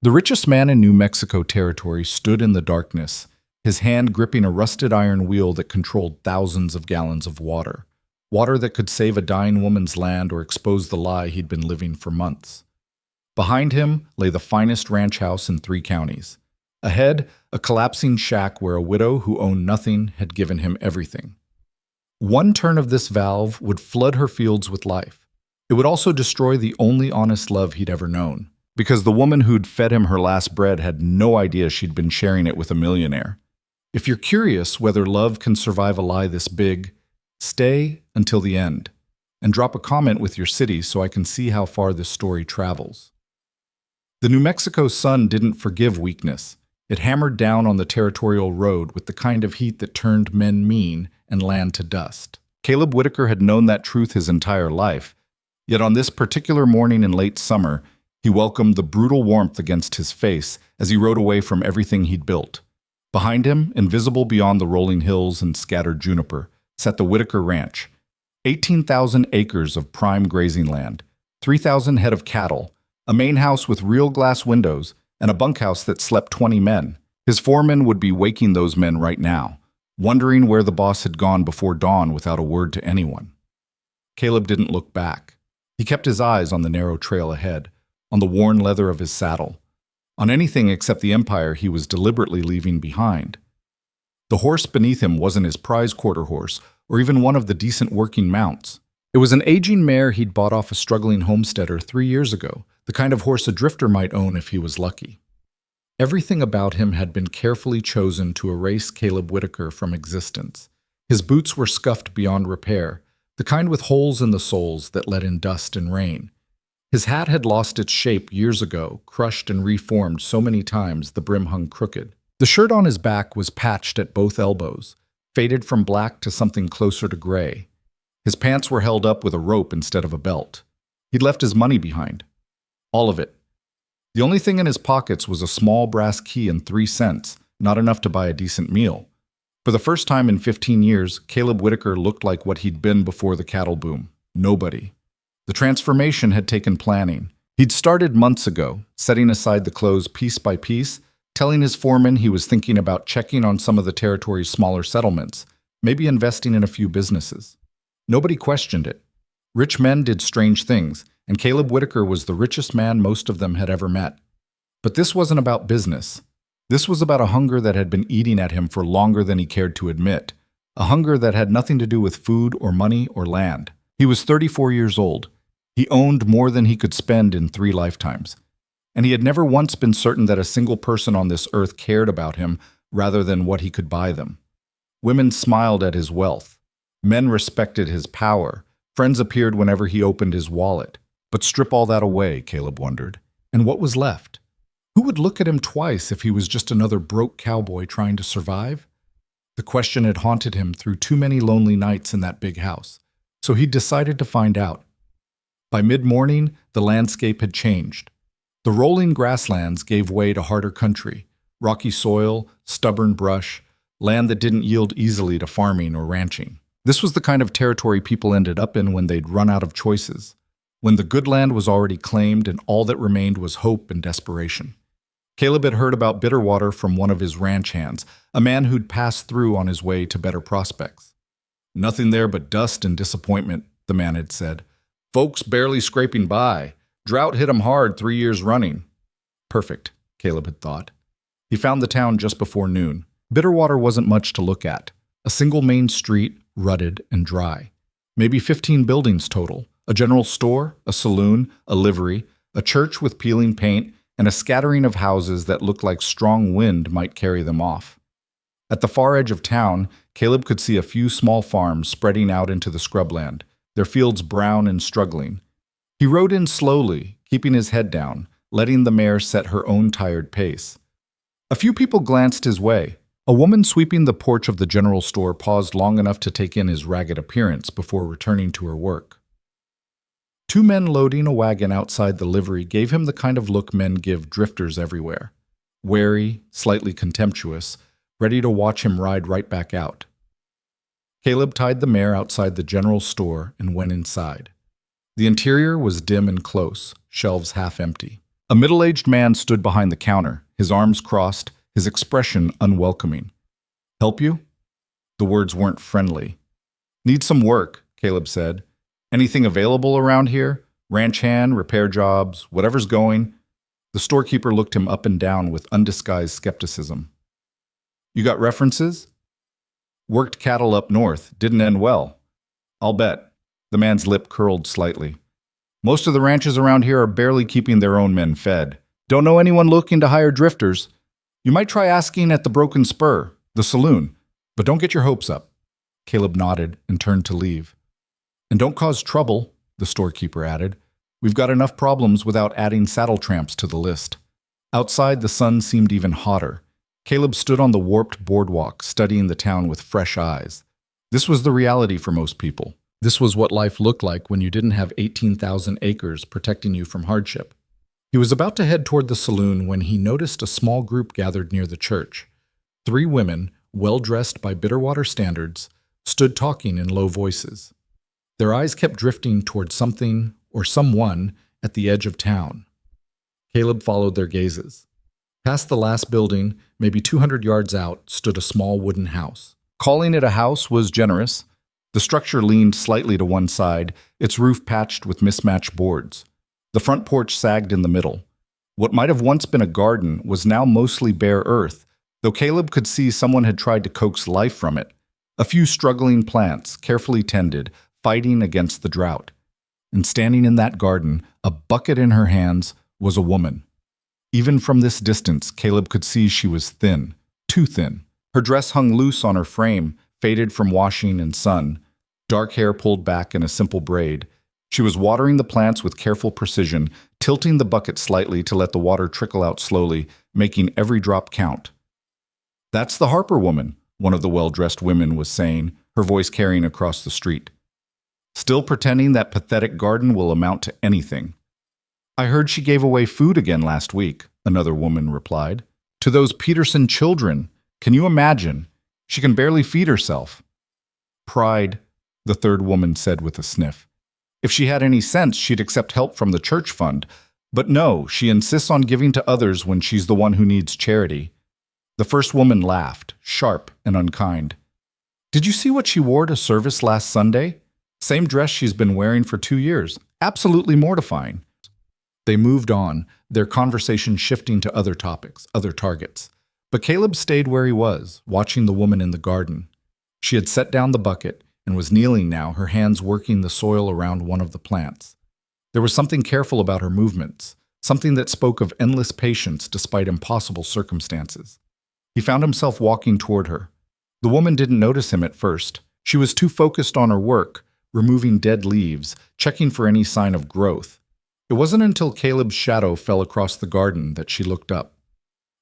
The richest man in New Mexico territory stood in the darkness, his hand gripping a rusted iron wheel that controlled thousands of gallons of water. Water that could save a dying woman's land or expose the lie he'd been living for months. Behind him lay the finest ranch house in 3 counties. Ahead, a collapsing shack where a widow who owned nothing had given him everything. One turn of this valve would flood her fields with life. It would also destroy the only honest love he'd ever known, because the woman who'd fed him her last bread had no idea she'd been sharing it with a millionaire. If you're curious whether love can survive a lie this big, stay until the end, and drop a comment with your city so I can see how far this story travels. The New Mexico sun didn't forgive weakness. It hammered down on the territorial road with the kind of heat that turned men mean and land to dust. Caleb Whitaker had known that truth his entire life, yet on this particular morning in late summer, he welcomed the brutal warmth against his face as he rode away from everything he'd built. Behind him, invisible beyond the rolling hills and scattered juniper, sat the Whitaker Ranch, 18,000 acres of prime grazing land, 3,000 head of cattle, a main house with real glass windows, and a bunkhouse that slept 20 men. His foreman would be waking those men right now, wondering where the boss had gone before dawn without a word to anyone. Caleb didn't look back. He kept his eyes on the narrow trail ahead, on the worn leather of his saddle, on anything except the empire he was deliberately leaving behind. The horse beneath him wasn't his prize quarter horse, or even one of the decent working mounts. It was an aging mare he'd bought off a struggling homesteader 3 years ago, the kind of horse a drifter might own if he was lucky. Everything about him had been carefully chosen to erase Caleb Whitaker from existence. His boots were scuffed beyond repair, the kind with holes in the soles that let in dust and rain. His hat had lost its shape years ago, crushed and reformed so many times the brim hung crooked. The shirt on his back was patched at both elbows, faded from black to something closer to gray. His pants were held up with a rope instead of a belt. He'd left his money behind. All of it. The only thing in his pockets was a small brass key and 3 cents, not enough to buy a decent meal. For the first time in 15 years, Caleb Whitaker looked like what he'd been before the cattle boom. Nobody. The transformation had taken planning. He'd started months ago, setting aside the clothes piece by piece, telling his foreman he was thinking about checking on some of the territory's smaller settlements, maybe investing in a few businesses. Nobody questioned it. Rich men did strange things, and Caleb Whitaker was the richest man most of them had ever met. But this wasn't about business. This was about a hunger that had been eating at him for longer than he cared to admit, a hunger that had nothing to do with food or money or land. He was 34 years old. He owned more than he could spend in 3 lifetimes. And he had never once been certain that a single person on this earth cared about him rather than what he could buy them. Women smiled at his wealth. Men respected his power. Friends appeared whenever he opened his wallet. But strip all that away, Caleb wondered. And what was left? Who would look at him twice if he was just another broke cowboy trying to survive? The question had haunted him through too many lonely nights in that big house, so he decided to find out. By mid-morning, the landscape had changed. The rolling grasslands gave way to harder country, rocky soil, stubborn brush, land that didn't yield easily to farming or ranching. This was the kind of territory people ended up in when they'd run out of choices, when the good land was already claimed and all that remained was hope and desperation. Caleb had heard about Bitterwater from one of his ranch hands, a man who'd passed through on his way to better prospects. "Nothing there but dust and disappointment," the man had said. "Folks barely scraping by. Drought hit 'em hard 3 years running." Perfect, Caleb had thought. He found the town just before noon. Bitterwater wasn't much to look at. A single main street, rutted and dry. Maybe 15 buildings total. A general store, a saloon, a livery, a church with peeling paint, and a scattering of houses that looked like strong wind might carry them off. At the far edge of town, Caleb could see a few small farms spreading out into the scrubland, their fields brown and struggling. He rode in slowly, keeping his head down, letting the mare set her own tired pace. A few people glanced his way. A woman sweeping the porch of the general store paused long enough to take in his ragged appearance before returning to her work. 2 men loading a wagon outside the livery gave him the kind of look men give drifters everywhere. Wary, slightly contemptuous, ready to watch him ride right back out. Caleb tied the mare outside the general store and went inside. The interior was dim and close, shelves half empty. A middle-aged man stood behind the counter, his arms crossed, his expression unwelcoming. "Help you?" The words weren't friendly. "Need some work," Caleb said. "Anything available around here? Ranch hand, repair jobs, whatever's going." The storekeeper looked him up and down with undisguised skepticism. "You got references?" "Worked cattle up north, didn't end well." "I'll bet." The man's lip curled slightly. "Most of the ranches around here are barely keeping their own men fed. Don't know anyone looking to hire drifters. You might try asking at the Broken Spur, the saloon, but don't get your hopes up." Caleb nodded and turned to leave. "And don't cause trouble," the storekeeper added. "We've got enough problems without adding saddle tramps to the list." Outside, the sun seemed even hotter. Caleb stood on the warped boardwalk, studying the town with fresh eyes. This was the reality for most people. This was what life looked like when you didn't have 18,000 acres protecting you from hardship. He was about to head toward the saloon when he noticed a small group gathered near the church. 3 women, well-dressed by Bitterwater standards, stood talking in low voices. Their eyes kept drifting toward something or someone at the edge of town. Caleb followed their gazes. Past the last building, maybe 200 yards out, stood a small wooden house. Calling it a house was generous. The structure leaned slightly to one side, its roof patched with mismatched boards. The front porch sagged in the middle. What might have once been a garden was now mostly bare earth, though Caleb could see someone had tried to coax life from it. A few struggling plants, carefully tended, fighting against the drought. And standing in that garden, a bucket in her hands, was a woman. Even from this distance, Caleb could see she was thin, too thin. Her dress hung loose on her frame, faded from washing and sun, dark hair pulled back in a simple braid. She was watering the plants with careful precision, tilting the bucket slightly to let the water trickle out slowly, making every drop count. "That's the Harper woman," one of the well-dressed women was saying, her voice carrying across the street. "Still pretending that pathetic garden will amount to anything." "I heard she gave away food again last week," another woman replied. "To those Peterson children. Can you imagine? She can barely feed herself." "Pride," the third woman said with a sniff. "If she had any sense, she'd accept help from the church fund. But no, she insists on giving to others when she's the one who needs charity." The first woman laughed, sharp and unkind. "Did you see what she wore to service last Sunday? Same dress she's been wearing for 2 years. Absolutely mortifying." They moved on, their conversation shifting to other topics, other targets. But Caleb stayed where he was, watching the woman in the garden. She had set down the bucket and was kneeling now, her hands working the soil around one of the plants. There was something careful about her movements, something that spoke of endless patience despite impossible circumstances. He found himself walking toward her. The woman didn't notice him at first. She was too focused on her work, removing dead leaves, checking for any sign of growth. It wasn't until Caleb's shadow fell across the garden that she looked up.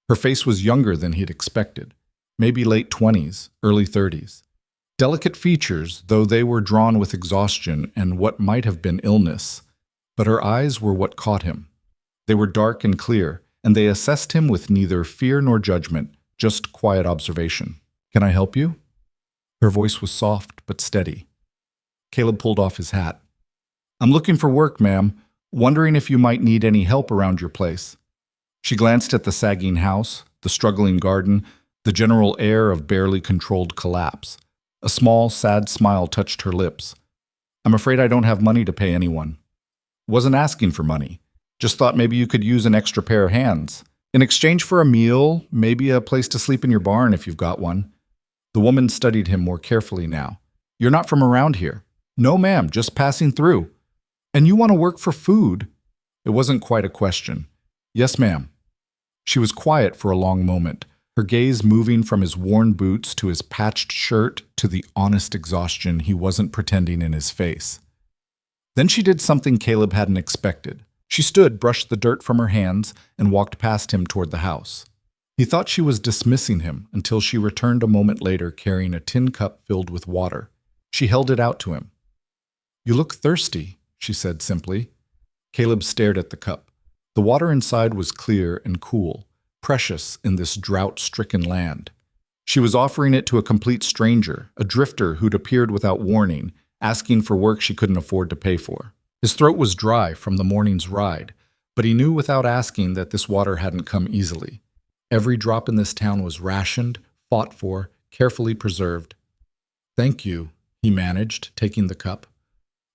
Her face was younger than he'd expected, maybe late 20s, early 30s. Delicate features, though they were drawn with exhaustion and what might have been illness. But her eyes were what caught him. They were dark and clear, and they assessed him with neither fear nor judgment, just quiet observation. "Can I help you?" Her voice was soft but steady. Caleb pulled off his hat. "I'm looking for work, ma'am. Wondering if you might need any help around your place." She glanced at the sagging house, the struggling garden, the general air of barely controlled collapse. A small, sad smile touched her lips. "I'm afraid I don't have money to pay anyone." "Wasn't asking for money. Just thought maybe you could use an extra pair of hands. In exchange for a meal, maybe a place to sleep in your barn if you've got one." The woman studied him more carefully now. "You're not from around here." "No, ma'am, just passing through." "And you want to work for food?" It wasn't quite a question. "Yes, ma'am." She was quiet for a long moment, her gaze moving from his worn boots to his patched shirt to the honest exhaustion he wasn't pretending in his face. Then she did something Caleb hadn't expected. She stood, brushed the dirt from her hands, and walked past him toward the house. He thought she was dismissing him until she returned a moment later carrying a tin cup filled with water. She held it out to him. "You look thirsty," she said simply. Caleb stared at the cup. The water inside was clear and cool, precious in this drought-stricken land. She was offering it to a complete stranger, a drifter who'd appeared without warning, asking for work she couldn't afford to pay for. His throat was dry from the morning's ride, But he knew without asking that this water hadn't come easily. Every drop in this town was rationed, fought for, carefully preserved. "Thank you," he managed, taking the cup.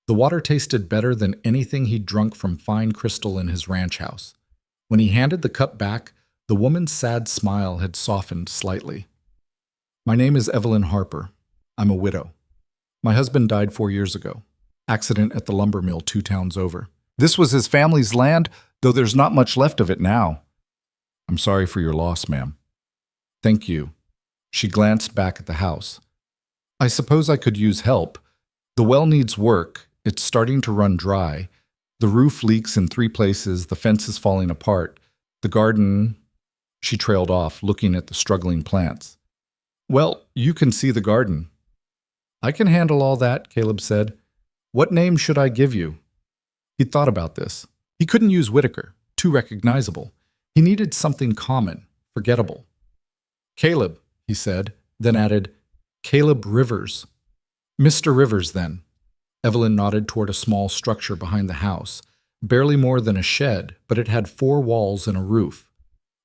The water tasted better than anything he'd drunk from fine crystal in his ranch house. When he handed the cup back, the woman's sad smile had softened slightly. "My name is Evelyn Harper. I'm a widow. My husband died 4 years ago. Accident at the lumber mill 2 towns over. This was his family's land, though there's not much left of it now. I'm sorry for your loss, ma'am." "Thank you." She glanced back at the house. "I suppose I could use help. The well needs work. It's starting to run dry. The roof leaks in 3 places, the fence is falling apart. The garden—" She trailed off, looking at the struggling plants. "Well, you can see the garden." "I can handle all that," Caleb said. "What name should I give you?" He'd thought about this. He couldn't use Whitaker, too recognizable. He needed something common, forgettable. "Caleb," he said, then added, "Caleb Rivers." "Mr. Rivers, then." Evelyn nodded toward a small structure behind the house, barely more than a shed, but it had 4 walls and a roof.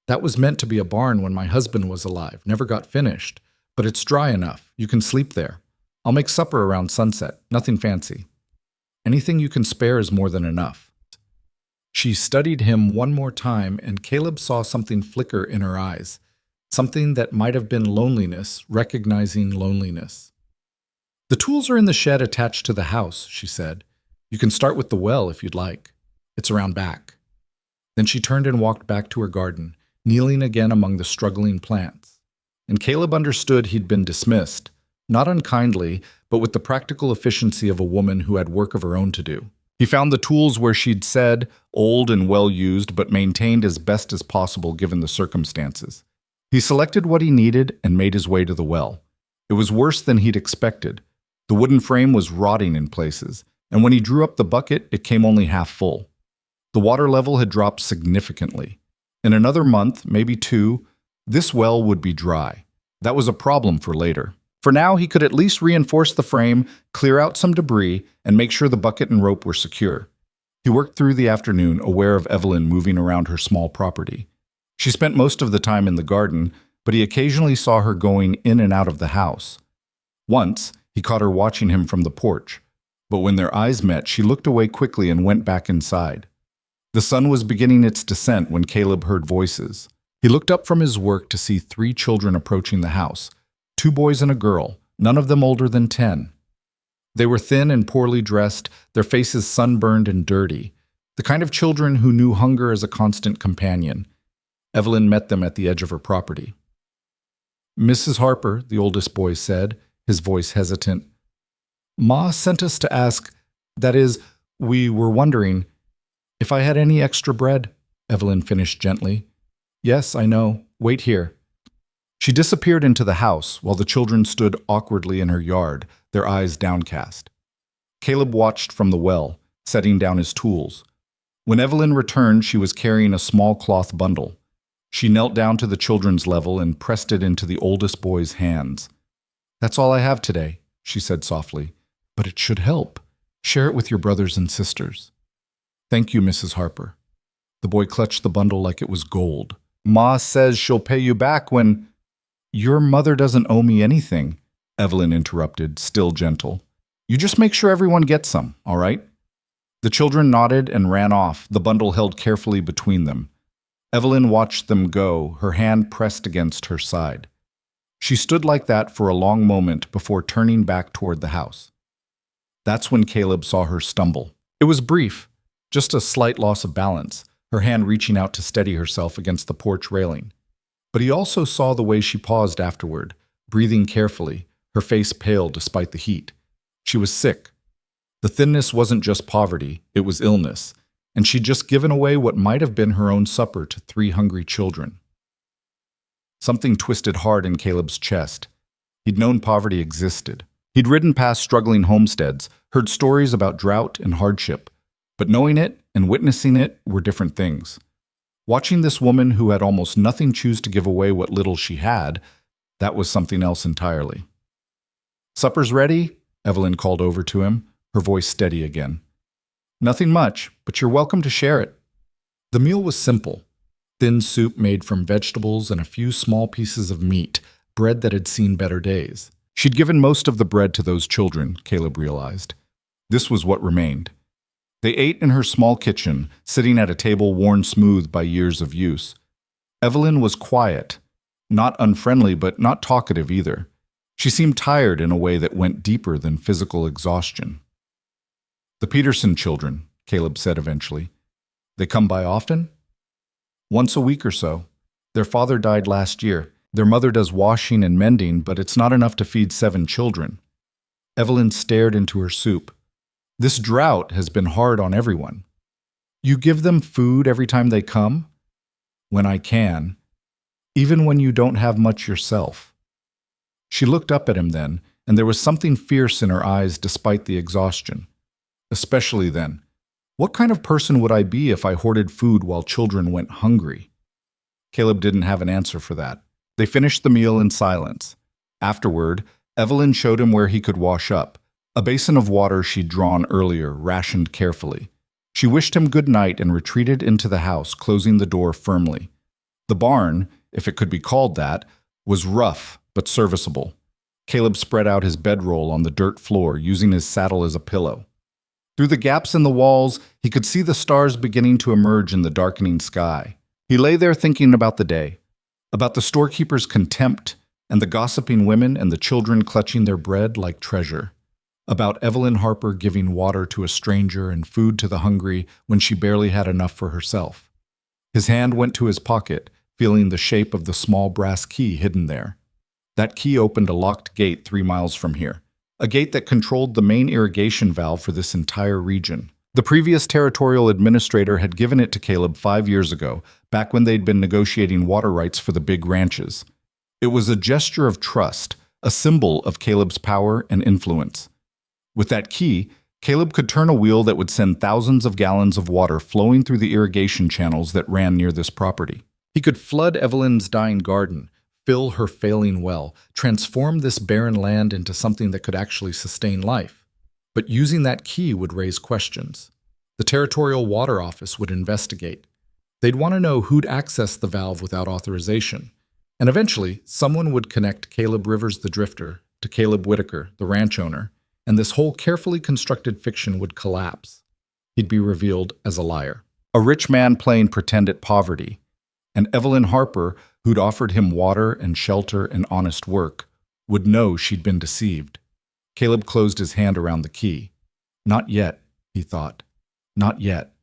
"That was meant to be a barn when my husband was alive, never got finished, but it's dry enough. You can sleep there. I'll make supper around sunset, nothing fancy. Anything you can spare is more than enough." She studied him one more time, and Caleb saw something flicker in her eyes, something that might have been loneliness, recognizing loneliness. "The tools are in the shed attached to the house," she said. "You can start with the well if you'd like. It's around back." Then she turned and walked back to her garden, kneeling again among the struggling plants. And Caleb understood he'd been dismissed, not unkindly, but with the practical efficiency of a woman who had work of her own to do. He found the tools where she'd said, old and well-used, but maintained as best as possible given the circumstances. He selected what he needed and made his way to the well. It was worse than he'd expected. The wooden frame was rotting in places, and when he drew up the bucket, it came only half full. The water level had dropped significantly. In another month, maybe 2, this well would be dry. That was a problem for later. For now, he could at least reinforce the frame, clear out some debris, and make sure the bucket and rope were secure. He worked through the afternoon, aware of Evelyn moving around her small property. She spent most of the time in the garden, but he occasionally saw her going in and out of the house. Once, he caught her watching him from the porch, but when their eyes met, she looked away quickly and went back inside. The sun was beginning its descent when Caleb heard voices. He looked up from his work to see 3 children approaching the house, 2 boys and a girl, none of them older than 10. They were thin and poorly dressed, their faces sunburned and dirty, the kind of children who knew hunger as a constant companion. Evelyn met them at the edge of her property. "Mrs. Harper," the oldest boy said, his voice hesitant. "Ma sent us to ask, that is, we were wondering, if I had any extra bread," Evelyn finished gently. "Yes, I know. Wait here." She disappeared into the house while the children stood awkwardly in her yard, their eyes downcast. Caleb watched from the well, setting down his tools. When Evelyn returned, she was carrying a small cloth bundle. She knelt down to the children's level and pressed it into the oldest boy's hands. "That's all I have today," she said softly. "But it should help. Share it with your brothers and sisters." "Thank you, Mrs. Harper." The boy clutched the bundle like it was gold. "Ma says she'll pay you back when—" "Your mother doesn't owe me anything," Evelyn interrupted, still gentle. "You just make sure everyone gets some, all right?" The children nodded and ran off, the bundle held carefully between them. Evelyn watched them go, her hand pressed against her side. She stood like that for a long moment before turning back toward the house. That's when Caleb saw her stumble. It was brief, just a slight loss of balance, her hand reaching out to steady herself against the porch railing. But he also saw the way she paused afterward, breathing carefully, her face pale despite the heat. She was sick. The thinness wasn't just poverty, it was illness, and she'd just given away what might have been her own supper to 3 hungry children. Something twisted hard in Caleb's chest. He'd known poverty existed. He'd ridden past struggling homesteads, heard stories about drought and hardship, but knowing it and witnessing it were different things. Watching this woman who had almost nothing choose to give away what little she had, that was something else entirely. "Supper's ready?" Evelyn called over to him, her voice steady again. "Nothing much, but you're welcome to share it." The meal was simple: thin soup made from vegetables and a few small pieces of meat, bread that had seen better days. She'd given most of the bread to those children, Caleb realized. This was what remained. They ate in her small kitchen, sitting at a table worn smooth by years of use. Evelyn was quiet, not unfriendly, but not talkative either. She seemed tired in a way that went deeper than physical exhaustion. "The Peterson children," Caleb said eventually. "They come by often?" "Once a week or so. Their father died last year. Their mother does washing and mending, but it's not enough to feed 7 children." Evelyn stared into her soup. "This drought has been hard on everyone." "You give them food every time they come?" "When I can. Even when you don't have much yourself." She looked up at him then, and there was something fierce in her eyes despite the exhaustion. "Especially then. What kind of person would I be if I hoarded food while children went hungry?" Caleb didn't have an answer for that. They finished the meal in silence. Afterward, Evelyn showed him where he could wash up. A basin of water she'd drawn earlier, rationed carefully. She wished him good night and retreated into the house, closing the door firmly. The barn, if it could be called that, was rough but serviceable. Caleb spread out his bedroll on the dirt floor, using his saddle as a pillow. Through the gaps in the walls, he could see the stars beginning to emerge in the darkening sky. He lay there thinking about the day, about the storekeeper's contempt and the gossiping women and the children clutching their bread like treasure, about Evelyn Harper giving water to a stranger and food to the hungry when she barely had enough for herself. His hand went to his pocket, feeling the shape of the small brass key hidden there. That key opened a locked gate 3 miles from here, a gate that controlled the main irrigation valve for this entire region. The previous territorial administrator had given it to Caleb 5 years ago, back when they'd been negotiating water rights for the big ranches. It was a gesture of trust, a symbol of Caleb's power and influence. With that key, Caleb could turn a wheel that would send thousands of gallons of water flowing through the irrigation channels that ran near this property. He could flood Evelyn's dying garden, fill her failing well, transform this barren land into something that could actually sustain life. But using that key would raise questions. The Territorial Water Office would investigate. They'd want to know who'd accessed the valve without authorization. And eventually, someone would connect Caleb Rivers the drifter to Caleb Whitaker, the ranch owner, and this whole carefully constructed fiction would collapse. He'd be revealed as a liar. A rich man playing pretend at poverty. And Evelyn Harper, who'd offered him water and shelter and honest work, would know she'd been deceived. Caleb closed his hand around the key. Not yet, he thought. Not yet.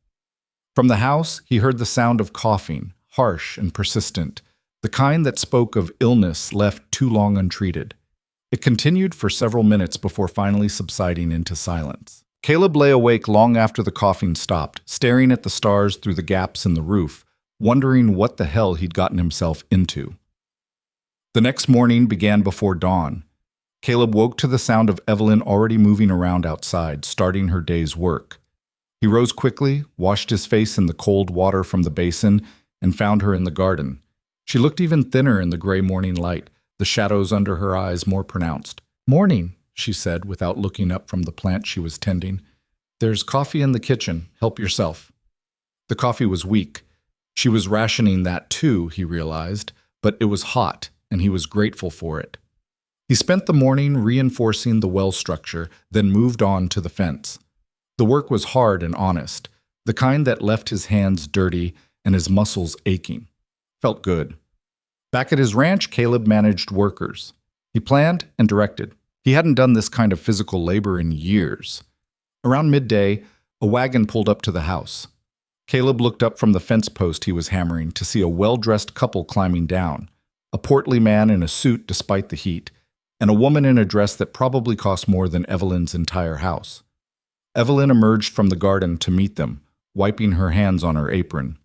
From the house, he heard the sound of coughing, harsh and persistent, the kind that spoke of illness left too long untreated. It continued for several minutes before finally subsiding into silence. Caleb lay awake long after the coughing stopped, staring at the stars through the gaps in the roof, wondering what the hell he'd gotten himself into. The next morning began before dawn. Caleb woke to the sound of Evelyn already moving around outside, starting her day's work. He rose quickly, washed his face in the cold water from the basin, and found her in the garden. She looked even thinner in the gray morning light, the shadows under her eyes more pronounced. "Morning," she said, without looking up from the plant she was tending. "There's coffee in the kitchen. Help yourself." The coffee was weak. She was rationing that too, he realized, but it was hot, and he was grateful for it. He spent the morning reinforcing the well structure, then moved on to the fence. The work was hard and honest, the kind that left his hands dirty and his muscles aching. Felt good. Back at his ranch, Caleb managed workers. He planned and directed. He hadn't done this kind of physical labor in years. Around midday, a wagon pulled up to the house. Caleb looked up from the fence post he was hammering to see a well-dressed couple climbing down, a portly man in a suit despite the heat, and a woman in a dress that probably cost more than Evelyn's entire house. Evelyn emerged from the garden to meet them, wiping her hands on her apron.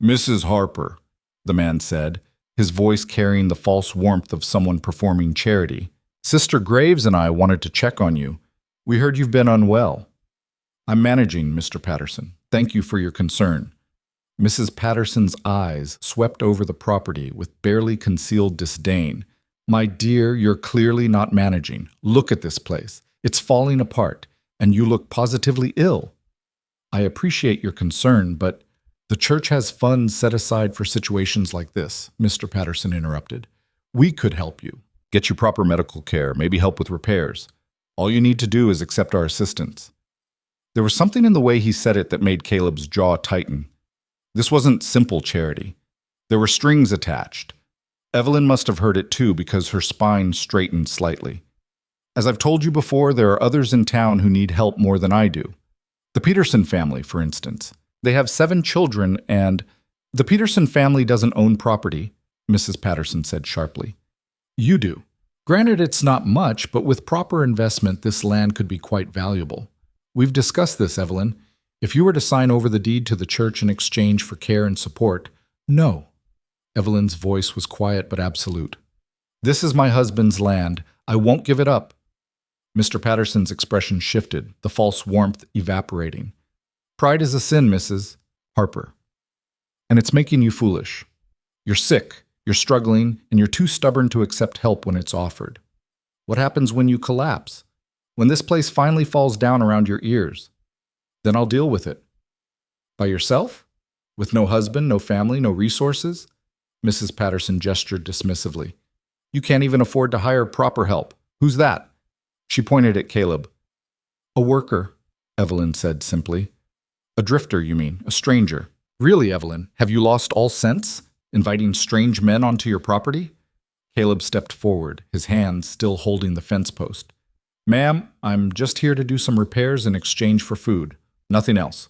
"Mrs. Harper," the man said, his voice carrying the false warmth of someone performing charity. "Sister Graves and I wanted to check on you. We heard you've been unwell." "I'm managing, Mr. Patterson. Thank you for your concern." Mrs. Patterson's eyes swept over the property with barely concealed disdain. "My dear, you're clearly not managing. Look at this place. It's falling apart, and you look positively ill." "I appreciate your concern, but..." The church has funds set aside for situations like this, Mr. Patterson interrupted. We could help you. Get you proper medical care, maybe help with repairs. All you need to do is accept our assistance. There was something in the way he said it that made Caleb's jaw tighten. This wasn't simple charity. There were strings attached. Evelyn must have heard it too because her spine straightened slightly. As I've told you before, there are others in town who need help more than I do. The Peterson family, for instance. They have 7 children and— The Peterson family doesn't own property, Mrs. Patterson said sharply. You do. Granted, it's not much, but with proper investment, this land could be quite valuable. We've discussed this, Evelyn. If you were to sign over the deed to the church in exchange for care and support— No. Evelyn's voice was quiet but absolute. This is my husband's land. I won't give it up. Mr. Patterson's expression shifted, the false warmth evaporating. Pride is a sin, Mrs. Harper. And it's making you foolish. You're sick, you're struggling, and you're too stubborn to accept help when it's offered. What happens when you collapse? When this place finally falls down around your ears? Then I'll deal with it. By yourself? With no husband, no family, no resources? Mrs. Patterson gestured dismissively. You can't even afford to hire proper help. Who's that? She pointed at Caleb. A worker, Evelyn said simply. A drifter, you mean, a stranger. Really, Evelyn, have you lost all sense? Inviting strange men onto your property? Caleb stepped forward, his hands still holding the fence post. Ma'am, I'm just here to do some repairs in exchange for food. Nothing else.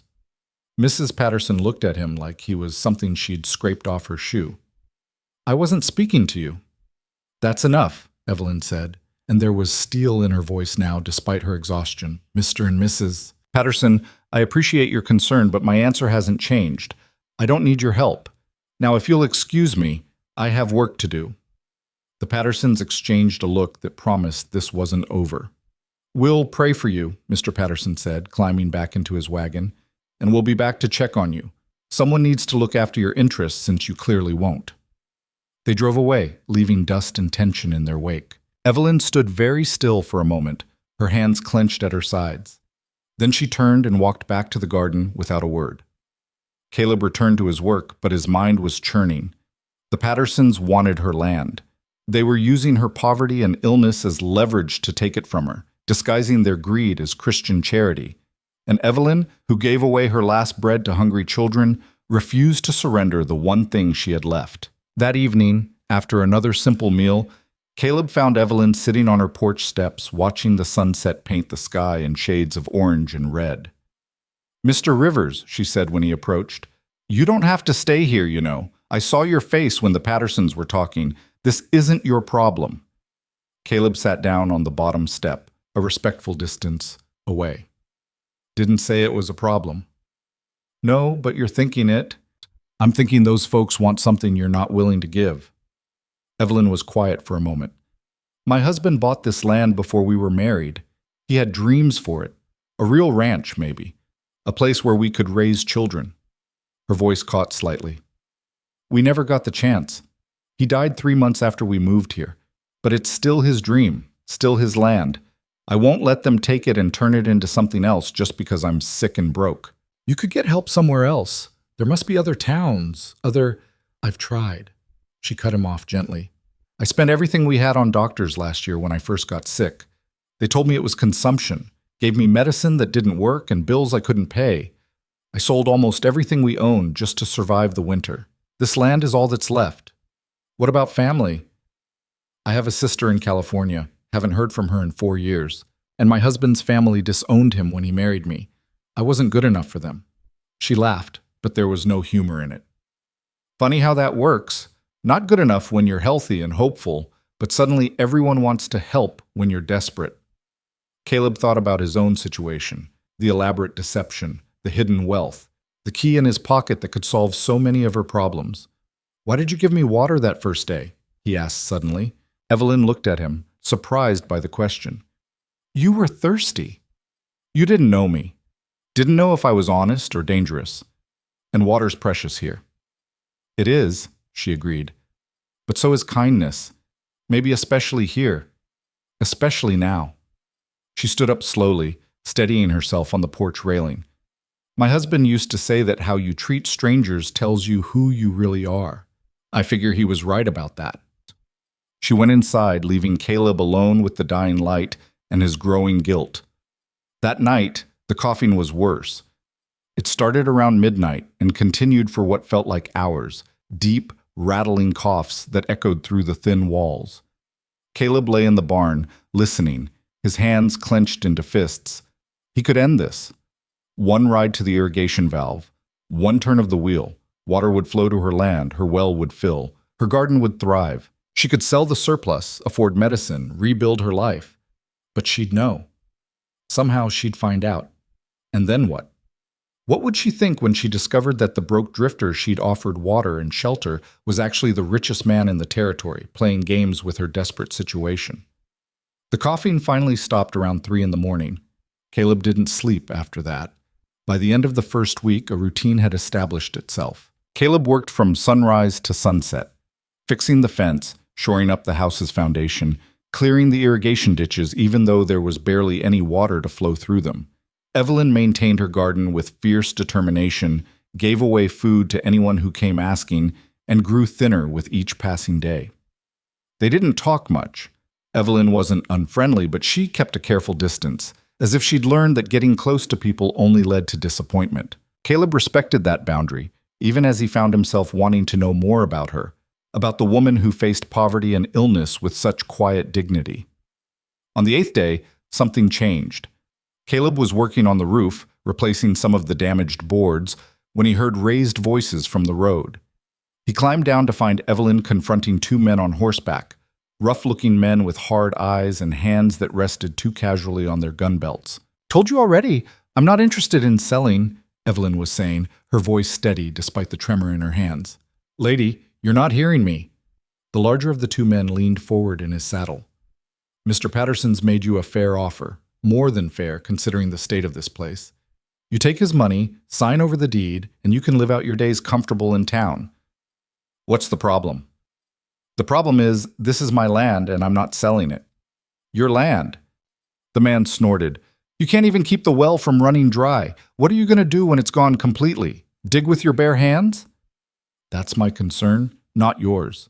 Mrs. Patterson looked at him like he was something she'd scraped off her shoe. I wasn't speaking to you. That's enough, Evelyn said, and there was steel in her voice now despite her exhaustion. Mr. and Mrs. Patterson, I appreciate your concern, but my answer hasn't changed. I don't need your help. Now, if you'll excuse me, I have work to do. The Pattersons exchanged a look that promised this wasn't over. We'll pray for you, Mr. Patterson said, climbing back into his wagon, and we'll be back to check on you. Someone needs to look after your interests since you clearly won't. They drove away, leaving dust and tension in their wake. Evelyn stood very still for a moment, her hands clenched at her sides. Then she turned and walked back to the garden without a word. Caleb returned to his work, but his mind was churning. The Pattersons wanted her land. They were using her poverty and illness as leverage to take it from her, disguising their greed as Christian charity. And Evelyn, who gave away her last bread to hungry children, refused to surrender the one thing she had left. That evening, after another simple meal, Caleb found Evelyn sitting on her porch steps, watching the sunset paint the sky in shades of orange and red. Mr. Rivers, she said when he approached, you don't have to stay here, you know. I saw your face when the Pattersons were talking. This isn't your problem. Caleb sat down on the bottom step, a respectful distance away. Didn't say it was a problem. No, but you're thinking it. I'm thinking those folks want something you're not willing to give. Evelyn was quiet for a moment. My husband bought this land before we were married. He had dreams for it. A real ranch, maybe. A place where we could raise children. Her voice caught slightly. We never got the chance. He died 3 months after we moved here. But it's still his dream, still his land. I won't let them take it and turn it into something else just because I'm sick and broke. You could get help somewhere else. There must be other towns, I've tried. She cut him off gently. I spent everything we had on doctors last year when I first got sick. They told me it was consumption, gave me medicine that didn't work and bills I couldn't pay. I sold almost everything we owned just to survive the winter. This land is all that's left. What about family? I have a sister in California. Haven't heard from her in 4 years. And my husband's family disowned him when he married me. I wasn't good enough for them. She laughed, but there was no humor in it. Funny how that works. Not good enough when you're healthy and hopeful, but suddenly everyone wants to help when you're desperate. Caleb thought about his own situation, the elaborate deception, the hidden wealth, the key in his pocket that could solve so many of her problems. Why did you give me water that first day? He asked suddenly. Evelyn looked at him, surprised by the question. You were thirsty. You didn't know me. Didn't know if I was honest or dangerous. And water's precious here. It is, she agreed. But so is kindness. Maybe especially here. Especially now. She stood up slowly, steadying herself on the porch railing. My husband used to say that how you treat strangers tells you who you really are. I figure he was right about that. She went inside, leaving Caleb alone with the dying light and his growing guilt. That night, the coughing was worse. It started around midnight and continued for what felt like hours, deep, rattling coughs that echoed through the thin walls. Caleb lay in the barn, listening, his hands clenched into fists. He could end this. One ride to the irrigation valve, one turn of the wheel, water would flow to her land, her well would fill, her garden would thrive. She could sell the surplus, afford medicine, rebuild her life. But she'd know. Somehow she'd find out. And then what? What would she think when she discovered that the broke drifter she'd offered water and shelter was actually the richest man in the territory, playing games with her desperate situation? The coughing finally stopped around 3 in the morning. Caleb didn't sleep after that. By the end of the first week, a routine had established itself. Caleb worked from sunrise to sunset, fixing the fence, shoring up the house's foundation, clearing the irrigation ditches even though there was barely any water to flow through them. Evelyn maintained her garden with fierce determination, gave away food to anyone who came asking, and grew thinner with each passing day. They didn't talk much. Evelyn wasn't unfriendly, but she kept a careful distance, as if she'd learned that getting close to people only led to disappointment. Caleb respected that boundary, even as he found himself wanting to know more about her, about the woman who faced poverty and illness with such quiet dignity. On the 8th day, something changed. Caleb was working on the roof, replacing some of the damaged boards, when he heard raised voices from the road. He climbed down to find Evelyn confronting 2 men on horseback, rough-looking men with hard eyes and hands that rested too casually on their gun belts. "Told you already, I'm not interested in selling," Evelyn was saying, her voice steady despite the tremor in her hands. "Lady, you're not hearing me." The larger of the 2 men leaned forward in his saddle. "Mr. Patterson's made you a fair offer. More than fair, considering the state of this place. You take his money, sign over the deed, and you can live out your days comfortable in town." "What's the problem?" "The problem is, this is my land and I'm not selling it." "Your land?" The man snorted. "You can't even keep the well from running dry. What are you going to do when it's gone completely? Dig with your bare hands?" "That's my concern, not yours."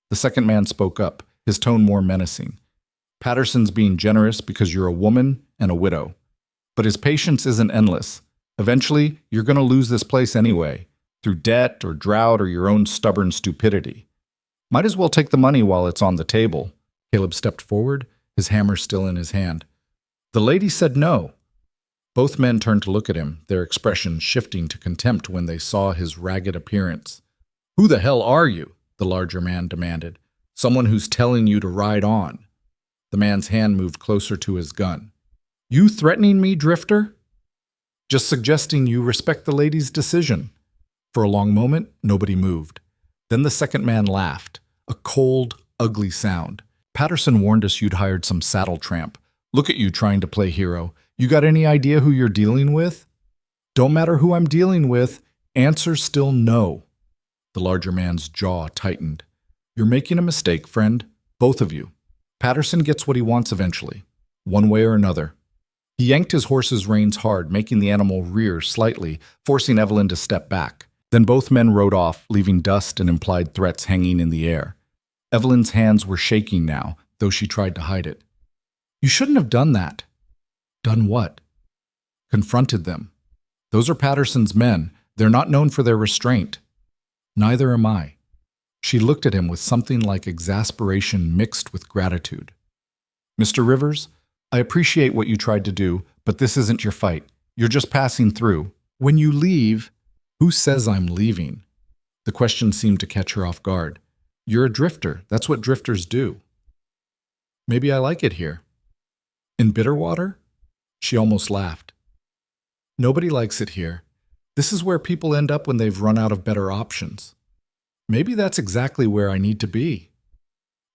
The second man spoke up, his tone more menacing. "Patterson's being generous because you're a woman and a widow. But his patience isn't endless. Eventually, you're going to lose this place anyway, through debt or drought or your own stubborn stupidity. Might as well take the money while it's on the table." Caleb stepped forward, his hammer still in his hand. "The lady said no." Both men turned to look at him, their expressions shifting to contempt when they saw his ragged appearance. "Who the hell are you?" the larger man demanded. "Someone who's telling you to ride on." The man's hand moved closer to his gun. "You threatening me, Drifter?" "Just suggesting you respect the lady's decision." For a long moment, nobody moved. Then the second man laughed, a cold, ugly sound. "Patterson warned us you'd hired some saddle tramp. Look at you trying to play hero. You got any idea who you're dealing with?" "Don't matter who I'm dealing with. Answer's still no." The larger man's jaw tightened. "You're making a mistake, friend. Both of you. Patterson gets what he wants eventually, one way or another." He yanked his horse's reins hard, making the animal rear slightly, forcing Evelyn to step back. Then both men rode off, leaving dust and implied threats hanging in the air. Evelyn's hands were shaking now, though she tried to hide it. "You shouldn't have done that." "Done what?" "Confronted them. Those are Patterson's men. They're not known for their restraint." "Neither am I." She looked at him with something like exasperation mixed with gratitude. "Mr. Rivers, I appreciate what you tried to do, but this isn't your fight. You're just passing through. When you leave—" "Who says I'm leaving?" The question seemed to catch her off guard. "You're a drifter. That's what drifters do." "Maybe I like it here." "In Bitterwater?" She almost laughed. "Nobody likes it here. This is where people end up when they've run out of better options." "Maybe that's exactly where I need to be."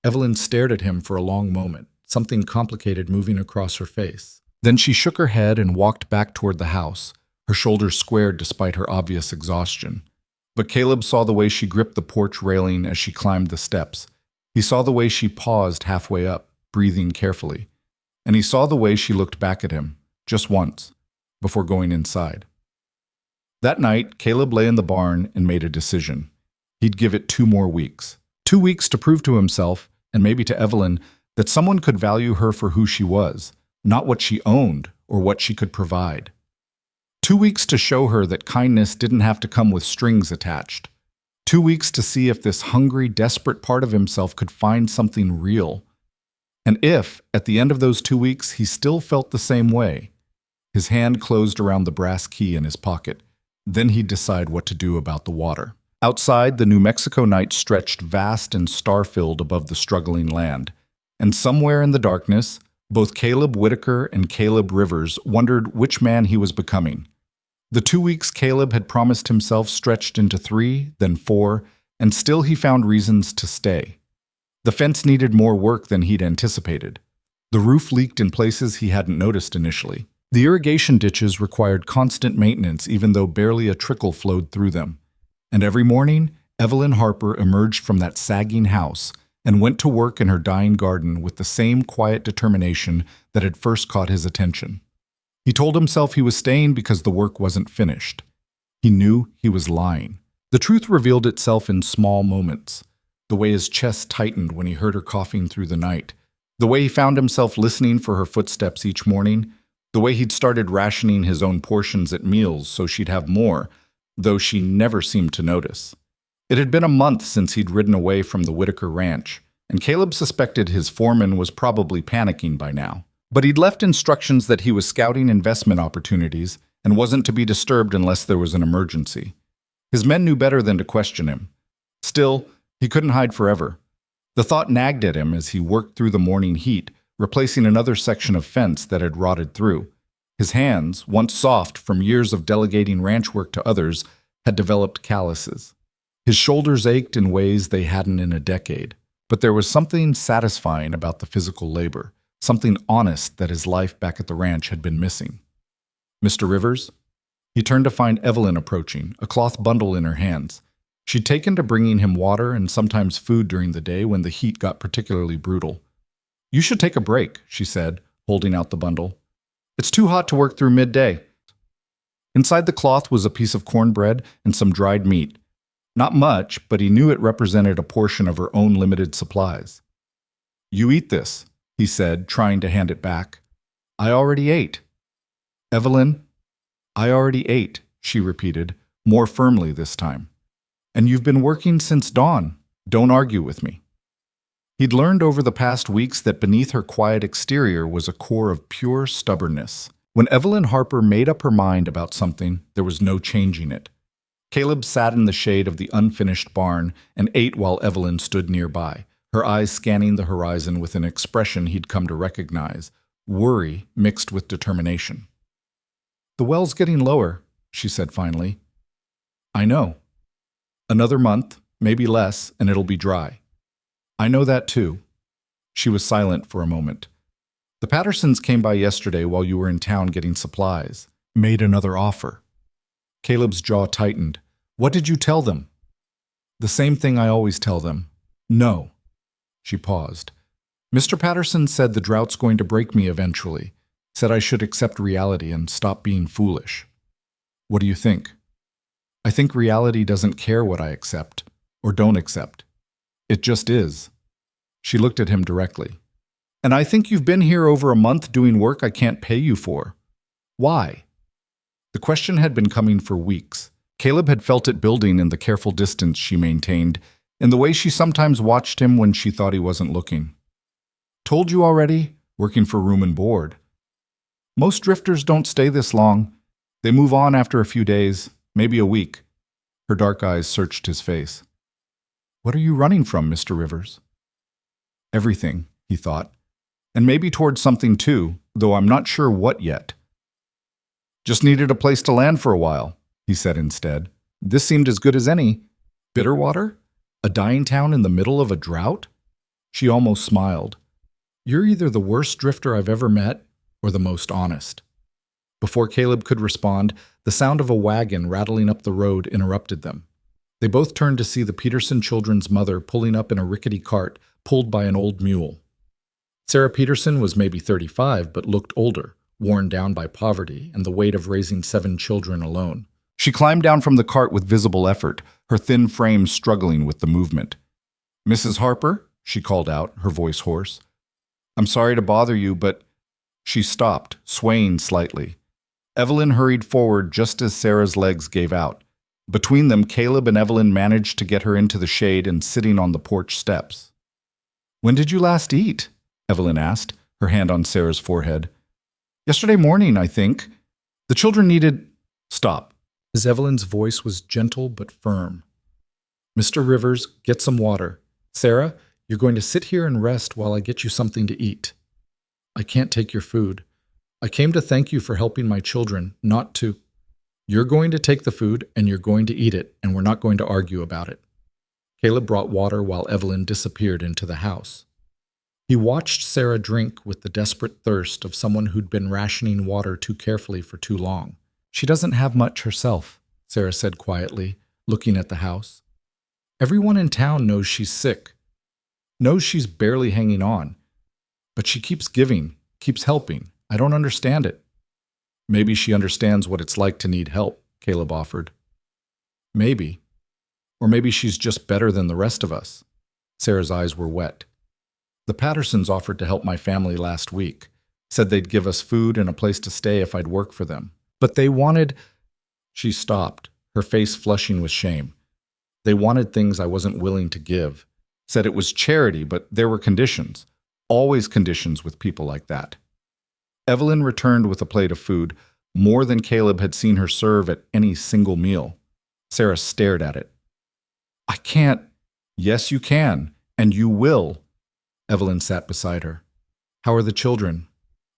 Evelyn stared at him for a long moment, something complicated moving across her face. Then she shook her head and walked back toward the house, her shoulders squared despite her obvious exhaustion. But Caleb saw the way she gripped the porch railing as she climbed the steps. He saw the way she paused halfway up, breathing carefully. And he saw the way she looked back at him, just once, before going inside. That night, Caleb lay in the barn and made a decision. He'd give it 2 more weeks. 2 weeks to prove to himself, and maybe to Evelyn, that someone could value her for who she was, not what she owned or what she could provide. 2 weeks to show her that kindness didn't have to come with strings attached. 2 weeks to see if this hungry, desperate part of himself could find something real. And if, at the end of those 2 weeks, he still felt the same way, his hand closed around the brass key in his pocket, then he'd decide what to do about the water. Outside, the New Mexico night stretched vast and star-filled above the struggling land, and somewhere in the darkness, both Caleb Whitaker and Caleb Rivers wondered which man he was becoming. The 2 weeks Caleb had promised himself stretched into 3, then 4, and still he found reasons to stay. The fence needed more work than he'd anticipated. The roof leaked in places he hadn't noticed initially. The irrigation ditches required constant maintenance even though barely a trickle flowed through them. And every morning, Evelyn Harper emerged from that sagging house and went to work in her dying garden with the same quiet determination that had first caught his attention. He told himself he was staying because the work wasn't finished. He knew he was lying. The truth revealed itself in small moments. The way his chest tightened when he heard her coughing through the night. The way he found himself listening for her footsteps each morning. The way he'd started rationing his own portions at meals so she'd have more, though she never seemed to notice. It had been a month since he'd ridden away from the Whitaker ranch, and Caleb suspected his foreman was probably panicking by now. But he'd left instructions that he was scouting investment opportunities and wasn't to be disturbed unless there was an emergency. His men knew better than to question him. Still, he couldn't hide forever. The thought nagged at him as he worked through the morning heat, replacing another section of fence that had rotted through. His hands, once soft from years of delegating ranch work to others, had developed calluses. His shoulders ached in ways they hadn't in a decade, but there was something satisfying about the physical labor, something honest that his life back at the ranch had been missing. "Mr. Rivers?" He turned to find Evelyn approaching, a cloth bundle in her hands. She'd taken to bringing him water and sometimes food during the day when the heat got particularly brutal. "You should take a break," she said, holding out the bundle. "It's too hot to work through midday." Inside the cloth was a piece of cornbread and some dried meat. Not much, but he knew it represented a portion of her own limited supplies. "You eat this," he said, trying to hand it back. "I already ate." "Evelyn, I already ate," she repeated, more firmly this time. "And you've been working since dawn. Don't argue with me." He'd learned over the past weeks that beneath her quiet exterior was a core of pure stubbornness. When Evelyn Harper made up her mind about something, there was no changing it. Caleb sat in the shade of the unfinished barn and ate while Evelyn stood nearby, her eyes scanning the horizon with an expression he'd come to recognize, worry mixed with determination. "The well's getting lower," she said finally. "I know. Another month, maybe less, and it'll be dry." "I know that too." She was silent for a moment. "The Pattersons came by yesterday while you were in town getting supplies. Made another offer." Caleb's jaw tightened. "What did you tell them?" "The same thing I always tell them. No." She paused. "Mr. Patterson said the drought's going to break me eventually. Said I should accept reality and stop being foolish." "What do you think?" "I think reality doesn't care what I accept or don't accept. It just is." She looked at him directly. "And I think you've been here over a month doing work I can't pay you for. Why?" The question had been coming for weeks. Caleb had felt it building in the careful distance she maintained, in the way she sometimes watched him when she thought he wasn't looking. "Told you already? Working for room and board. Most drifters don't stay this long. They move on after a few days, maybe a week." Her dark eyes searched his face. "What are you running from, Mr. Rivers?" "Everything," he thought. "And maybe towards something too, though I'm not sure what yet." "Just needed a place to land for a while," he said instead. "This seemed as good as any. Bitterwater? A dying town in the middle of a drought?" She almost smiled. "You're either the worst drifter I've ever met or the most honest." Before Caleb could respond, the sound of a wagon rattling up the road interrupted them. They both turned to see the Peterson children's mother pulling up in a rickety cart pulled by an old mule. Sarah Peterson was maybe 35 but looked older, worn down by poverty and the weight of raising 7 children alone. She climbed down from the cart with visible effort, her thin frame struggling with the movement. "Mrs. Harper?" she called out, her voice hoarse. "I'm sorry to bother you, but—" She stopped, swaying slightly. Evelyn hurried forward just as Sarah's legs gave out. Between them, Caleb and Evelyn managed to get her into the shade and sitting on the porch steps. "When did you last eat?" Evelyn asked, her hand on Sarah's forehead. "Yesterday morning, I think. The children needed—" "Stop." As Evelyn's voice was gentle but firm. "Mr. Rivers, get some water. Sarah, you're going to sit here and rest while I get you something to eat. I can't take your food. I came to thank you for helping my children, not to—" "You're going to take the food and you're going to eat it, and we're not going to argue about it." Caleb brought water while Evelyn disappeared into the house. He watched Sarah drink with the desperate thirst of someone who'd been rationing water too carefully for too long. "She doesn't have much herself," Sarah said quietly, looking at the house. "Everyone in town knows she's sick, knows she's barely hanging on. But she keeps giving, keeps helping. I don't understand it." "Maybe she understands what it's like to need help," Caleb offered. "Maybe. Or maybe she's just better than the rest of us." Sarah's eyes were wet. "The Pattersons offered to help my family last week, said they'd give us food and a place to stay if I'd work for them. But they wanted—" She stopped, her face flushing with shame. "They wanted things I wasn't willing to give. Said it was charity, but there were conditions. Always conditions with people like that." Evelyn returned with a plate of food, more than Caleb had seen her serve at any single meal. Sarah stared at it. "I can't—" "Yes, you can, and you will." Evelyn sat beside her. "How are the children?"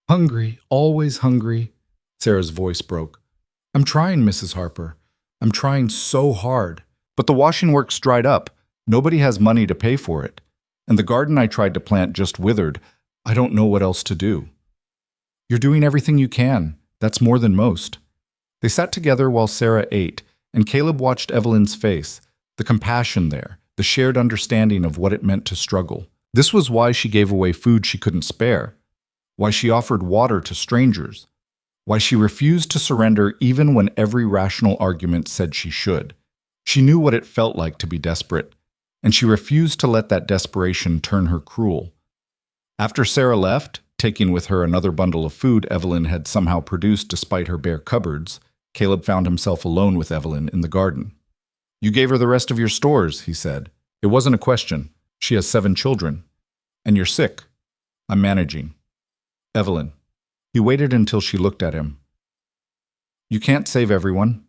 "Hungry, always hungry." Sarah's voice broke. "I'm trying, Mrs. Harper. I'm trying so hard. But the washing work's dried up. Nobody has money to pay for it. And the garden I tried to plant just withered. I don't know what else to do." "You're doing everything you can. That's more than most." They sat together while Sarah ate, and Caleb watched Evelyn's face, the compassion there, the shared understanding of what it meant to struggle. This was why she gave away food she couldn't spare, why she offered water to strangers, why she refused to surrender even when every rational argument said she should. She knew what it felt like to be desperate, and she refused to let that desperation turn her cruel. After Sarah left, taking with her another bundle of food Evelyn had somehow produced despite her bare cupboards, Caleb found himself alone with Evelyn in the garden. "You gave her the rest of your stores," he said. "It wasn't a question. She has 7 children. And you're sick. I'm managing." "Evelyn." He waited until she looked at him. "You can't save everyone."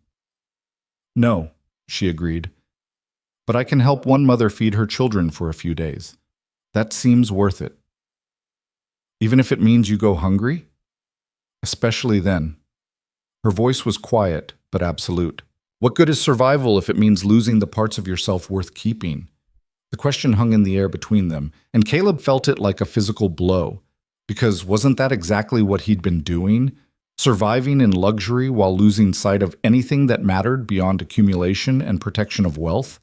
"No," she agreed. "But I can help one mother feed her children for a few days. That seems worth it." "Even if it means you go hungry?" "Especially then." Her voice was quiet, but absolute. "What good is survival if it means losing the parts of yourself worth keeping?" The question hung in the air between them, and Caleb felt it like a physical blow. Because wasn't that exactly what he'd been doing? Surviving in luxury while losing sight of anything that mattered beyond accumulation and protection of wealth?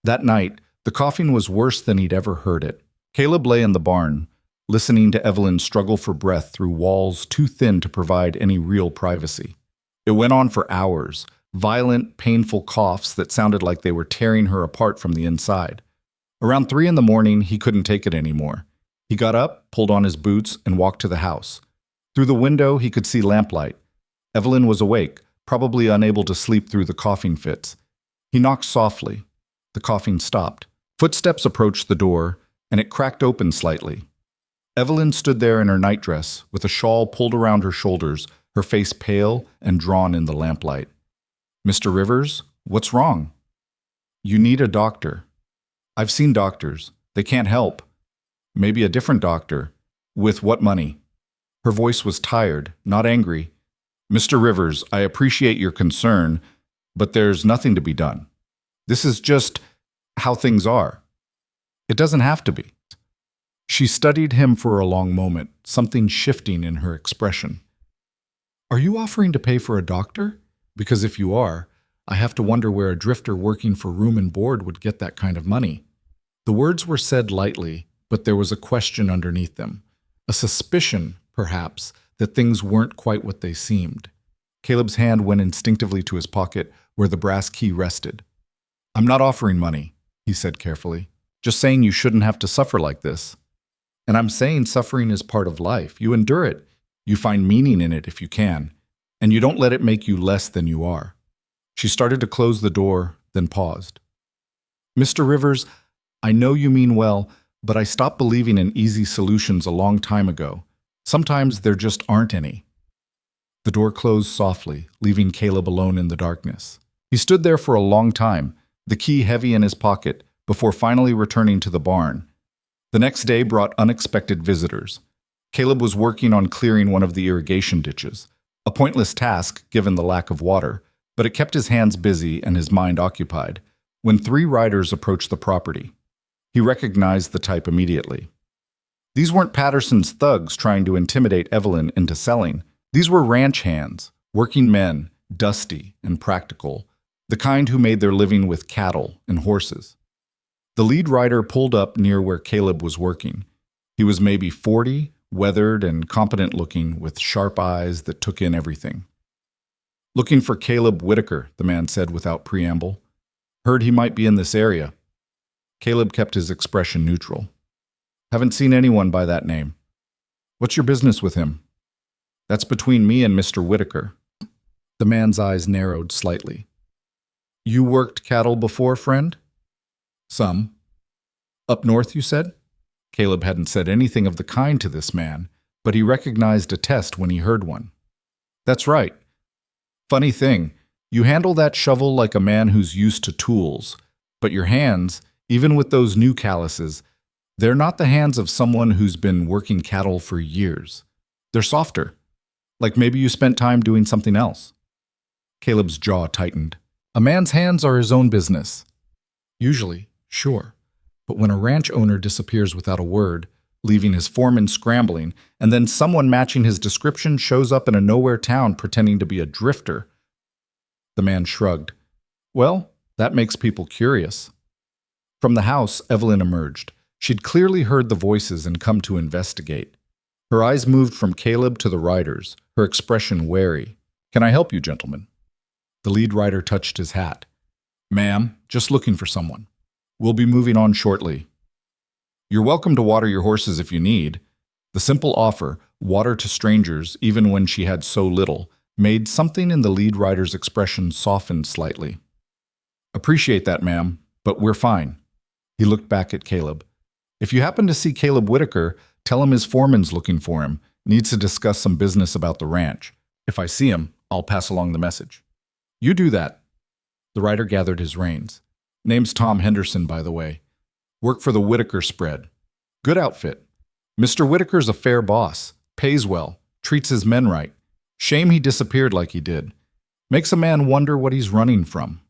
That night, the coughing was worse than he'd ever heard it. Caleb lay in the barn, listening to Evelyn struggle for breath through walls too thin to provide any real privacy. It went on for hours, violent, painful coughs that sounded like they were tearing her apart from the inside. Around 3 in the morning, he couldn't take it anymore. He got up, pulled on his boots, and walked to the house. Through the window, he could see lamplight. Evelyn was awake, probably unable to sleep through the coughing fits. He knocked softly. The coughing stopped. Footsteps approached the door, and it cracked open slightly. Evelyn stood there in her nightdress, with a shawl pulled around her shoulders, her face pale and drawn in the lamplight. "Mr. Rivers, what's wrong?" "You need a doctor." "I've seen doctors. They can't help." "Maybe a different doctor." "With what money?" Her voice was tired, not angry. "Mr. Rivers, I appreciate your concern, but there's nothing to be done. This is just how things are." "It doesn't have to be." She studied him for a long moment, something shifting in her expression. "Are you offering to pay for a doctor? Because if you are, I have to wonder where a drifter working for room and board would get that kind of money." The words were said lightly, but there was a question underneath them. A suspicion, perhaps, that things weren't quite what they seemed. Caleb's hand went instinctively to his pocket where the brass key rested. "I'm not offering money," he said carefully. "Just saying you shouldn't have to suffer like this. And I'm saying suffering is part of life. You endure it. You find meaning in it if you can. And you don't let it make you less than you are." She started to close the door, then paused. "Mr. Rivers, I know you mean well, but I stopped believing in easy solutions a long time ago. Sometimes there just aren't any." The door closed softly, leaving Caleb alone in the darkness. He stood there for a long time, the key heavy in his pocket, before finally returning to the barn. The next day brought unexpected visitors. Caleb was working on clearing one of the irrigation ditches, a pointless task given the lack of water, but it kept his hands busy and his mind occupied, when 3 riders approached the property. He recognized the type immediately. These weren't Patterson's thugs trying to intimidate Evelyn into selling. These were ranch hands, working men, dusty and practical, the kind who made their living with cattle and horses. The lead rider pulled up near where Caleb was working. He was maybe 40, weathered and competent looking, with sharp eyes that took in everything. "Looking for Caleb Whitaker," the man said without preamble. "Heard he might be in this area." Caleb kept his expression neutral. "Haven't seen anyone by that name." "What's your business with him?" "That's between me and Mr. Whitaker." The man's eyes narrowed slightly. "You worked cattle before, friend?" "Some." "Up north, you said?" Caleb hadn't said anything of the kind to this man, but he recognized a test when he heard one. "That's right. Funny thing, you handle that shovel like a man who's used to tools, but your hands, even with those new calluses, they're not the hands of someone who's been working cattle for years. They're softer. Like maybe you spent time doing something else." Caleb's jaw tightened. A man's hands are his own business. Usually, sure. But when a ranch owner disappears without a word, leaving his foreman scrambling, and then someone matching his description shows up in a nowhere town pretending to be a drifter. The man shrugged. "Well, that makes people curious." From the house, Evelyn emerged. She'd clearly heard the voices and come to investigate. Her eyes moved from Caleb to the riders, her expression wary. "Can I help you, gentlemen?" The lead rider touched his hat. "Ma'am, just looking for someone. We'll be moving on shortly." "You're welcome to water your horses if you need." The simple offer, water to strangers, even when she had so little, made something in the lead rider's expression soften slightly. "Appreciate that, ma'am, but we're fine." He looked back at Caleb. "If you happen to see Caleb Whitaker, tell him his foreman's looking for him, needs to discuss some business about the ranch. If I see him, I'll pass along the message." "You do that." The rider gathered his reins. "Name's Tom Henderson, by the way. Work for the Whitaker spread. Good outfit. Mr. Whitaker's a fair boss, pays well, treats his men right. Shame he disappeared like he did. Makes a man wonder what he's running from."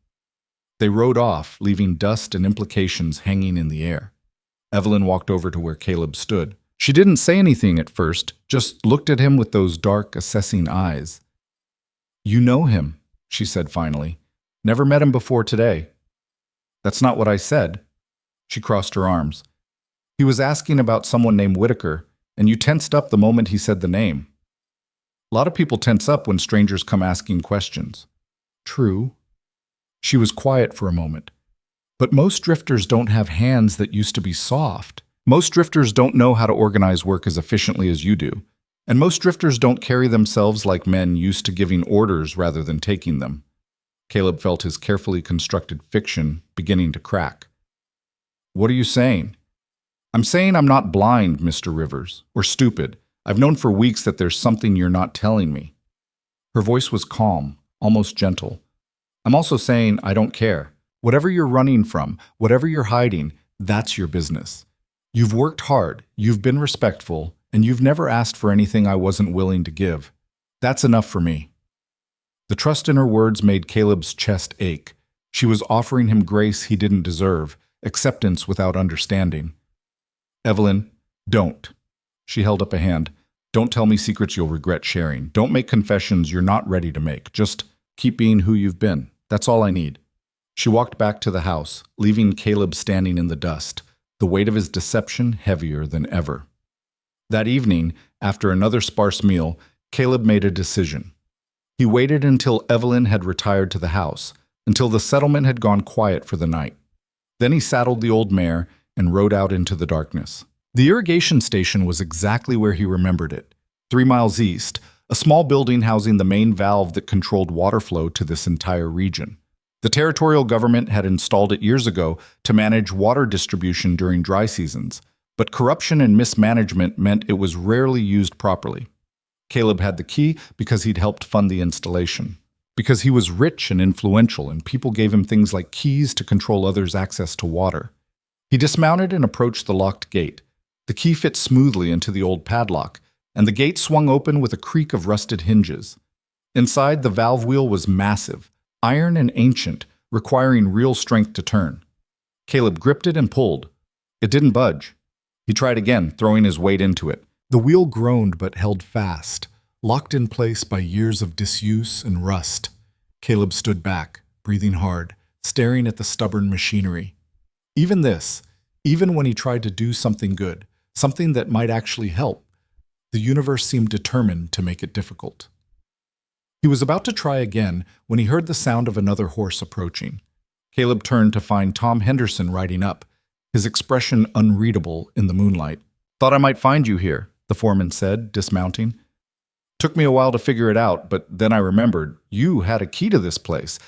They rode off, leaving dust and implications hanging in the air. Evelyn walked over to where Caleb stood. She didn't say anything at first, just looked at him with those dark, assessing eyes. "You know him," she said finally. "Never met him before today." "That's not what I said." She crossed her arms. "He was asking about someone named Whitaker, and you tensed up the moment he said the name." "A lot of people tense up when strangers come asking questions." "True." She was quiet for a moment. "But most drifters don't have hands that used to be soft. Most drifters don't know how to organize work as efficiently as you do. And most drifters don't carry themselves like men used to giving orders rather than taking them." Caleb felt his carefully constructed fiction beginning to crack. "What are you saying?" "I'm saying I'm not blind, Mr. Rivers, or stupid. I've known for weeks that there's something you're not telling me." Her voice was calm, almost gentle. "I'm also saying I don't care. Whatever you're running from, whatever you're hiding, that's your business. You've worked hard, you've been respectful, and you've never asked for anything I wasn't willing to give. That's enough for me." The trust in her words made Caleb's chest ache. She was offering him grace he didn't deserve, acceptance without understanding. "Evelyn, don't." She held up a hand. "Don't tell me secrets you'll regret sharing. Don't make confessions you're not ready to make. Just keep being who you've been. That's all I need." She walked back to the house, leaving Caleb standing in the dust, the weight of his deception heavier than ever. That evening, after another sparse meal, Caleb made a decision. He waited until Evelyn had retired to the house, until the settlement had gone quiet for the night. Then he saddled the old mare and rode out into the darkness. The irrigation station was exactly where he remembered it, 3 miles east, a small building housing the main valve that controlled water flow to this entire region. The territorial government had installed it years ago to manage water distribution during dry seasons, but corruption and mismanagement meant it was rarely used properly. Caleb had the key because he'd helped fund the installation. Because he was rich and influential, and people gave him things like keys to control others' access to water. He dismounted and approached the locked gate. The key fit smoothly into the old padlock, and the gate swung open with a creak of rusted hinges. Inside, the valve wheel was massive, iron and ancient, requiring real strength to turn. Caleb gripped it and pulled. It didn't budge. He tried again, throwing his weight into it. The wheel groaned but held fast, locked in place by years of disuse and rust. Caleb stood back, breathing hard, staring at the stubborn machinery. Even when he tried to do something good, something that might actually help, the universe seemed determined to make it difficult. He was about to try again when he heard the sound of another horse approaching. Caleb turned to find Tom Henderson riding up, his expression unreadable in the moonlight. "Thought I might find you here," the foreman said, dismounting. "Took me a while to figure it out, but then I remembered you had a key to this place.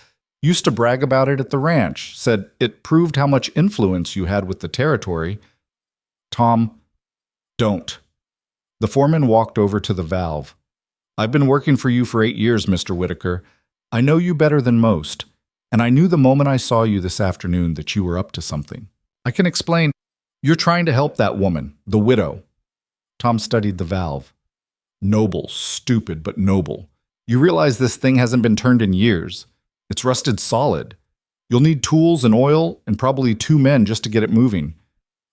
Used to brag about it at the ranch, said it proved how much influence you had with the territory." "Tom, don't." The foreman walked over to the valve. "I've been working for you for 8 years, Mr. Whitaker. I know you better than most, and I knew the moment I saw you this afternoon that you were up to something. I can explain. You're trying to help that woman, the widow." Tom studied the valve. "Noble, stupid, but noble. You realize this thing hasn't been turned in years. It's rusted solid. You'll need tools and oil and probably 2 men just to get it moving."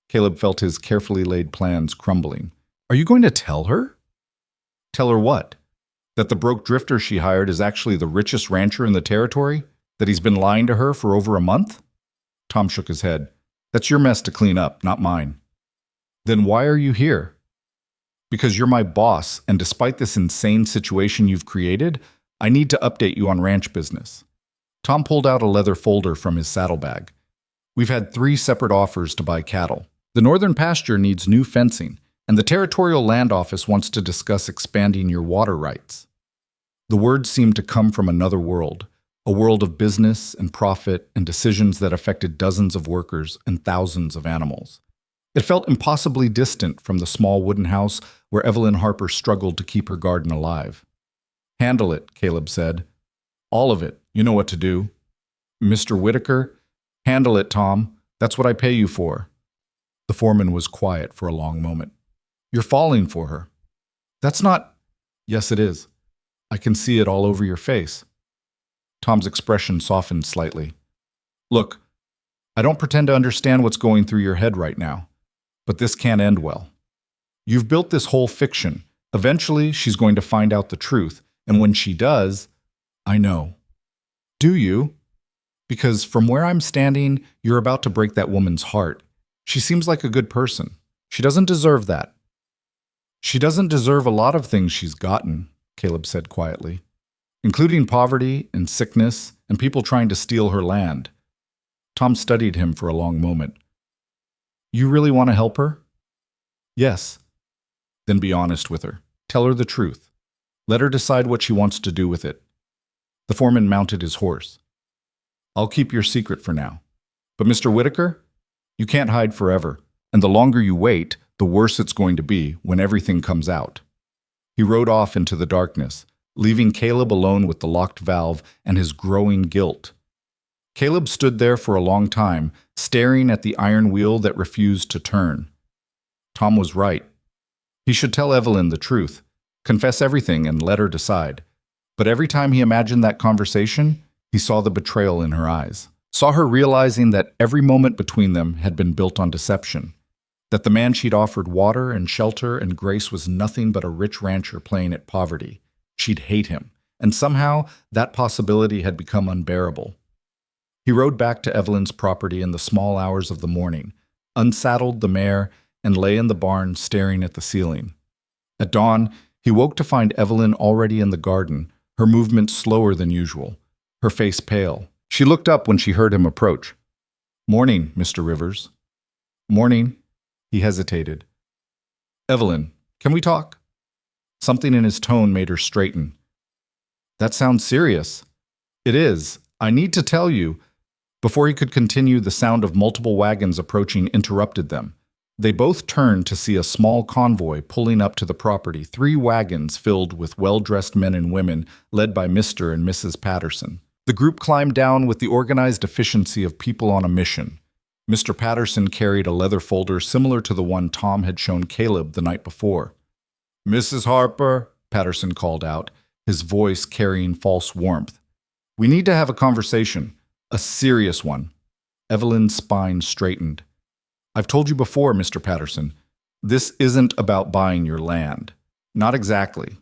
Caleb felt his carefully laid plans crumbling. "Are you going to tell her?" "Tell her what? That the broke drifter she hired is actually the richest rancher in the territory? That he's been lying to her for over a month?" Tom shook his head. "That's your mess to clean up, not mine." "Then why are you here?" "Because you're my boss, and despite this insane situation you've created, I need to update you on ranch business." Tom pulled out a leather folder from his saddlebag. "We've had 3 separate offers to buy cattle. The northern pasture needs new fencing, and the Territorial Land Office wants to discuss expanding your water rights." The words seemed to come from another world, a world of business and profit and decisions that affected dozens of workers and thousands of animals. It felt impossibly distant from the small wooden house where Evelyn Harper struggled to keep her garden alive. "Handle it," Caleb said. "All of it. You know what to do." "Mr. Whitaker?" "Handle it, Tom. That's what I pay you for." The foreman was quiet for a long moment. "You're falling for her." "That's not—" "Yes, it is. I can see it all over your face." Tom's expression softened slightly. "Look, I don't pretend to understand what's going through your head right now, but this can't end well. You've built this whole fiction. Eventually, she's going to find out the truth, and when she does, I know." "Do you?" "Because from where I'm standing, you're about to break that woman's heart. She seems like a good person. She doesn't deserve that." "She doesn't deserve a lot of things she's gotten," Caleb said quietly, "including poverty and sickness and people trying to steal her land." Tom studied him for a long moment. "You really want to help her?" "Yes." "Then be honest with her. Tell her the truth. Let her decide what she wants to do with it." The foreman mounted his horse. "I'll keep your secret for now. But Mr. Whitaker, you can't hide forever, and the longer you wait, the worse it's going to be when everything comes out." He rode off into the darkness, leaving Caleb alone with the locked valve and his growing guilt. Caleb stood there for a long time, staring at the iron wheel that refused to turn. Tom was right. He should tell Evelyn the truth, confess everything and let her decide. But every time he imagined that conversation, he saw the betrayal in her eyes. Saw her realizing that every moment between them had been built on deception. That the man she'd offered water and shelter and grace was nothing but a rich rancher playing at poverty. She'd hate him, and somehow that possibility had become unbearable. He rode back to Evelyn's property in the small hours of the morning, unsaddled the mare, and lay in the barn staring at the ceiling. At dawn, he woke to find Evelyn already in the garden, her movement slower than usual, her face pale. She looked up when she heard him approach. "Morning, Mr. Rivers." "Morning." He hesitated. "Evelyn, can we talk?" Something in his tone made her straighten. "That sounds serious." "It is. I need to tell you." Before he could continue, the sound of multiple wagons approaching interrupted them. They both turned to see a small convoy pulling up to the property, 3 wagons filled with well-dressed men and women, led by Mr. and Mrs. Patterson. The group climbed down with the organized efficiency of people on a mission. Mr. Patterson carried a leather folder similar to the one Tom had shown Caleb the night before. "Mrs. Harper," Patterson called out, his voice carrying false warmth. "We need to have a conversation, a serious one." Evelyn's spine straightened. "I've told you before, Mr. Patterson, this isn't about buying your land. Not exactly."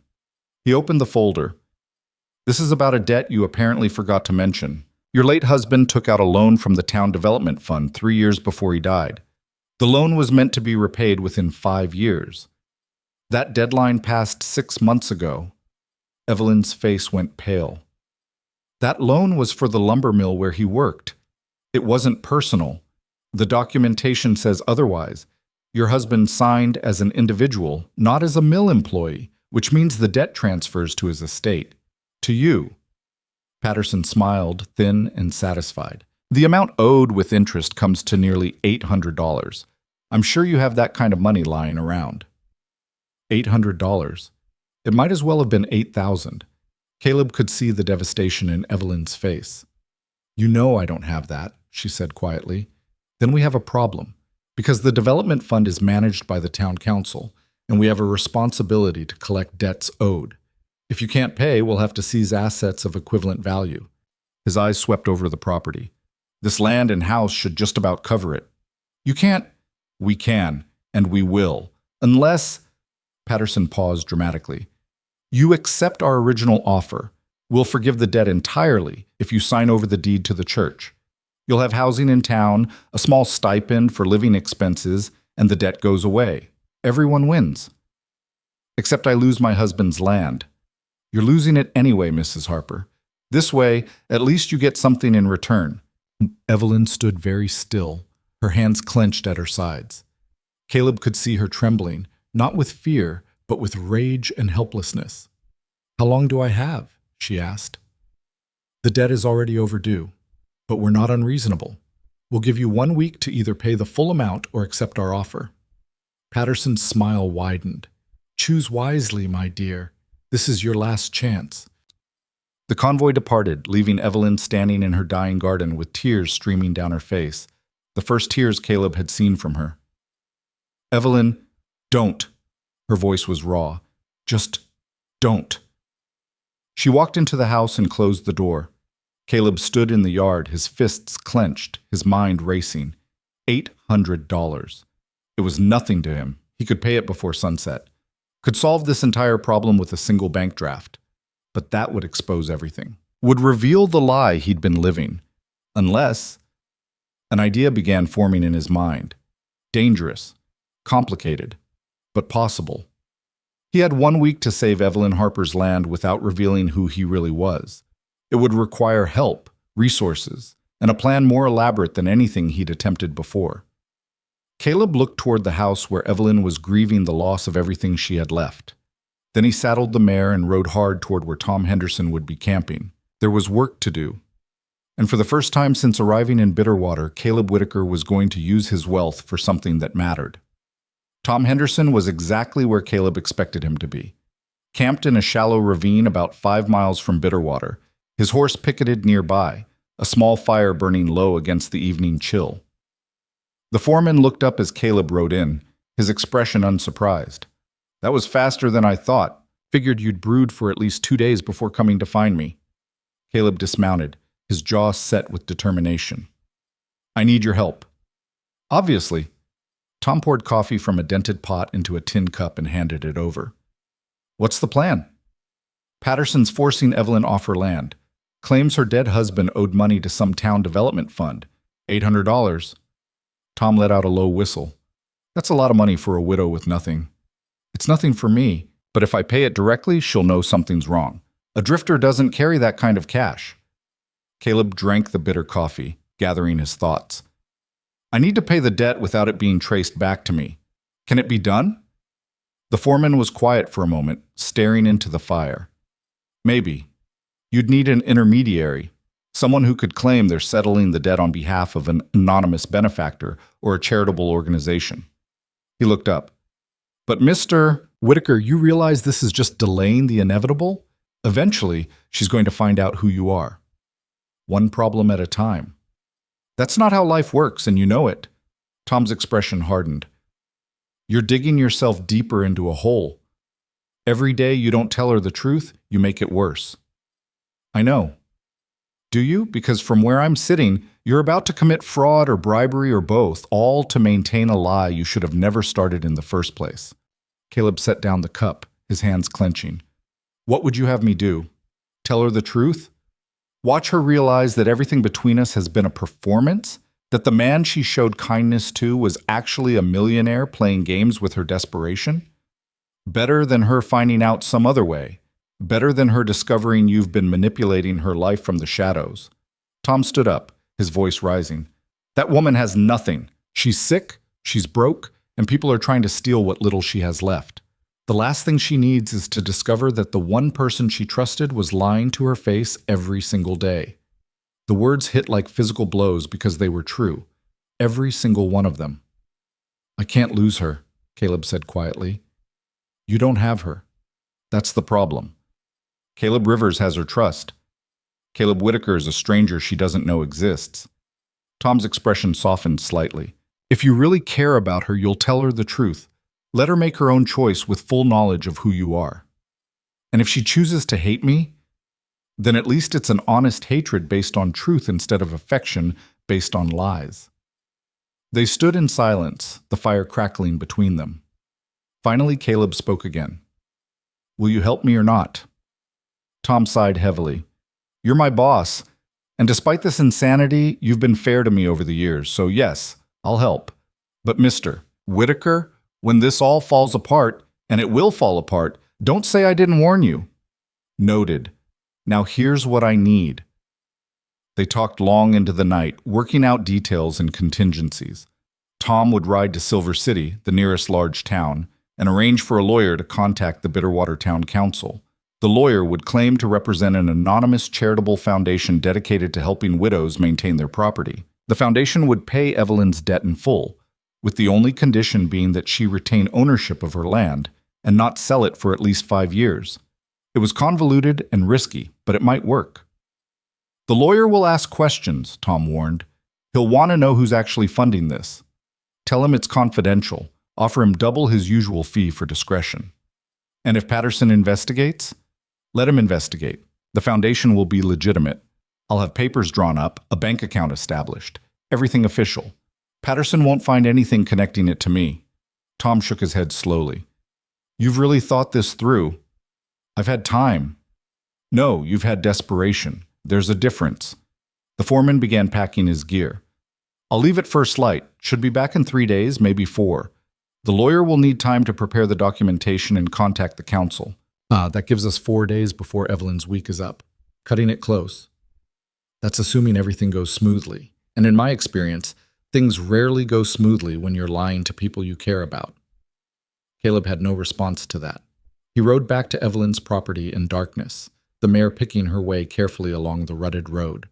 He opened the folder. "This is about a debt you apparently forgot to mention. Your late husband took out a loan from the Town Development Fund 3 years before he died. The loan was meant to be repaid within 5 years. That deadline passed 6 months ago." Evelyn's face went pale. "That loan was for the lumber mill where he worked. It wasn't personal. The documentation says otherwise. Your husband signed as an individual, not as a mill employee, which means the debt transfers to his estate. To you." Patterson smiled, thin and satisfied. "The amount owed with interest comes to nearly $800. I'm sure you have that kind of money lying around." $800. It might as well have been 8,000. Caleb could see the devastation in Evelyn's face. "You know I don't have that," she said quietly. "Then we have a problem, because the development fund is managed by the town council, and we have a responsibility to collect debts owed. If you can't pay, we'll have to seize assets of equivalent value." His eyes swept over the property. "This land and house should just about cover it." "You can't." "We can, and we will, unless—" Patterson paused dramatically. "You accept our original offer. We'll forgive the debt entirely if you sign over the deed to the church. You'll have housing in town, a small stipend for living expenses, and the debt goes away. Everyone wins. Except I lose my husband's land. You're losing it anyway, Mrs. Harper. This way, at least you get something in return." Evelyn stood very still, her hands clenched at her sides. Caleb could see her trembling, not with fear, but with rage and helplessness. "How long do I have?" she asked. "The debt is already overdue, but we're not unreasonable. We'll give you 1 week to either pay the full amount or accept our offer." Patterson's smile widened. "Choose wisely, my dear. This is your last chance." The convoy departed, leaving Evelyn standing in her dying garden with tears streaming down her face, the first tears Caleb had seen from her. "Evelyn, don't." Her voice was raw. "Just don't." She walked into the house and closed the door. Caleb stood in the yard, his fists clenched, his mind racing. $800. It was nothing to him. He could pay it before sunset. Could solve this entire problem with a single bank draft. But that would expose everything. Would reveal the lie he'd been living. Unless... An idea began forming in his mind. Dangerous. Complicated. But possible. He had 1 week to save Evelyn Harper's land without revealing who he really was. It would require help, resources, and a plan more elaborate than anything he'd attempted before. Caleb looked toward the house where Evelyn was grieving the loss of everything she had left. Then he saddled the mare and rode hard toward where Tom Henderson would be camping. There was work to do. And for the first time since arriving in Bitterwater, Caleb Whitaker was going to use his wealth for something that mattered. Tom Henderson was exactly where Caleb expected him to be. Camped in a shallow ravine about 5 miles from Bitterwater, his horse picketed nearby, a small fire burning low against the evening chill. The foreman looked up as Caleb rode in, his expression unsurprised. "That was faster than I thought. Figured you'd brood for at least 2 days before coming to find me." Caleb dismounted, his jaw set with determination. "I need your help." "Obviously." Tom poured coffee from a dented pot into a tin cup and handed it over. "What's the plan?" "Patterson's forcing Evelyn off her land. Claims her dead husband owed money to some town development fund. $800. Tom let out a low whistle. "That's a lot of money for a widow with nothing." "It's nothing for me, but if I pay it directly, she'll know something's wrong. A drifter doesn't carry that kind of cash. Caleb drank the bitter coffee, gathering his thoughts. I need to pay the debt without it being traced back to me. Can it be done? The foreman was quiet for a moment, staring into the fire. Maybe. You'd need an intermediary, someone who could claim they're settling the debt on behalf of an anonymous benefactor or a charitable organization. He looked up. But Mr. Whitaker, you realize this is just delaying the inevitable? Eventually, she's going to find out who you are. One problem at a time. That's not how life works, and you know it. Tom's expression hardened. You're digging yourself deeper into a hole. Every day you don't tell her the truth, you make it worse. I know. Do you? Because from where I'm sitting, you're about to commit fraud or bribery or both, all to maintain a lie you should have never started in the first place. Caleb set down the cup, his hands clenching. What would you have me do? Tell her the truth? Watch her realize that everything between us has been a performance? That the man she showed kindness to was actually a millionaire playing games with her desperation? Better than her finding out some other way. Better than her discovering you've been manipulating her life from the shadows. Tom stood up, his voice rising. That woman has nothing. She's sick, she's broke, and people are trying to steal what little she has left. The last thing she needs is to discover that the one person she trusted was lying to her face every single day. The words hit like physical blows because they were true. Every single one of them. I can't lose her, Caleb said quietly. You don't have her. That's the problem. Caleb Rivers has her trust. Caleb Whitaker is a stranger she doesn't know exists. Tom's expression softened slightly. If you really care about her, you'll tell her the truth. Let her make her own choice with full knowledge of who you are. And if she chooses to hate me, then at least it's an honest hatred based on truth instead of affection based on lies. They stood in silence, the fire crackling between them. Finally, Caleb spoke again. Will you help me or not? Tom sighed heavily. You're my boss, and despite this insanity, you've been fair to me over the years, so yes, I'll help. But Mr. Whitaker, when this all falls apart, and it will fall apart, don't say I didn't warn you. Noted. Now here's what I need. They talked long into the night, working out details and contingencies. Tom would ride to Silver City, the nearest large town, and arrange for a lawyer to contact the Bitterwater Town Council. The lawyer would claim to represent an anonymous charitable foundation dedicated to helping widows maintain their property. The foundation would pay Evelyn's debt in full, with the only condition being that she retain ownership of her land and not sell it for at least 5 years. It was convoluted and risky, but it might work. The lawyer will ask questions, Tom warned. He'll want to know who's actually funding this. Tell him it's confidential. Offer him double his usual fee for discretion. And if Patterson investigates, let him investigate. The foundation will be legitimate. I'll have papers drawn up, a bank account established, everything official. Patterson won't find anything connecting it to me. Tom shook his head slowly. You've really thought this through. I've had time. No, you've had desperation. There's a difference. The foreman began packing his gear. I'll leave at first light. Should be back in 3 days, maybe 4. The lawyer will need time to prepare the documentation and contact the council. That gives us 4 days before Evelyn's week is up. Cutting it close. That's assuming everything goes smoothly. And in my experience, things rarely go smoothly when you're lying to people you care about. Caleb had no response to that. He rode back to Evelyn's property in darkness, the mare picking her way carefully along the rutted road.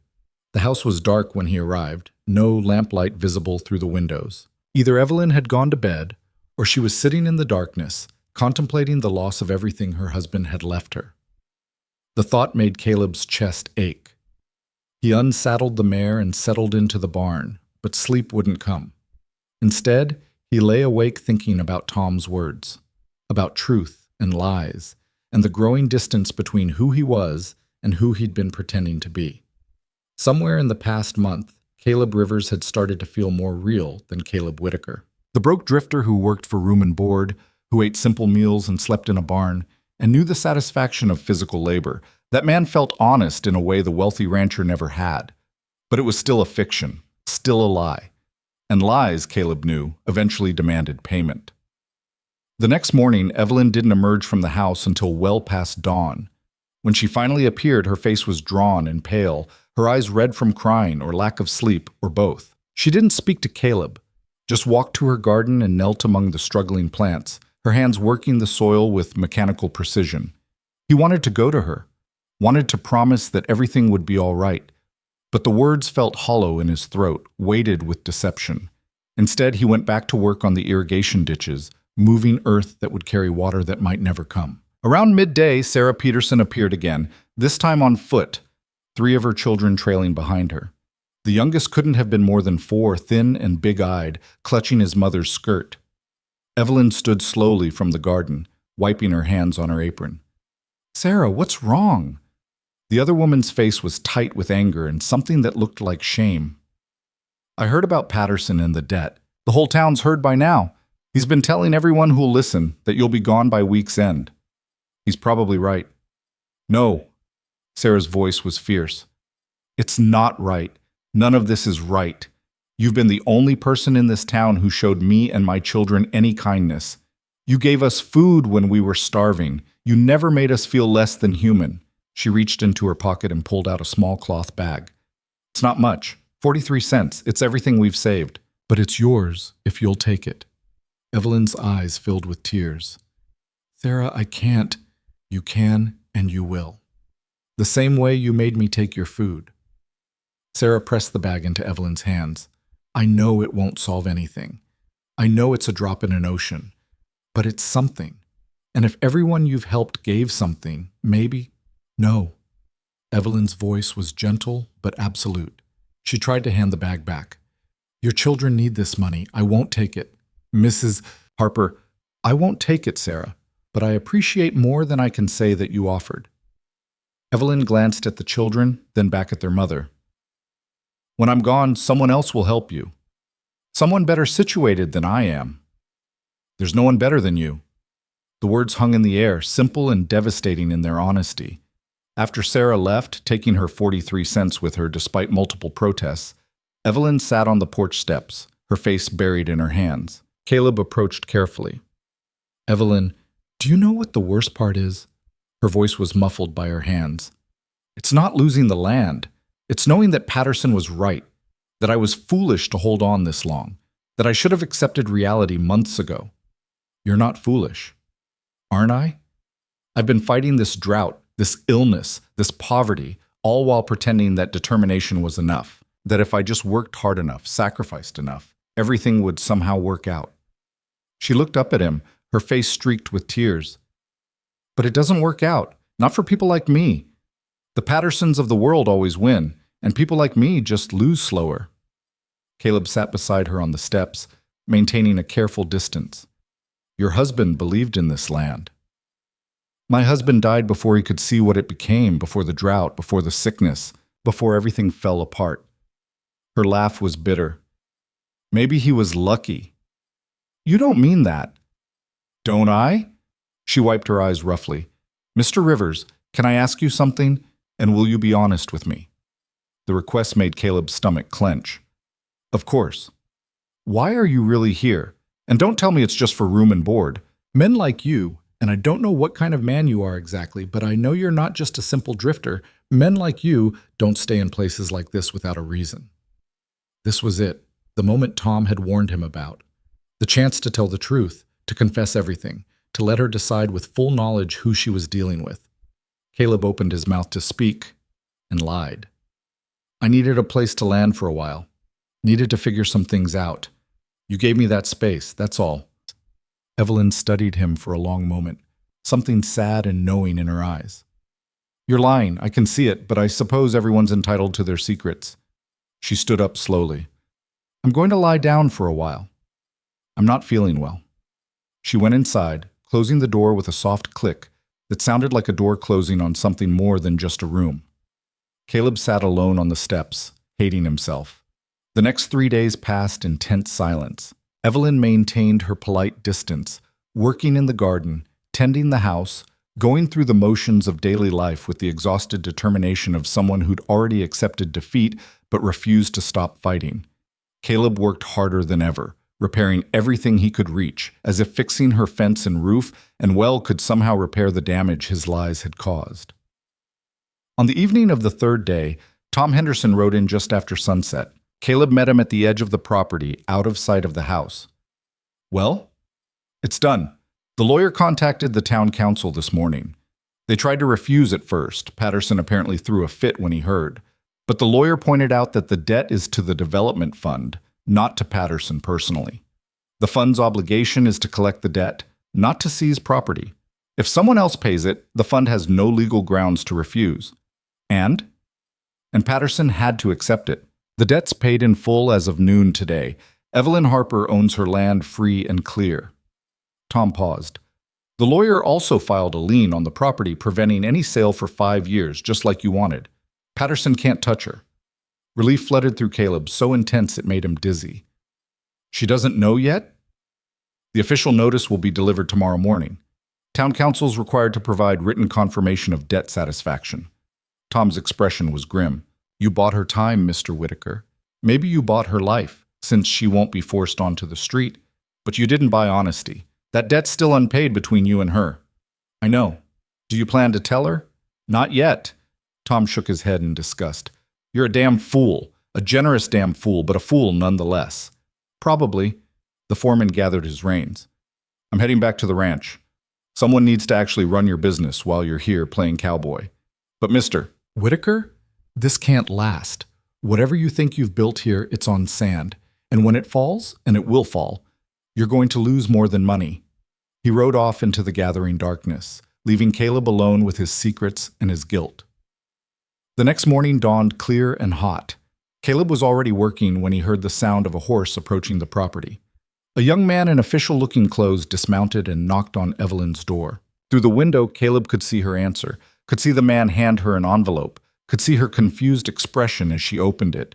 The house was dark when he arrived, no lamplight visible through the windows. Either Evelyn had gone to bed, or she was sitting in the darkness, contemplating the loss of everything her husband had left her. The thought made Caleb's chest ache. He unsaddled the mare and settled into the barn, but sleep wouldn't come. Instead, he lay awake thinking about Tom's words, about truth and lies, and the growing distance between who he was and who he'd been pretending to be. Somewhere in the past month, Caleb Rivers had started to feel more real than Caleb Whitaker. The broke drifter who worked for room and board, who ate simple meals and slept in a barn, and knew the satisfaction of physical labor. That man felt honest in a way the wealthy rancher never had. But it was still a fiction, still a lie. And lies, Caleb knew, eventually demanded payment. The next morning, Evelyn didn't emerge from the house until well past dawn. When she finally appeared, her face was drawn and pale, her eyes red from crying or lack of sleep, or both. She didn't speak to Caleb, just walked to her garden and knelt among the struggling plants, her hands working the soil with mechanical precision. He wanted to go to her, wanted to promise that everything would be all right, but the words felt hollow in his throat, weighted with deception. Instead, he went back to work on the irrigation ditches, moving earth that would carry water that might never come. Around midday, Sarah Peterson appeared again, this time on foot, 3 of her children trailing behind her. The youngest couldn't have been more than 4, thin and big-eyed, clutching his mother's skirt. Evelyn stood slowly from the garden, wiping her hands on her apron. "Sarah, what's wrong?" The other woman's face was tight with anger and something that looked like shame. "I heard about Patterson and the debt. The whole town's heard by now. He's been telling everyone who'll listen that you'll be gone by week's end. He's probably right." "No." Sarah's voice was fierce. "It's not right. None of this is right. You've been the only person in this town who showed me and my children any kindness. You gave us food when we were starving. You never made us feel less than human." She reached into her pocket and pulled out a small cloth bag. "It's not much. 43 cents. It's everything we've saved. But it's yours if you'll take it." Evelyn's eyes filled with tears. "Sarah, I can't." "You can and you will. The same way you made me take your food." Sarah pressed the bag into Evelyn's hands. "I know it won't solve anything. I know it's a drop in an ocean. But it's something. And if everyone you've helped gave something, maybe—" "No." Evelyn's voice was gentle but absolute. She tried to hand the bag back. "Your children need this money. I won't take it." "Mrs. Harper, I won't take it, Sarah, but I appreciate more than I can say that you offered." Evelyn glanced at the children, then back at their mother. "When I'm gone, someone else will help you. Someone better situated than I am. There's no one better than you." The words hung in the air, simple and devastating in their honesty. After Sarah left, taking her 43 cents with her despite multiple protests, Evelyn sat on the porch steps, her face buried in her hands. Caleb approached carefully. "Evelyn, do you know what the worst part is?" Her voice was muffled by her hands. "It's not losing the land. It's knowing that Patterson was right, that I was foolish to hold on this long, that I should have accepted reality months ago." "You're not foolish." "Aren't I? I've been fighting this drought, this illness, this poverty, all while pretending that determination was enough, that if I just worked hard enough, sacrificed enough, everything would somehow work out." She looked up at him, her face streaked with tears. "But it doesn't work out, not for people like me. The Pattersons of the world always win, and people like me just lose slower." Caleb sat beside her on the steps, maintaining a careful distance. "Your husband believed in this land." "My husband died before he could see what it became, before the drought, before the sickness, before everything fell apart." Her laugh was bitter. "Maybe he was lucky." "You don't mean that." "Don't I?" She wiped her eyes roughly. "Mr. Rivers, can I ask you something, and will you be honest with me?" The request made Caleb's stomach clench. "Of course." "Why are you really here? And don't tell me it's just for room and board. Men like you, and I don't know what kind of man you are exactly, but I know you're not just a simple drifter. Men like you don't stay in places like this without a reason." This was it, the moment Tom had warned him about. The chance to tell the truth, to confess everything, to let her decide with full knowledge who she was dealing with. Caleb opened his mouth to speak and lied. "I needed a place to land for a while. Needed to figure some things out. You gave me that space, that's all." Evelyn studied him for a long moment, something sad and knowing in her eyes. "You're lying, I can see it, but I suppose everyone's entitled to their secrets." She stood up slowly. "I'm going to lie down for a while. I'm not feeling well." She went inside, closing the door with a soft click that sounded like a door closing on something more than just a room. Caleb sat alone on the steps, hating himself. The next 3 days passed in tense silence. Evelyn maintained her polite distance, working in the garden, tending the house, going through the motions of daily life with the exhausted determination of someone who'd already accepted defeat but refused to stop fighting. Caleb worked harder than ever, repairing everything he could reach, as if fixing her fence and roof and well could somehow repair the damage his lies had caused. On the evening of the third day, Tom Henderson rode in just after sunset. Caleb met him at the edge of the property, out of sight of the house. Well, it's done. The lawyer contacted the town council this morning. They tried to refuse at first. Patterson apparently threw a fit when he heard. But the lawyer pointed out that the debt is to the development fund, not to Patterson personally. The fund's obligation is to collect the debt, not to seize property. If someone else pays it, the fund has no legal grounds to refuse. And Patterson had to accept it. The debt's paid in full as of noon today. Evelyn Harper owns her land free and clear. Tom paused. The lawyer also filed a lien on the property preventing any sale for 5 years, just like you wanted. Patterson can't touch her. Relief flooded through Caleb, so intense it made him dizzy. She doesn't know yet? The official notice will be delivered tomorrow morning. Town council is required to provide written confirmation of debt satisfaction. Tom's expression was grim. You bought her time, Mr. Whitaker. Maybe you bought her life, since she won't be forced onto the street. But you didn't buy honesty. That debt's still unpaid between you and her. I know. Do you plan to tell her? Not yet. Tom shook his head in disgust. You're a damn fool. A generous damn fool, but a fool nonetheless. Probably. The foreman gathered his reins. I'm heading back to the ranch. Someone needs to actually run your business while you're here playing cowboy. But Mr. Whitaker, this can't last. Whatever you think you've built here, it's on sand. And when it falls, and it will fall, you're going to lose more than money. He rode off into the gathering darkness, leaving Caleb alone with his secrets and his guilt. The next morning dawned clear and hot. Caleb was already working when he heard the sound of a horse approaching the property. A young man in official-looking clothes dismounted and knocked on Evelyn's door. Through the window, Caleb could see her answer, could see the man hand her an envelope, could see her confused expression as she opened it.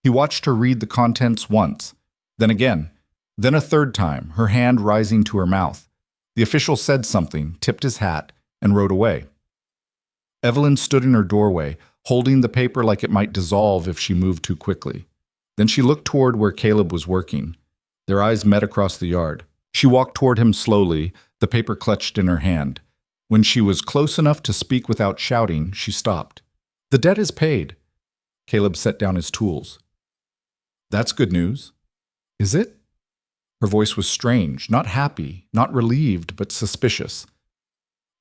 He watched her read the contents once, then again, then a third time, her hand rising to her mouth. The official said something, tipped his hat, and rode away. Evelyn stood in her doorway, holding the paper like it might dissolve if she moved too quickly. Then she looked toward where Caleb was working. Their eyes met across the yard. She walked toward him slowly, the paper clutched in her hand. When she was close enough to speak without shouting, she stopped. The debt is paid. Caleb set down his tools. That's good news. Is it? Her voice was strange, not happy, not relieved, but suspicious.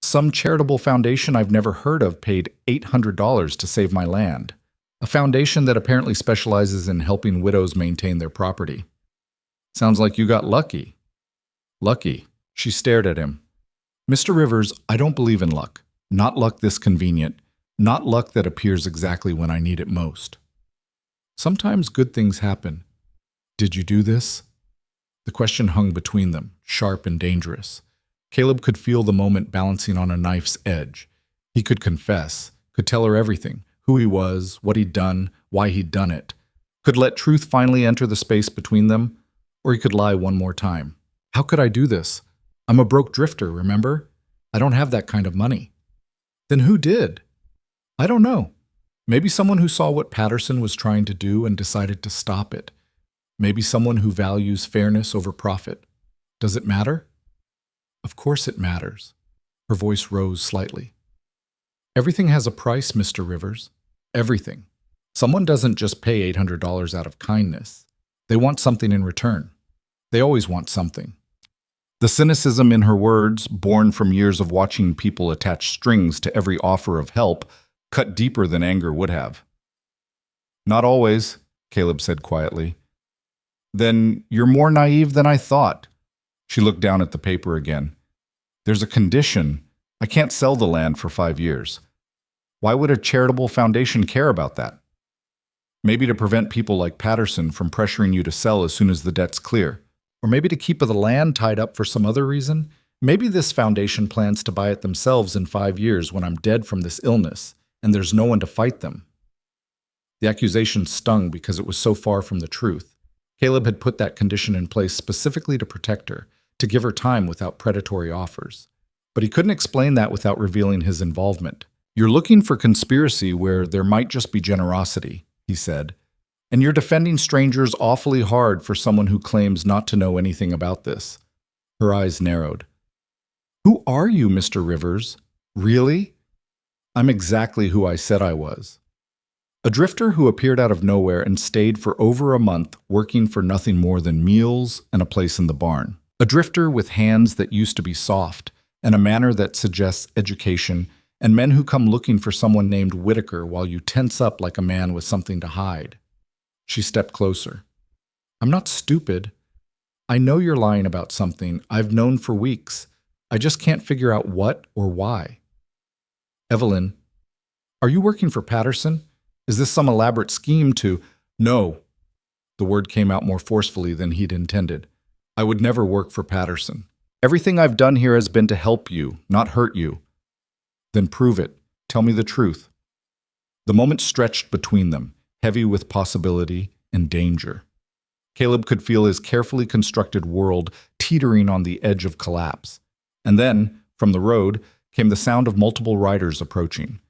Some charitable foundation I've never heard of paid $800 to save my land. A foundation that apparently specializes in helping widows maintain their property. Sounds like you got lucky. Lucky. She stared at him. Mr. Rivers, I don't believe in luck. Not luck this convenient. Not luck that appears exactly when I need it most. Sometimes good things happen. Did you do this? The question hung between them, sharp and dangerous. Caleb could feel the moment balancing on a knife's edge. He could confess, could tell her everything, who he was, what he'd done, why he'd done it. Could let truth finally enter the space between them, or he could lie one more time. How could I do this? I'm a broke drifter, remember? I don't have that kind of money. Then who did? I don't know. Maybe someone who saw what Patterson was trying to do and decided to stop it. Maybe someone who values fairness over profit. Does it matter? Of course it matters. Her voice rose slightly. Everything has a price, Mr. Rivers. Everything. Someone doesn't just pay $800 out of kindness. They want something in return. They always want something. The cynicism in her words, born from years of watching people attach strings to every offer of help, cut deeper than anger would have. Not always, Caleb said quietly. Then you're more naive than I thought. She looked down at the paper again. There's a condition. I can't sell the land for 5 years. Why would a charitable foundation care about that? Maybe to prevent people like Patterson from pressuring you to sell as soon as the debt's clear. Or maybe to keep the land tied up for some other reason. Maybe this foundation plans to buy it themselves in 5 years when I'm dead from this illness, and there's no one to fight them. The accusation stung because it was so far from the truth. Caleb had put that condition in place specifically to protect her, to give her time without predatory offers. But he couldn't explain that without revealing his involvement. You're looking for conspiracy where there might just be generosity, he said. And you're defending strangers awfully hard for someone who claims not to know anything about this. Her eyes narrowed. Who are you, Mr. Rivers? Really? I'm exactly who I said I was. A drifter who appeared out of nowhere and stayed for over a month working for nothing more than meals and a place in the barn. A drifter with hands that used to be soft and a manner that suggests education, and men who come looking for someone named Whitaker while you tense up like a man with something to hide. She stepped closer. I'm not stupid. I know you're lying about something I've known for weeks. I just can't figure out what or why. Evelyn, are you working for Patterson? Is this some elaborate scheme to— No. The word came out more forcefully than he'd intended. I would never work for Patterson. Everything I've done here has been to help you, not hurt you. Then prove it. Tell me the truth. The moment stretched between them, heavy with possibility and danger. Caleb could feel his carefully constructed world teetering on the edge of collapse. And then, from the road, came the sound of multiple riders approaching.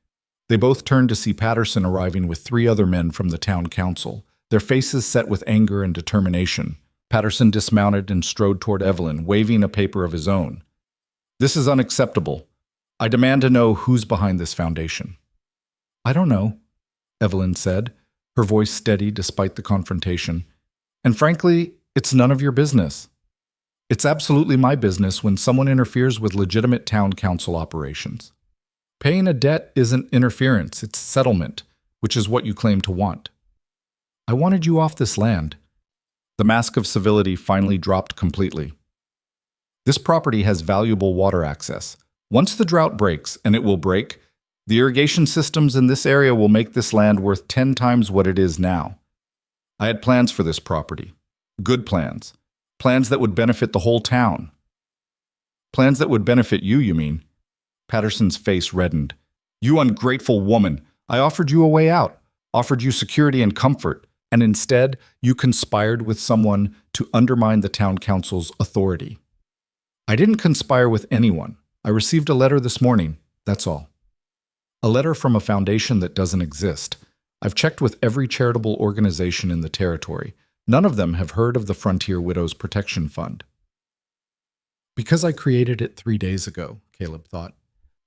They both turned to see Patterson arriving with 3 other men from the town council, their faces set with anger and determination. Patterson dismounted and strode toward Evelyn, waving a paper of his own. This is unacceptable. I demand to know who's behind this foundation. I don't know, Evelyn said, her voice steady despite the confrontation. And frankly, it's none of your business. It's absolutely my business when someone interferes with legitimate town council operations. Paying a debt isn't interference, it's settlement, which is what you claim to want. I wanted you off this land. The mask of civility finally dropped completely. This property has valuable water access. Once the drought breaks, and it will break, the irrigation systems in this area will make this land worth 10 times what it is now. I had plans for this property. Good plans. Plans that would benefit the whole town. Plans that would benefit you, you mean? Patterson's face reddened. You ungrateful woman! I offered you a way out, offered you security and comfort, and instead you conspired with someone to undermine the town council's authority. I didn't conspire with anyone. I received a letter this morning, that's all. A letter from a foundation that doesn't exist. I've checked with every charitable organization in the territory. None of them have heard of the Frontier Widows Protection Fund. Because I created it 3 days ago, Caleb thought.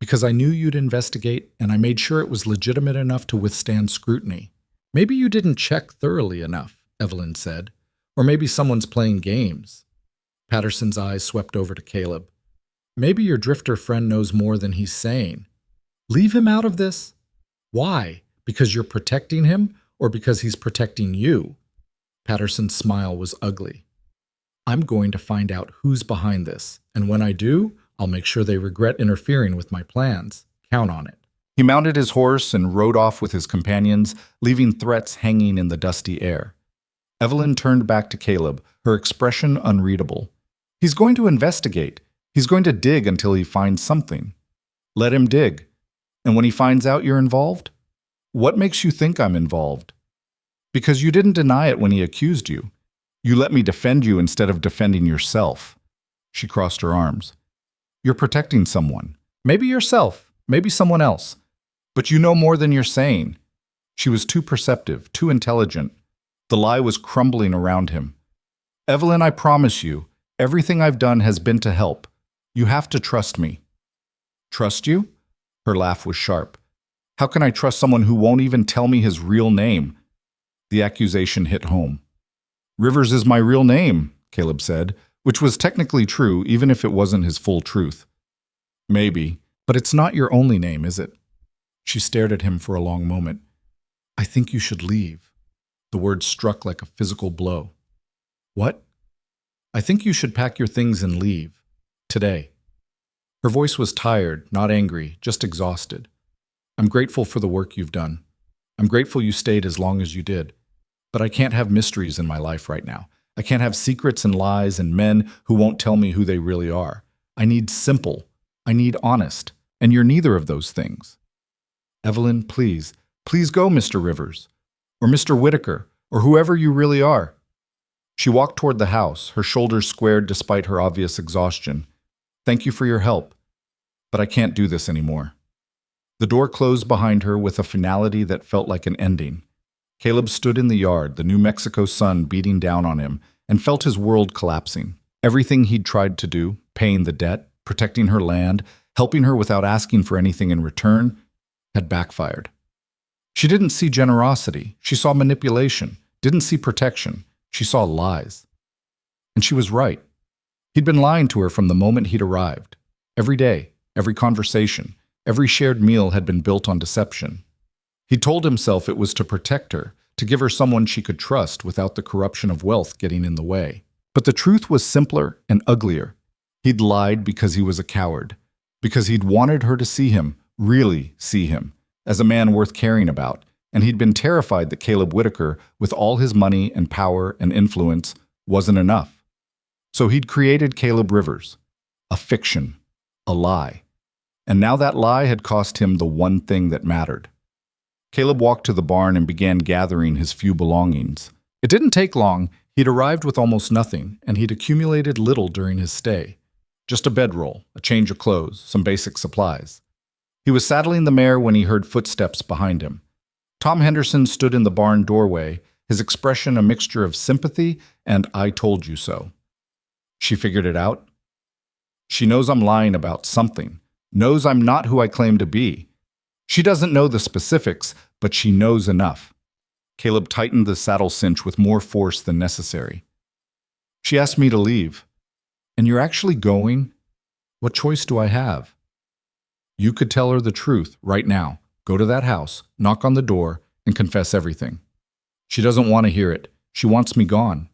Because I knew you'd investigate, and I made sure it was legitimate enough to withstand scrutiny. Maybe you didn't check thoroughly enough, Evelyn said. Or maybe someone's playing games. Patterson's eyes swept over to Caleb. Maybe your drifter friend knows more than he's saying. Leave him out of this? Why? Because you're protecting him, or because he's protecting you? Patterson's smile was ugly. I'm going to find out who's behind this, and when I do, I'll make sure they regret interfering with my plans. Count on it. He mounted his horse and rode off with his companions, leaving threats hanging in the dusty air. Evelyn turned back to Caleb, her expression unreadable. He's going to investigate. He's going to dig until he finds something. Let him dig. And when he finds out you're involved? What makes you think I'm involved? Because you didn't deny it when he accused you. You let me defend you instead of defending yourself. She crossed her arms. You're protecting someone. Maybe yourself, maybe someone else. But you know more than you're saying. She was too perceptive, too intelligent. The lie was crumbling around him. Evelyn, I promise you, everything I've done has been to help. You have to trust me. Trust you? Her laugh was sharp. How can I trust someone who won't even tell me his real name? The accusation hit home. Rivers is my real name, Caleb said, which was technically true even if it wasn't his full truth. Maybe, but it's not your only name, is it? She stared at him for a long moment. I think you should leave. The word struck like a physical blow. What? I think you should pack your things and leave. Today. Her voice was tired, not angry, just exhausted. I'm grateful for the work you've done. I'm grateful you stayed as long as you did. But I can't have mysteries in my life right now. I can't have secrets and lies and men who won't tell me who they really are. I need simple. I need honest. And you're neither of those things. Evelyn, please, please go, Mr. Rivers. Or Mr. Whitaker, or whoever you really are. She walked toward the house, her shoulders squared despite her obvious exhaustion. Thank you for your help, but I can't do this anymore. The door closed behind her with a finality that felt like an ending. Caleb stood in the yard, the New Mexico sun beating down on him, and felt his world collapsing. Everything he'd tried to do, paying the debt, protecting her land, helping her without asking for anything in return, had backfired. She didn't see generosity. She saw manipulation. Didn't see protection. She saw lies. And she was right. He'd been lying to her from the moment he'd arrived. Every day, every conversation, every shared meal had been built on deception. He told himself it was to protect her, to give her someone she could trust without the corruption of wealth getting in the way. But the truth was simpler and uglier. He'd lied because he was a coward, because he'd wanted her to see him, really see him, as a man worth caring about, and he'd been terrified that Caleb Whitaker, with all his money and power and influence, wasn't enough. So he'd created Caleb Rivers, a fiction, a lie. And now that lie had cost him the one thing that mattered. Caleb walked to the barn and began gathering his few belongings. It didn't take long. He'd arrived with almost nothing, and he'd accumulated little during his stay. Just a bedroll, a change of clothes, some basic supplies. He was saddling the mare when he heard footsteps behind him. Tom Henderson stood in the barn doorway, his expression a mixture of sympathy and "I told you so." She figured it out. She knows I'm lying about something, knows I'm not who I claim to be. She doesn't know the specifics, but she knows enough. Caleb tightened the saddle cinch with more force than necessary. She asked me to leave. And you're actually going? What choice do I have? You could tell her the truth right now. Go to that house, knock on the door, and confess everything. She doesn't want to hear it. She wants me gone.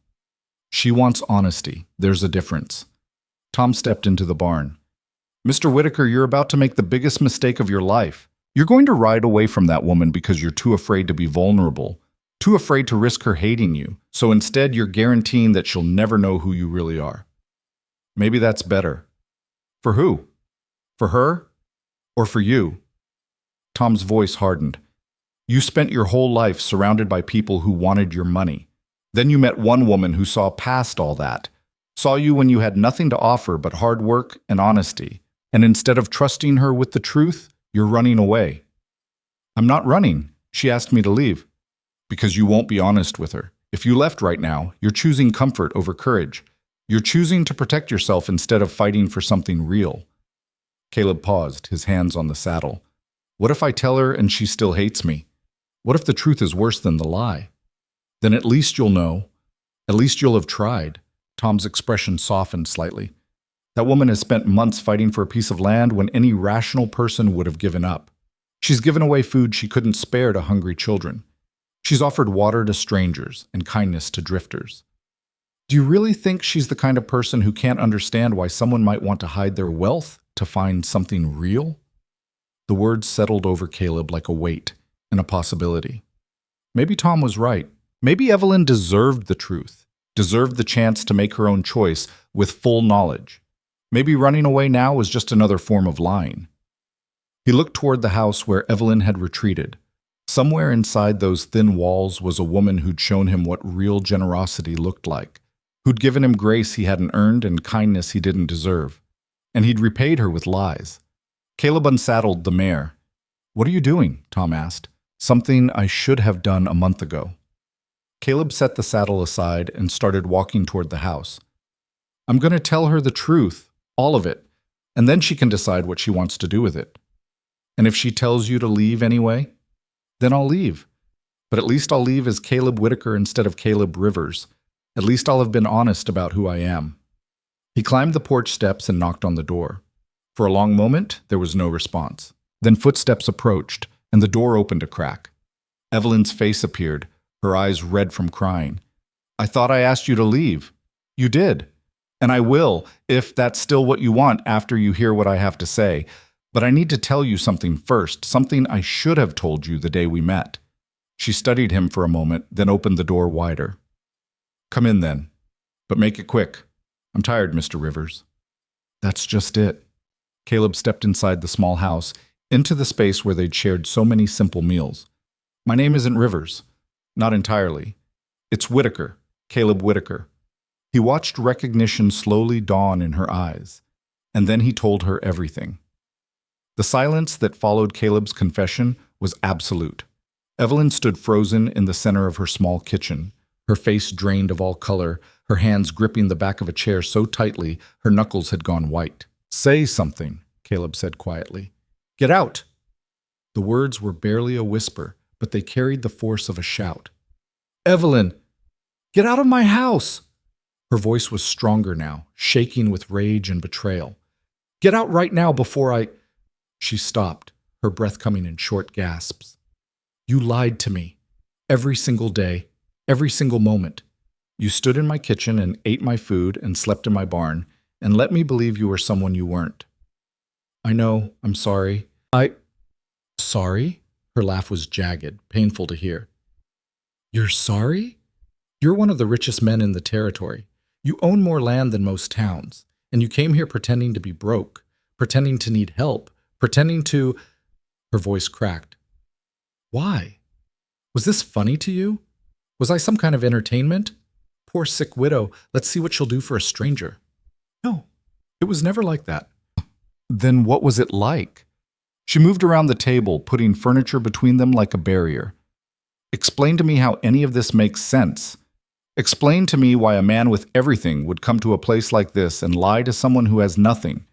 She wants honesty. There's a difference. Tom stepped into the barn. Mr. Whitaker, you're about to make the biggest mistake of your life. You're going to ride away from that woman because you're too afraid to be vulnerable, too afraid to risk her hating you. So instead, you're guaranteeing that she'll never know who you really are. Maybe that's better. For who? For her? Or for you? Tom's voice hardened. You spent your whole life surrounded by people who wanted your money. Then you met one woman who saw past all that, saw you when you had nothing to offer but hard work and honesty. And instead of trusting her with the truth, you're running away. I'm not running. She asked me to leave. Because you won't be honest with her. If you left right now, you're choosing comfort over courage. You're choosing to protect yourself instead of fighting for something real. Caleb paused, his hands on the saddle. What if I tell her and she still hates me? What if the truth is worse than the lie? Then at least you'll know. At least you'll have tried. Tom's expression softened slightly. That woman has spent months fighting for a piece of land when any rational person would have given up. She's given away food she couldn't spare to hungry children. She's offered water to strangers and kindness to drifters. Do you really think she's the kind of person who can't understand why someone might want to hide their wealth to find something real? The words settled over Caleb like a weight and a possibility. Maybe Tom was right. Maybe Evelyn deserved the truth, deserved the chance to make her own choice with full knowledge. Maybe running away now was just another form of lying. He looked toward the house where Evelyn had retreated. Somewhere inside those thin walls was a woman who'd shown him what real generosity looked like, who'd given him grace he hadn't earned and kindness he didn't deserve. And he'd repaid her with lies. Caleb unsaddled the mare. What are you doing? Tom asked. Something I should have done a month ago. Caleb set the saddle aside and started walking toward the house. I'm going to tell her the truth, all of it, and then she can decide what she wants to do with it. And if she tells you to leave anyway, then I'll leave. But at least I'll leave as Caleb Whitaker instead of Caleb Rivers. At least I'll have been honest about who I am. He climbed the porch steps and knocked on the door. For a long moment, there was no response. Then footsteps approached, and the door opened a crack. Evelyn's face appeared, her eyes red from crying. I thought I asked you to leave. You did. And I will, if that's still what you want after you hear what I have to say. But I need to tell you something first, something I should have told you the day we met. She studied him for a moment, then opened the door wider. Come in then, but make it quick. I'm tired, Mr. Rivers. That's just it. Caleb stepped inside the small house, into the space where they'd shared so many simple meals. My name isn't Rivers. Not entirely. It's Whitaker, Caleb Whitaker. He watched recognition slowly dawn in her eyes, and then he told her everything. The silence that followed Caleb's confession was absolute. Evelyn stood frozen in the center of her small kitchen, her face drained of all color, her hands gripping the back of a chair so tightly her knuckles had gone white. Say something, Caleb said quietly. Get out! The words were barely a whisper, but they carried the force of a shout. "Evelyn, get out of my house!" Her voice was stronger now, shaking with rage and betrayal. "Get out right now before I—" She stopped, her breath coming in short gasps. "You lied to me. Every single day, every single moment. You stood in my kitchen and ate my food and slept in my barn, and let me believe you were someone you weren't. I know, I'm sorry. Sorry?" Her laugh was jagged, painful to hear. "You're sorry? You're one of the richest men in the territory. You own more land than most towns, and you came here pretending to be broke, pretending to need help, pretending to—" Her voice cracked. "Why? Was this funny to you? Was I some kind of entertainment? Poor sick widow, let's see what she'll do for a stranger." "No, it was never like that." "Then what was it like?" She moved around the table, putting furniture between them like a barrier. "Explain to me how any of this makes sense. Explain to me why a man with everything would come to a place like this and lie to someone who has nothing."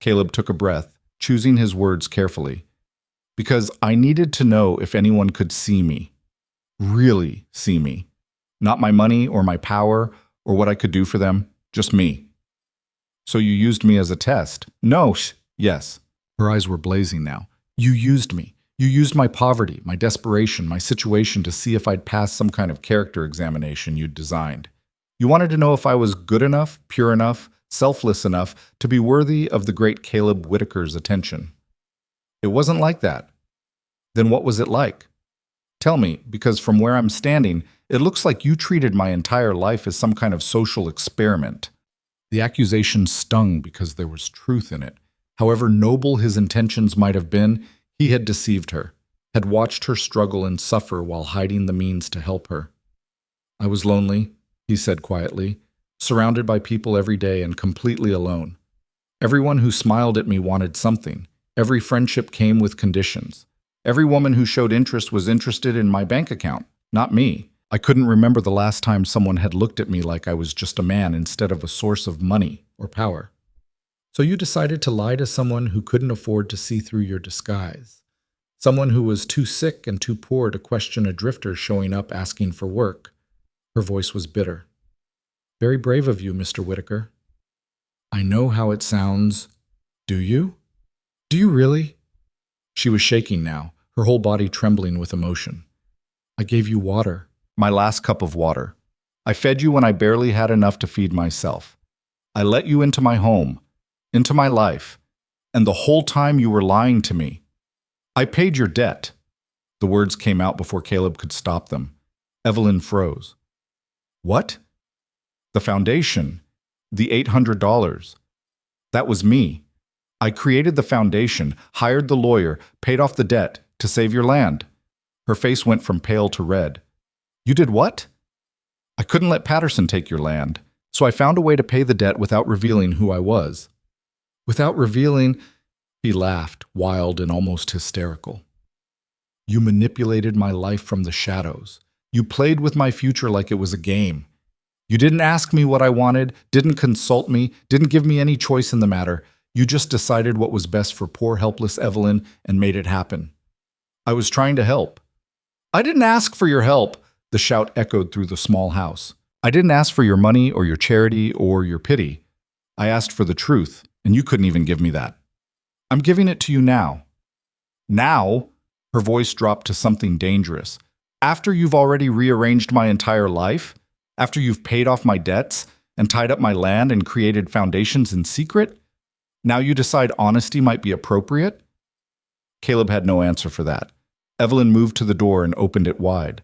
Caleb took a breath, choosing his words carefully. "Because I needed to know if anyone could see me. Really see me. Not my money or my power or what I could do for them, just me." "So you used me as a test?" "No, yes." Her eyes were blazing now. "You used me. You used my poverty, my desperation, my situation to see if I'd pass some kind of character examination you'd designed. You wanted to know if I was good enough, pure enough, selfless enough to be worthy of the great Caleb Whitaker's attention. It wasn't like that. Then what was it like? Tell me, because from where I'm standing, it looks like you treated my entire life as some kind of social experiment." The accusation stung because there was truth in it. However noble his intentions might have been, he had deceived her, had watched her struggle and suffer while hiding the means to help her. "I was lonely," he said quietly, "surrounded by people every day and completely alone. Everyone who smiled at me wanted something. Every friendship came with conditions. Every woman who showed interest was interested in my bank account, not me. I couldn't remember the last time someone had looked at me like I was just a man instead of a source of money or power. So you decided to lie to someone who couldn't afford to see through your disguise. Someone who was too sick and too poor to question a drifter showing up asking for work." Her voice was bitter. "Very brave of you, Mr. Whitaker." "I know how it sounds. Do you? Do you really?" She was shaking now, her whole body trembling with emotion. "I gave you water. My last cup of water. I fed you when I barely had enough to feed myself. I let you into my home, into my life, and the whole time you were lying to me. I paid your debt." The words came out before Caleb could stop them. Evelyn froze. "What?" "The foundation. The $800. That was me. I created the foundation, hired the lawyer, paid off the debt to save your land." Her face went from pale to red. "You did what?" "I couldn't let Patterson take your land, so I found a way to pay the debt without revealing who I was." "Without revealing—" He laughed, wild and almost hysterical. "You manipulated my life from the shadows. You played with my future like it was a game. You didn't ask me what I wanted, didn't consult me, didn't give me any choice in the matter. You just decided what was best for poor helpless Evelyn and made it happen. I was trying to help." "I didn't ask for your help," the shout echoed through the small house. "I didn't ask for your money or your charity or your pity. I asked for the truth, and you couldn't even give me that. I'm giving it to you now." "Now?" Her voice dropped to something dangerous. "After you've already rearranged my entire life? After you've paid off my debts and tied up my land and created foundations in secret? Now you decide honesty might be appropriate?" Caleb had no answer for that. Evelyn moved to the door and opened it wide.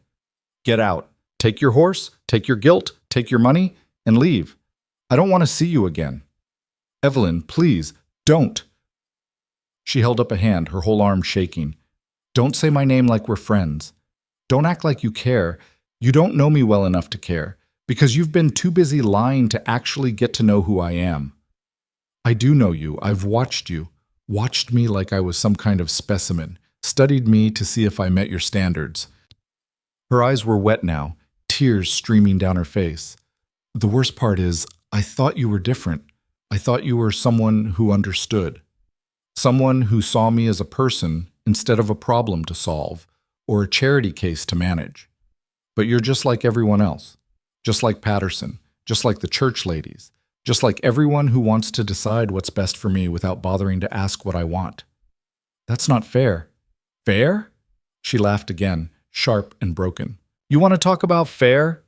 "Get out. Take your horse, take your guilt, take your money, and leave. I don't want to see you again." "Evelyn, please, don't." She held up a hand, her whole arm shaking. "Don't say my name like we're friends. Don't act like you care. You don't know me well enough to care, because you've been too busy lying to actually get to know who I am. I do know you. I've watched you. Watched me like I was some kind of specimen. Studied me to see if I met your standards." Her eyes were wet now, tears streaming down her face. "The worst part is, I thought you were different. I thought you were someone who understood. Someone who saw me as a person instead of a problem to solve or a charity case to manage. But you're just like everyone else, just like Patterson, just like the church ladies, just like everyone who wants to decide what's best for me without bothering to ask what I want. That's not fair. Fair? She laughed again, sharp and broken. You want to talk about fair?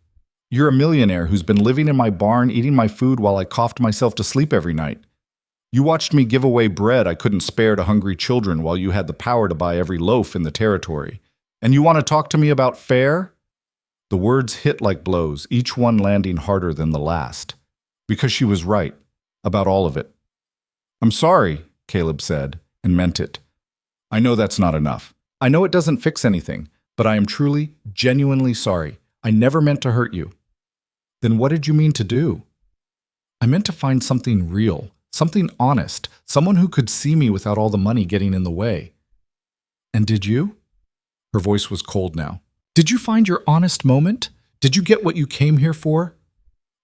You're a millionaire who's been living in my barn, eating my food while I coughed myself to sleep every night. You watched me give away bread I couldn't spare to hungry children while you had the power to buy every loaf in the territory. And you want to talk to me about fair? The words hit like blows, each one landing harder than the last. Because she was right, about all of it. I'm sorry, Caleb said, and meant it. I know that's not enough. I know it doesn't fix anything, but I am truly, genuinely sorry. I never meant to hurt you. Then what did you mean to do? I meant to find something real, something honest, someone who could see me without all the money getting in the way. And did you? Her voice was cold now. Did you find your honest moment? Did you get what you came here for?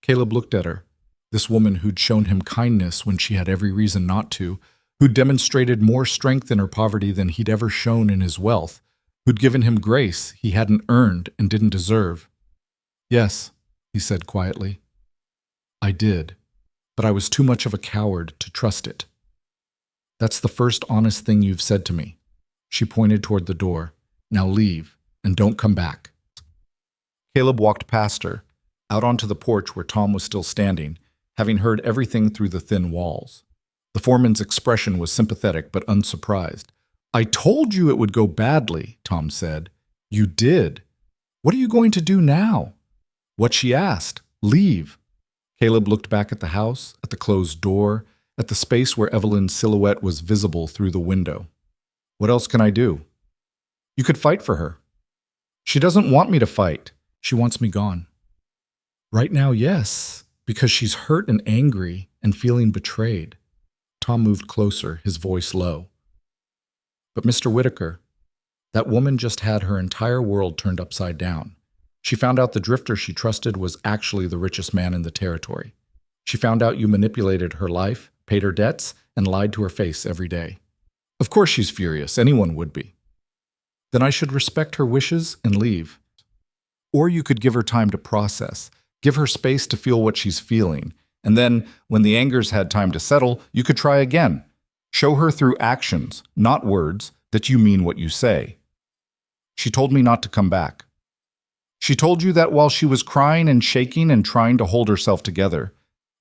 Caleb looked at her, this woman who'd shown him kindness when she had every reason not to, who'd demonstrated more strength in her poverty than he'd ever shown in his wealth, who'd given him grace he hadn't earned and didn't deserve. Yes, he said quietly. I did, but I was too much of a coward to trust it. That's the first honest thing you've said to me. She pointed toward the door. Now leave, and don't come back. Caleb walked past her, out onto the porch where Tom was still standing, having heard everything through the thin walls. The foreman's expression was sympathetic but unsurprised. I told you it would go badly, Tom said. You did. What are you going to do now? What she asked. Leave. Caleb looked back at the house, at the closed door, at the space where Evelyn's silhouette was visible through the window. What else can I do? You could fight for her. She doesn't want me to fight. She wants me gone. Right now, yes, because she's hurt and angry and feeling betrayed. Tom moved closer, his voice low. But Mr. Whitaker, that woman just had her entire world turned upside down. She found out the drifter she trusted was actually the richest man in the territory. She found out you manipulated her life, paid her debts, and lied to her face every day. Of course she's furious. Anyone would be. Then I should respect her wishes and leave. Or you could give her time to process, give her space to feel what she's feeling, and then, when the anger's had time to settle, you could try again. Show her through actions, not words, that you mean what you say. She told me not to come back. She told you that while she was crying and shaking and trying to hold herself together.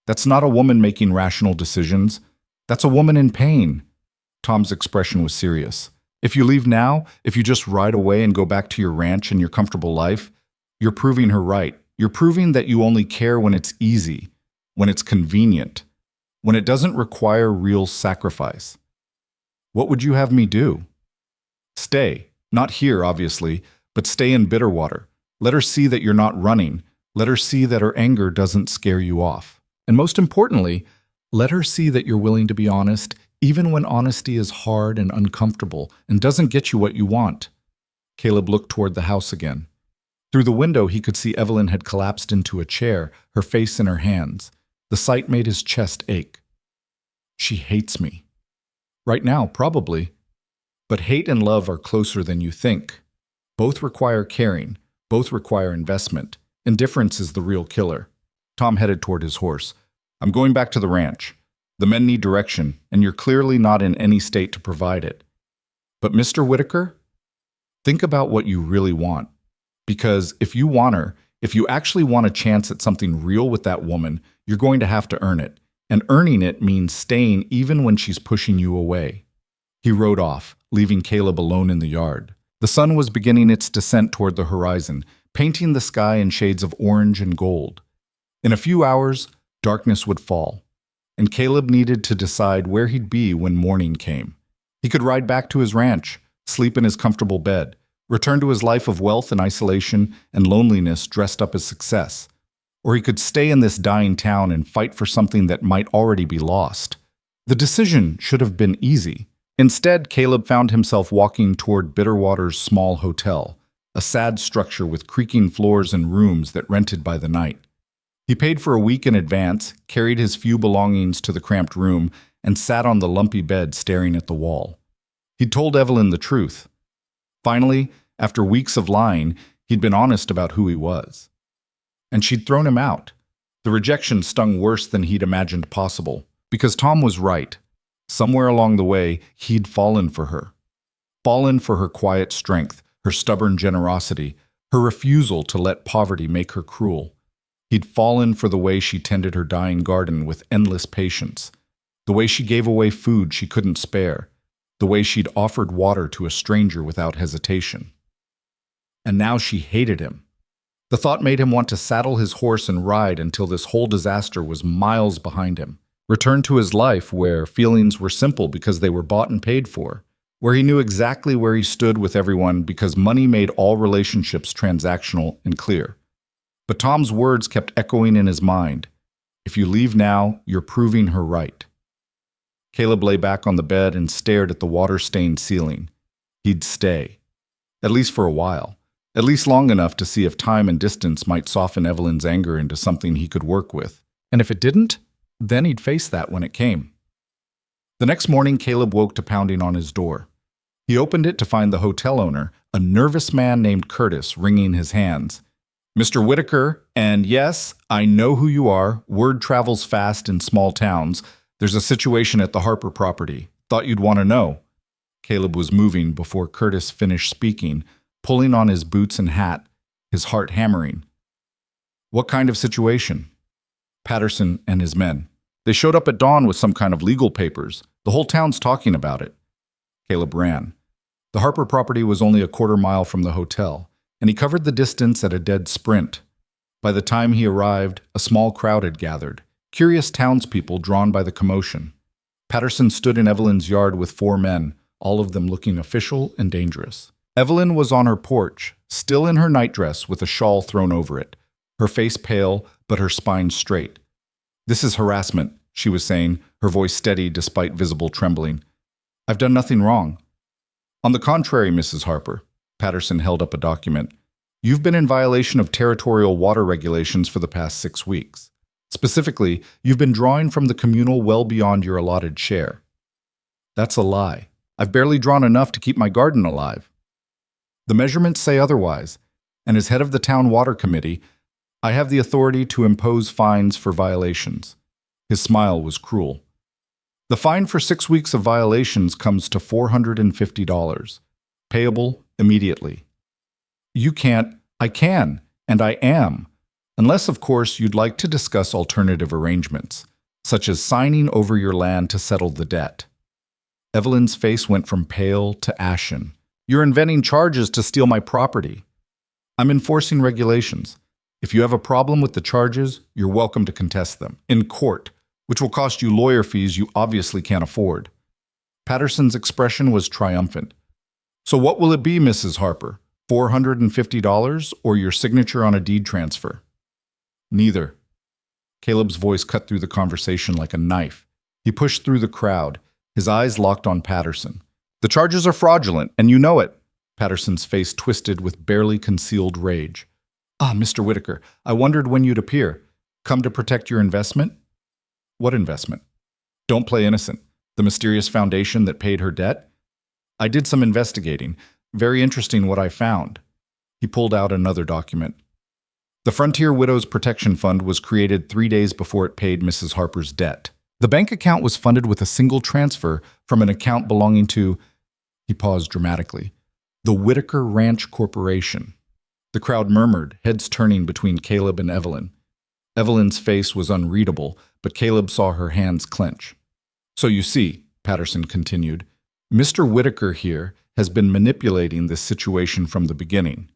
That's not a woman making rational decisions. That's a woman in pain. Tom's expression was serious. If you leave now, if you just ride away and go back to your ranch and your comfortable life, you're proving her right. You're proving that you only care when it's easy, when it's convenient, when it doesn't require real sacrifice. What would you have me do? Stay. Not here, obviously, but stay in Bitterwater. Let her see that you're not running. Let her see that her anger doesn't scare you off. And most importantly, let her see that you're willing to be honest, even when honesty is hard and uncomfortable and doesn't get you what you want. Caleb looked toward the house again. Through the window, he could see Evelyn had collapsed into a chair, her face in her hands. The sight made his chest ache. She hates me. Right now, probably. But hate and love are closer than you think. Both require caring. Both require investment. Indifference is the real killer. Tom headed toward his horse. I'm going back to the ranch. The men need direction, and you're clearly not in any state to provide it. But Mr. Whitaker, think about what you really want. Because if you want her, if you actually want a chance at something real with that woman, you're going to have to earn it. And earning it means staying even when she's pushing you away. He rode off, leaving Caleb alone in the yard. The sun was beginning its descent toward the horizon, painting the sky in shades of orange and gold. In a few hours, darkness would fall, and Caleb needed to decide where he'd be when morning came. He could ride back to his ranch, sleep in his comfortable bed, return to his life of wealth and isolation and loneliness dressed up as success. Or he could stay in this dying town and fight for something that might already be lost. The decision should have been easy. Instead, Caleb found himself walking toward Bitterwater's small hotel, a sad structure with creaking floors and rooms that rented by the night. He paid for a week in advance, carried his few belongings to the cramped room, and sat on the lumpy bed staring at the wall. He'd told Evelyn the truth. Finally, after weeks of lying, he'd been honest about who he was. And she'd thrown him out. The rejection stung worse than he'd imagined possible, because Tom was right. Somewhere along the way, he'd fallen for her. Fallen for her quiet strength, her stubborn generosity, her refusal to let poverty make her cruel. He'd fallen for the way she tended her dying garden with endless patience, the way she gave away food she couldn't spare, the way she'd offered water to a stranger without hesitation. And now she hated him. The thought made him want to saddle his horse and ride until this whole disaster was miles behind him. Return to his life where feelings were simple because they were bought and paid for, where he knew exactly where he stood with everyone because money made all relationships transactional and clear. But Tom's words kept echoing in his mind. If you leave now, you're proving her right. Caleb lay back on the bed and stared at the water-stained ceiling. He'd stay. At least for a while. At least long enough to see if time and distance might soften Evelyn's anger into something he could work with. And if it didn't, then he'd face that when it came. The next morning, Caleb woke to pounding on his door. He opened it to find the hotel owner, a nervous man named Curtis, wringing his hands. Mr. Whitaker, and yes, I know who you are. Word travels fast in small towns. There's a situation at the Harper property. Thought you'd want to know. Caleb was moving before Curtis finished speaking, pulling on his boots and hat, his heart hammering. What kind of situation? Patterson and his men. They showed up at dawn with some kind of legal papers. The whole town's talking about it. Caleb ran. The Harper property was only a quarter-mile from the hotel, and he covered the distance at a dead sprint. By the time he arrived, a small crowd had gathered, curious townspeople drawn by the commotion. Patterson stood in Evelyn's yard with 4 men, all of them looking official and dangerous. Evelyn was on her porch, still in her nightdress with a shawl thrown over it, her face pale but her spine straight. This is harassment, she was saying, her voice steady despite visible trembling. I've done nothing wrong. On the contrary, Mrs. Harper, Patterson held up a document. You've been in violation of territorial water regulations for the past 6 weeks. Specifically, you've been drawing from the communal well beyond your allotted share. That's a lie. I've barely drawn enough to keep my garden alive. The measurements say otherwise, and as head of the town water committee, I have the authority to impose fines for violations. His smile was cruel. The fine for 6 weeks of violations comes to $450, payable immediately. You can't, I can, and I am, unless, of course, you'd like to discuss alternative arrangements, such as signing over your land to settle the debt. Evelyn's face went from pale to ashen. You're inventing charges to steal my property. I'm enforcing regulations. If you have a problem with the charges, you're welcome to contest them in court, which will cost you lawyer fees you obviously can't afford. Patterson's expression was triumphant. So what will it be, Mrs. Harper? $450 or your signature on a deed transfer? Neither. Caleb's voice cut through the conversation like a knife. He pushed through the crowd, his eyes locked on Patterson. The charges are fraudulent, and you know it. Patterson's face twisted with barely concealed rage. Ah, Mr. Whitaker, I wondered when you'd appear. Come to protect your investment? What investment? Don't play innocent. The mysterious foundation that paid her debt? I did some investigating. Very interesting what I found. He pulled out another document. The Frontier Widows Protection Fund was created 3 days before it paid Mrs. Harper's debt. The bank account was funded with a single transfer from an account belonging to, he paused dramatically, the Whitaker Ranch Corporation. The crowd murmured, heads turning between Caleb and Evelyn. Evelyn's face was unreadable, but Caleb saw her hands clench. So you see, Patterson continued, Mr. Whitaker here has been manipulating this situation from the beginning.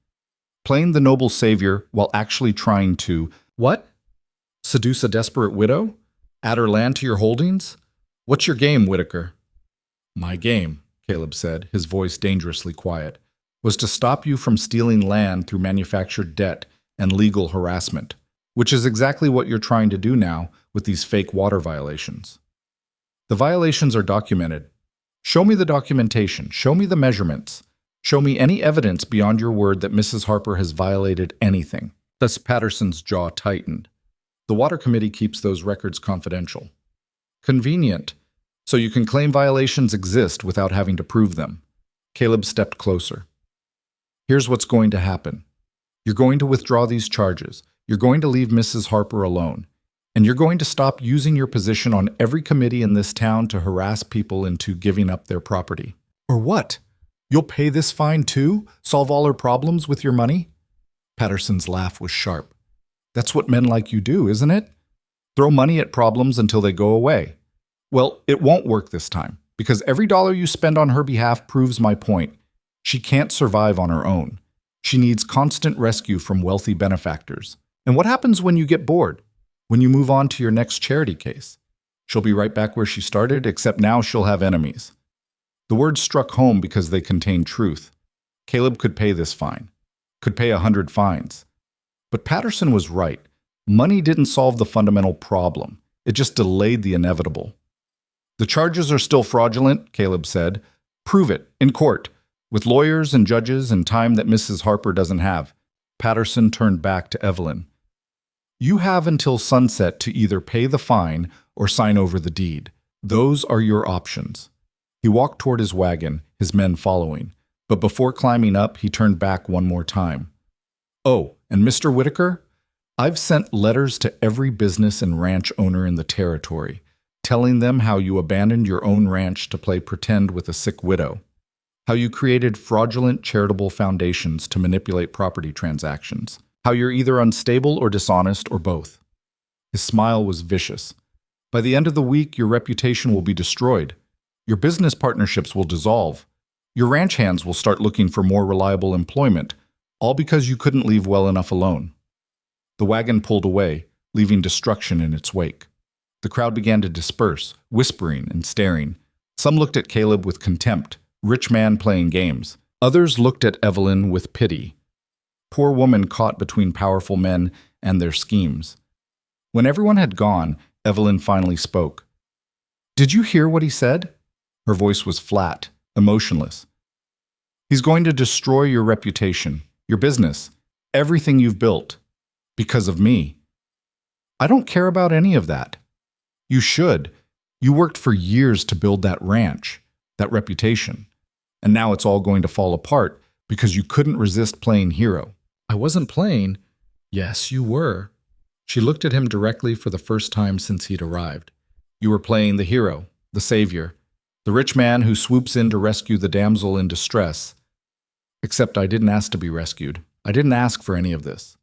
Playing the noble savior while actually trying to, what? Seduce a desperate widow? Add her land to your holdings? What's your game, Whitaker? My game, Caleb said, his voice dangerously quiet, was to stop you from stealing land through manufactured debt and legal harassment, which is exactly what you're trying to do now with these fake water violations. The violations are documented. Show me the documentation. Show me the measurements. Show me any evidence beyond your word that Mrs. Harper has violated anything. Thus Patterson's jaw tightened. The water committee keeps those records confidential. Convenient. So you can claim violations exist without having to prove them. Caleb stepped closer. Here's what's going to happen. You're going to withdraw these charges. You're going to leave Mrs. Harper alone. And you're going to stop using your position on every committee in this town to harass people into giving up their property. Or what? You'll pay this fine too? Solve all her problems with your money? Patterson's laugh was sharp. That's what men like you do, isn't it? Throw money at problems until they go away. Well, it won't work this time, because every dollar you spend on her behalf proves my point. She can't survive on her own. She needs constant rescue from wealthy benefactors. And what happens when you get bored? When you move on to your next charity case? She'll be right back where she started, except now she'll have enemies. The words struck home because they contained truth. Caleb could pay this fine, could pay 100 fines. But Patterson was right. Money didn't solve the fundamental problem. It just delayed the inevitable. The charges are still fraudulent, Caleb said. Prove it, in court, with lawyers and judges and time that Mrs. Harper doesn't have. Patterson turned back to Evelyn. You have until sunset to either pay the fine or sign over the deed. Those are your options. He walked toward his wagon, his men following. But before climbing up, he turned back one more time. Oh, and Mr. Whitaker? I've sent letters to every business and ranch owner in the territory, telling them how you abandoned your own ranch to play pretend with a sick widow, how you created fraudulent charitable foundations to manipulate property transactions, how you're either unstable or dishonest or both. His smile was vicious. By the end of the week, your reputation will be destroyed. Your business partnerships will dissolve. Your ranch hands will start looking for more reliable employment, all because you couldn't leave well enough alone. The wagon pulled away, leaving destruction in its wake. The crowd began to disperse, whispering and staring. Some looked at Caleb with contempt, rich man playing games. Others looked at Evelyn with pity. Poor woman caught between powerful men and their schemes. When everyone had gone, Evelyn finally spoke. Did you hear what he said? Her voice was flat, emotionless. He's going to destroy your reputation, your business, everything you've built, because of me. I don't care about any of that. You should. You worked for years to build that ranch, that reputation, and now it's all going to fall apart because you couldn't resist playing hero. I wasn't playing. Yes, you were. She looked at him directly for the first time since he'd arrived. You were playing the hero, the savior, the rich man who swoops in to rescue the damsel in distress. Except I didn't ask to be rescued. I didn't ask for any of this.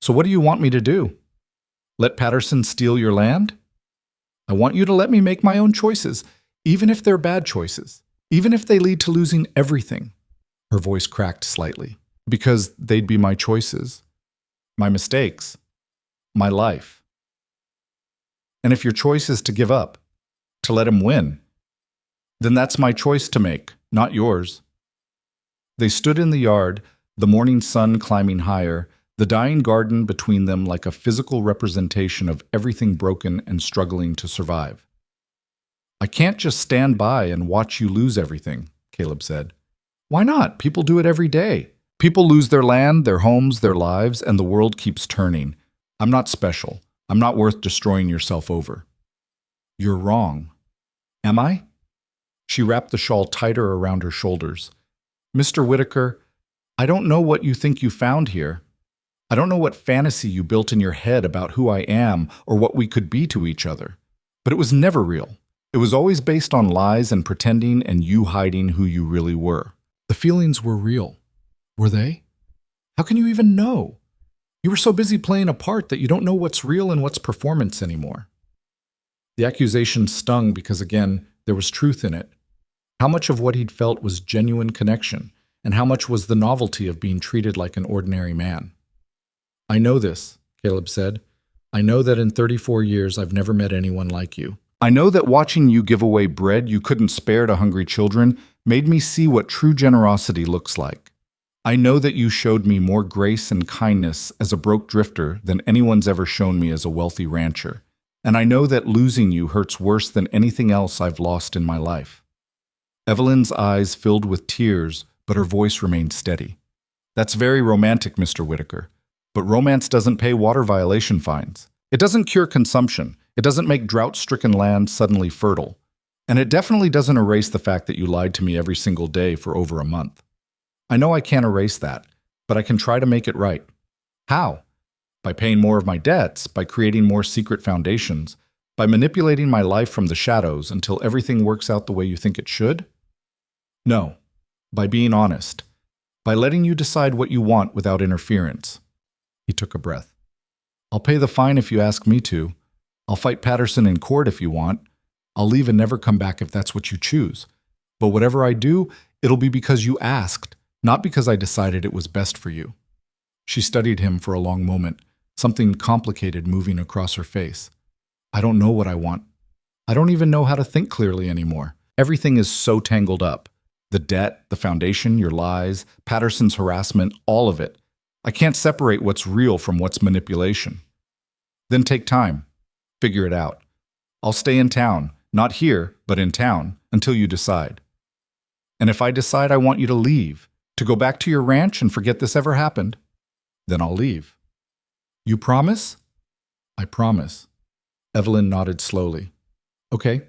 So what do you want me to do? Let Patterson steal your land? I want you to let me make my own choices, even if they're bad choices, even if they lead to losing everything. Her voice cracked slightly. Because they'd be my choices, my mistakes, my life. And if your choice is to give up, to let him win, then that's my choice to make, not yours. They stood in the yard, the morning sun climbing higher, the dying garden between them like a physical representation of everything broken and struggling to survive. I can't just stand by and watch you lose everything, Caleb said. Why not? People do it every day. People lose their land, their homes, their lives, and the world keeps turning. I'm not special. I'm not worth destroying yourself over. You're wrong. Am I? She wrapped the shawl tighter around her shoulders. Mr. Whitaker, I don't know what you think you found here. I don't know what fantasy you built in your head about who I am or what we could be to each other. But it was never real. It was always based on lies and pretending and you hiding who you really were. The feelings were real. Were they? How can you even know? You were so busy playing a part that you don't know what's real and what's performance anymore. The accusation stung because, again, there was truth in it. How much of what he'd felt was genuine connection, and how much was the novelty of being treated like an ordinary man? I know this, Caleb said. I know that in 34 years I've never met anyone like you. I know that watching you give away bread you couldn't spare to hungry children made me see what true generosity looks like. I know that you showed me more grace and kindness as a broke drifter than anyone's ever shown me as a wealthy rancher. And I know that losing you hurts worse than anything else I've lost in my life. Evelyn's eyes filled with tears, but her voice remained steady. That's very romantic, Mr. Whitaker. But romance doesn't pay water violation fines. It doesn't cure consumption. It doesn't make drought-stricken land suddenly fertile. And it definitely doesn't erase the fact that you lied to me every single day for over a month. I know I can't erase that, but I can try to make it right. How? By paying more of my debts, by creating more secret foundations, by manipulating my life from the shadows until everything works out the way you think it should? No, by being honest, by letting you decide what you want without interference. He took a breath. I'll pay the fine if you ask me to. I'll fight Patterson in court if you want. I'll leave and never come back if that's what you choose. But whatever I do, it'll be because you asked, not because I decided it was best for you. She studied him for a long moment, something complicated moving across her face. I don't know what I want. I don't even know how to think clearly anymore. Everything is so tangled up. The debt, the foundation, your lies, Patterson's harassment, all of it. I can't separate what's real from what's manipulation. Then take time. Figure it out. I'll stay in town, not here, but in town, until you decide. And if I decide I want you to leave, to go back to your ranch and forget this ever happened, then I'll leave. You promise? I promise. Evelyn nodded slowly. Okay,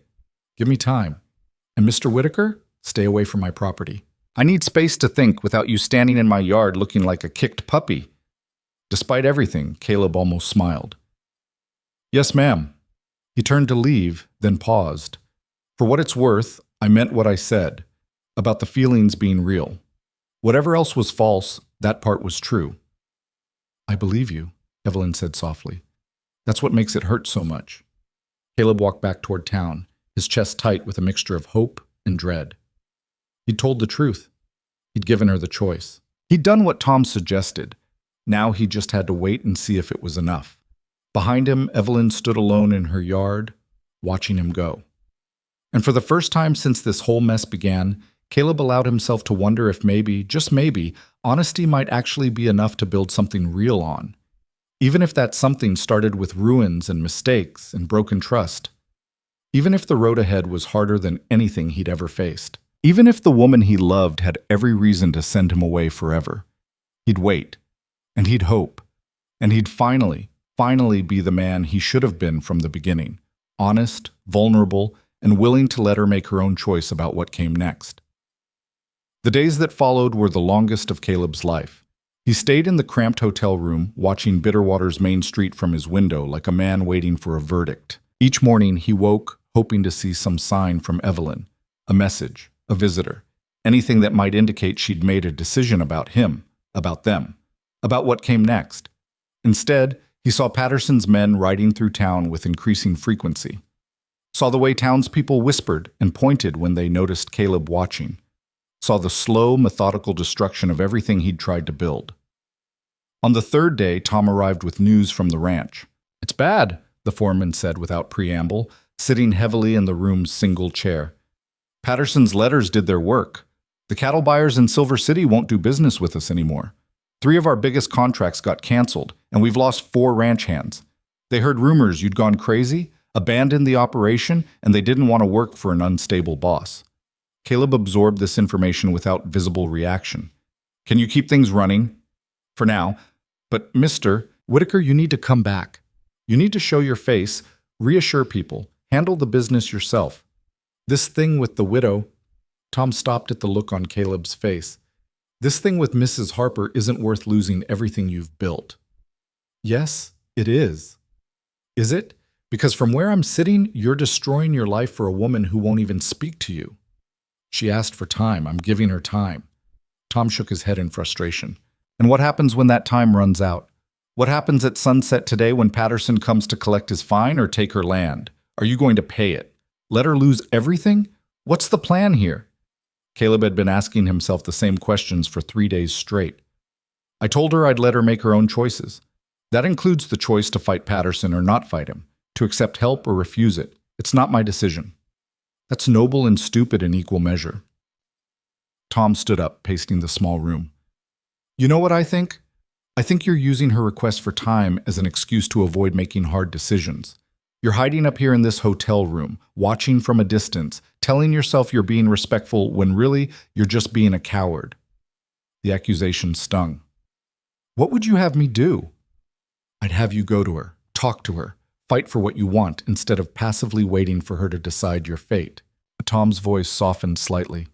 give me time. And Mr. Whitaker, stay away from my property. I need space to think without you standing in my yard looking like a kicked puppy. Despite everything, Caleb almost smiled. Yes, ma'am. He turned to leave, then paused. For what it's worth, I meant what I said, about the feelings being real. Whatever else was false, that part was true. I believe you, Evelyn said softly. That's what makes it hurt so much. Caleb walked back toward town, his chest tight with a mixture of hope and dread. He'd told the truth. He'd given her the choice. He'd done what Tom suggested. Now he just had to wait and see if it was enough. Behind him, Evelyn stood alone in her yard, watching him go. And for the first time since this whole mess began, Caleb allowed himself to wonder if maybe, just maybe, honesty might actually be enough to build something real on. Even if that something started with ruins and mistakes and broken trust. Even if the road ahead was harder than anything he'd ever faced. Even if the woman he loved had every reason to send him away forever. He'd wait, and he'd hope, and he'd finally be the man he should have been from the beginning. Honest, vulnerable, and willing to let her make her own choice about what came next. The days that followed were the longest of Caleb's life. He stayed in the cramped hotel room, watching Bitterwater's main street from his window like a man waiting for a verdict. Each morning he woke, hoping to see some sign from Evelyn, a message, a visitor, anything that might indicate she'd made a decision about him, about them, about what came next. Instead, he saw Patterson's men riding through town with increasing frequency. Saw the way townspeople whispered and pointed when they noticed Caleb watching. Saw the slow, methodical destruction of everything he'd tried to build. On the third day, Tom arrived with news from the ranch. It's bad, the foreman said without preamble, sitting heavily in the room's single chair. Patterson's letters did their work. The cattle buyers in Silver City won't do business with us anymore. 3 of our biggest contracts got canceled, and we've lost 4 ranch hands. They heard rumors you'd gone crazy, abandoned the operation, and they didn't want to work for an unstable boss. Caleb absorbed this information without visible reaction. Can you keep things running? For now. But, Mr. Whitaker, you need to come back. You need to show your face, reassure people, handle the business yourself. This thing with the widow... Tom stopped at the look on Caleb's face. This thing with Mrs. Harper isn't worth losing everything you've built. Yes, it is. Is it? Because from where I'm sitting, you're destroying your life for a woman who won't even speak to you. She asked for time. I'm giving her time. Tom shook his head in frustration. And what happens when that time runs out? What happens at sunset today when Patterson comes to collect his fine or take her land? Are you going to pay it? Let her lose everything? What's the plan here? Caleb had been asking himself the same questions for 3 days straight. I told her I'd let her make her own choices. That includes the choice to fight Patterson or not fight him, to accept help or refuse it. It's not my decision. That's noble and stupid in equal measure. Tom stood up, pacing the small room. You know what I think? I think you're using her request for time as an excuse to avoid making hard decisions. You're hiding up here in this hotel room, watching from a distance, telling yourself you're being respectful when really you're just being a coward. The accusation stung. What would you have me do? I'd have you go to her, talk to her, fight for what you want instead of passively waiting for her to decide your fate. Tom's voice softened slightly.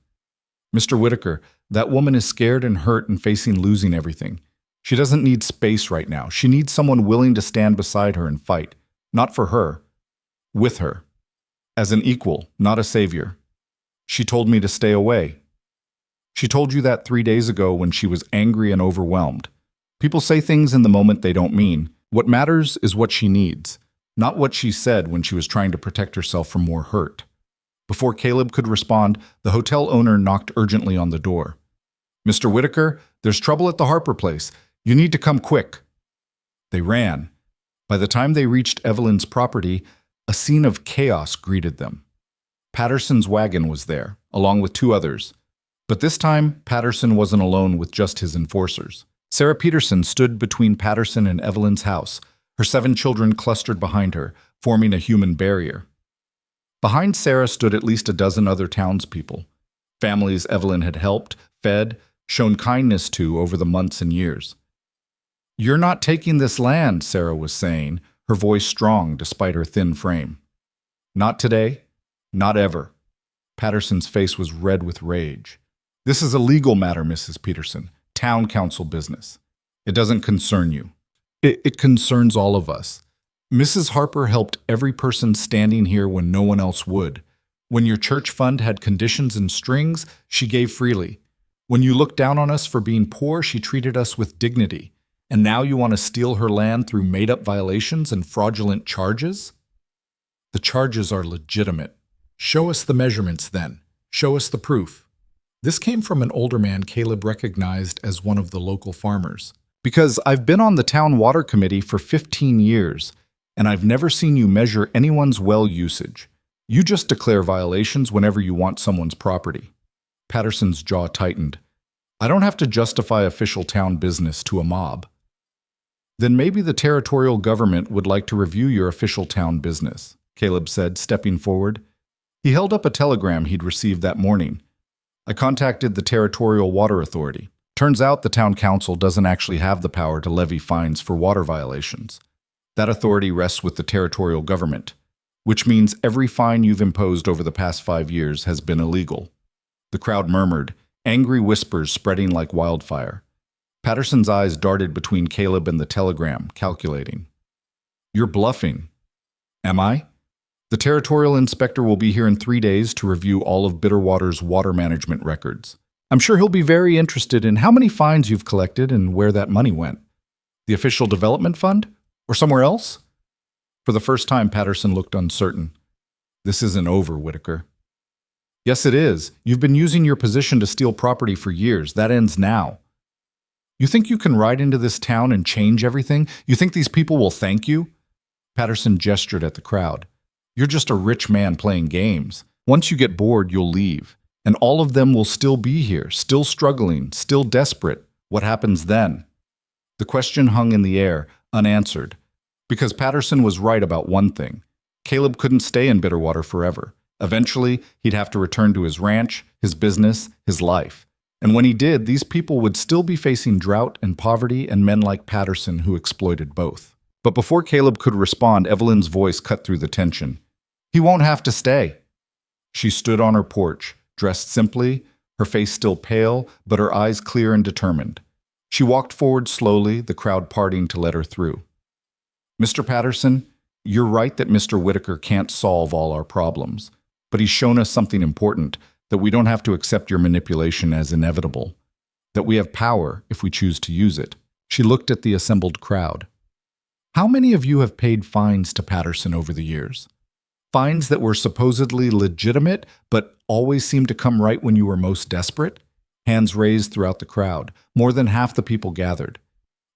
Mr. Whitaker, that woman is scared and hurt and facing losing everything. She doesn't need space right now. She needs someone willing to stand beside her and fight. Not for her. With her. As an equal, not a savior. She told me to stay away. She told you that 3 days ago when she was angry and overwhelmed. People say things in the moment they don't mean. What matters is what she needs, not what she said when she was trying to protect herself from more hurt. Before Caleb could respond, the hotel owner knocked urgently on the door. Mr. Whitaker, there's trouble at the Harper place. You need to come quick. They ran. By the time they reached Evelyn's property, a scene of chaos greeted them. Patterson's wagon was there, along with 2 others. But this time, Patterson wasn't alone with just his enforcers. Sarah Peterson stood between Patterson and Evelyn's house, her 7 children clustered behind her, forming a human barrier. Behind Sarah stood at least a dozen other townspeople, families Evelyn had helped, fed, shown kindness to over the months and years. You're not taking this land, Sarah was saying, her voice strong despite her thin frame. Not today, not ever. Patterson's face was red with rage. This is a legal matter, Mrs. Peterson, town council business. It doesn't concern you. It concerns all of us. Mrs. Harper helped every person standing here when no one else would. When your church fund had conditions and strings, she gave freely. When you looked down on us for being poor, she treated us with dignity. And now you want to steal her land through made-up violations and fraudulent charges? The charges are legitimate. Show us the measurements then. Show us the proof. This came from an older man Caleb recognized as one of the local farmers. Because I've been on the town water committee for 15 years, and I've never seen you measure anyone's well usage. You just declare violations whenever you want someone's property. Patterson's jaw tightened. I don't have to justify official town business to a mob. Then maybe the territorial government would like to review your official town business, Caleb said, stepping forward. He held up a telegram he'd received that morning. I contacted the Territorial Water Authority. Turns out the town council doesn't actually have the power to levy fines for water violations. That authority rests with the territorial government, which means every fine you've imposed over the past 5 years has been illegal. The crowd murmured, angry whispers spreading like wildfire. Patterson's eyes darted between Caleb and the telegram, calculating. You're bluffing. Am I? The territorial inspector will be here in 3 days to review all of Bitterwater's water management records. I'm sure he'll be very interested in how many fines you've collected and where that money went. The official development fund? Or somewhere else? For the first time, Patterson looked uncertain. This isn't over, Whitaker. Yes, it is. You've been using your position to steal property for years. That ends now. You think you can ride into this town and change everything? You think these people will thank you? Patterson gestured at the crowd. You're just a rich man playing games. Once you get bored, you'll leave. And all of them will still be here, still struggling, still desperate. What happens then? The question hung in the air, unanswered. Because Patterson was right about one thing. Caleb couldn't stay in Bitterwater forever. Eventually, he'd have to return to his ranch, his business, his life. And when he did, these people would still be facing drought and poverty and men like Patterson who exploited both. But before Caleb could respond, Evelyn's voice cut through the tension. He won't have to stay. She stood on her porch, dressed simply, her face still pale, but her eyes clear and determined. She walked forward slowly, the crowd parting to let her through. Mr. Patterson, you're right that Mr. Whitaker can't solve all our problems, but he's shown us something important, that we don't have to accept your manipulation as inevitable, that we have power if we choose to use it. She looked at the assembled crowd. How many of you have paid fines to Patterson over the years? Fines that were supposedly legitimate, but always seemed to come right when you were most desperate? Hands raised throughout the crowd. More than half the people gathered.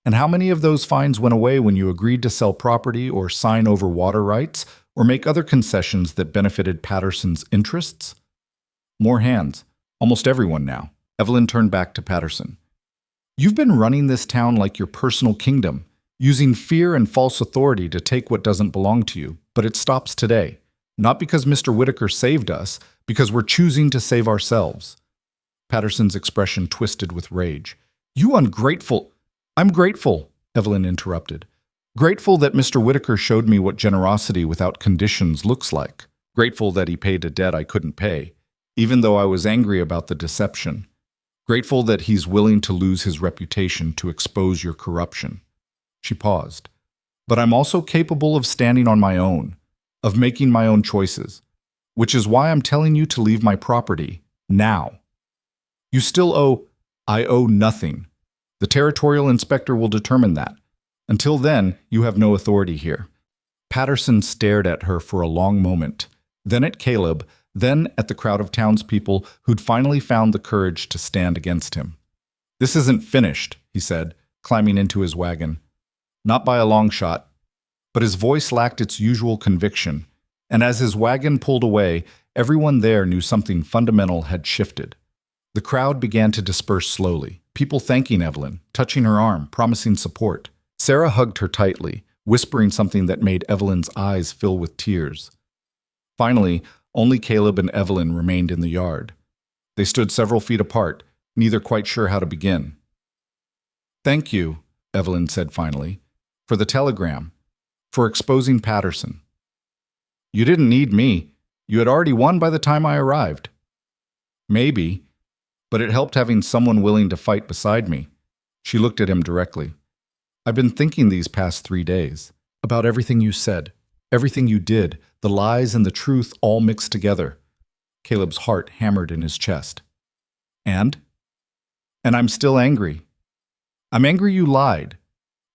And how many of those fines went away when you agreed to sell property or sign over water rights or make other concessions that benefited Patterson's interests? More hands. Almost everyone now. Evelyn turned back to Patterson. You've been running this town like your personal kingdom, using fear and false authority to take what doesn't belong to you, but it stops today. Not because Mr. Whitaker saved us, because we're choosing to save ourselves. Patterson's expression twisted with rage. You ungrateful... I'm grateful, Evelyn interrupted. Grateful that Mr. Whitaker showed me what generosity without conditions looks like. Grateful that he paid a debt I couldn't pay, even though I was angry about the deception. Grateful that he's willing to lose his reputation to expose your corruption. She paused. But I'm also capable of standing on my own, of making my own choices, which is why I'm telling you to leave my property now. You still owe. I owe nothing. The territorial inspector will determine that. Until then, you have no authority here. Patterson stared at her for a long moment, then at Caleb, then at the crowd of townspeople who'd finally found the courage to stand against him. This isn't finished, he said, climbing into his wagon. Not by a long shot. But his voice lacked its usual conviction, and as his wagon pulled away, everyone there knew something fundamental had shifted. The crowd began to disperse slowly, people thanking Evelyn, touching her arm, promising support. Sarah hugged her tightly, whispering something that made Evelyn's eyes fill with tears. Finally, only Caleb and Evelyn remained in the yard. They stood several feet apart, neither quite sure how to begin. "Thank you," Evelyn said finally, "for the telegram, for exposing Patterson. You didn't need me. You had already won by the time I arrived." "Maybe, but it helped having someone willing to fight beside me." She looked at him directly. "I've been thinking these past 3 days about everything you said, everything you did, the lies and the truth all mixed together." Caleb's heart hammered in his chest. And I'm still angry. I'm angry you lied.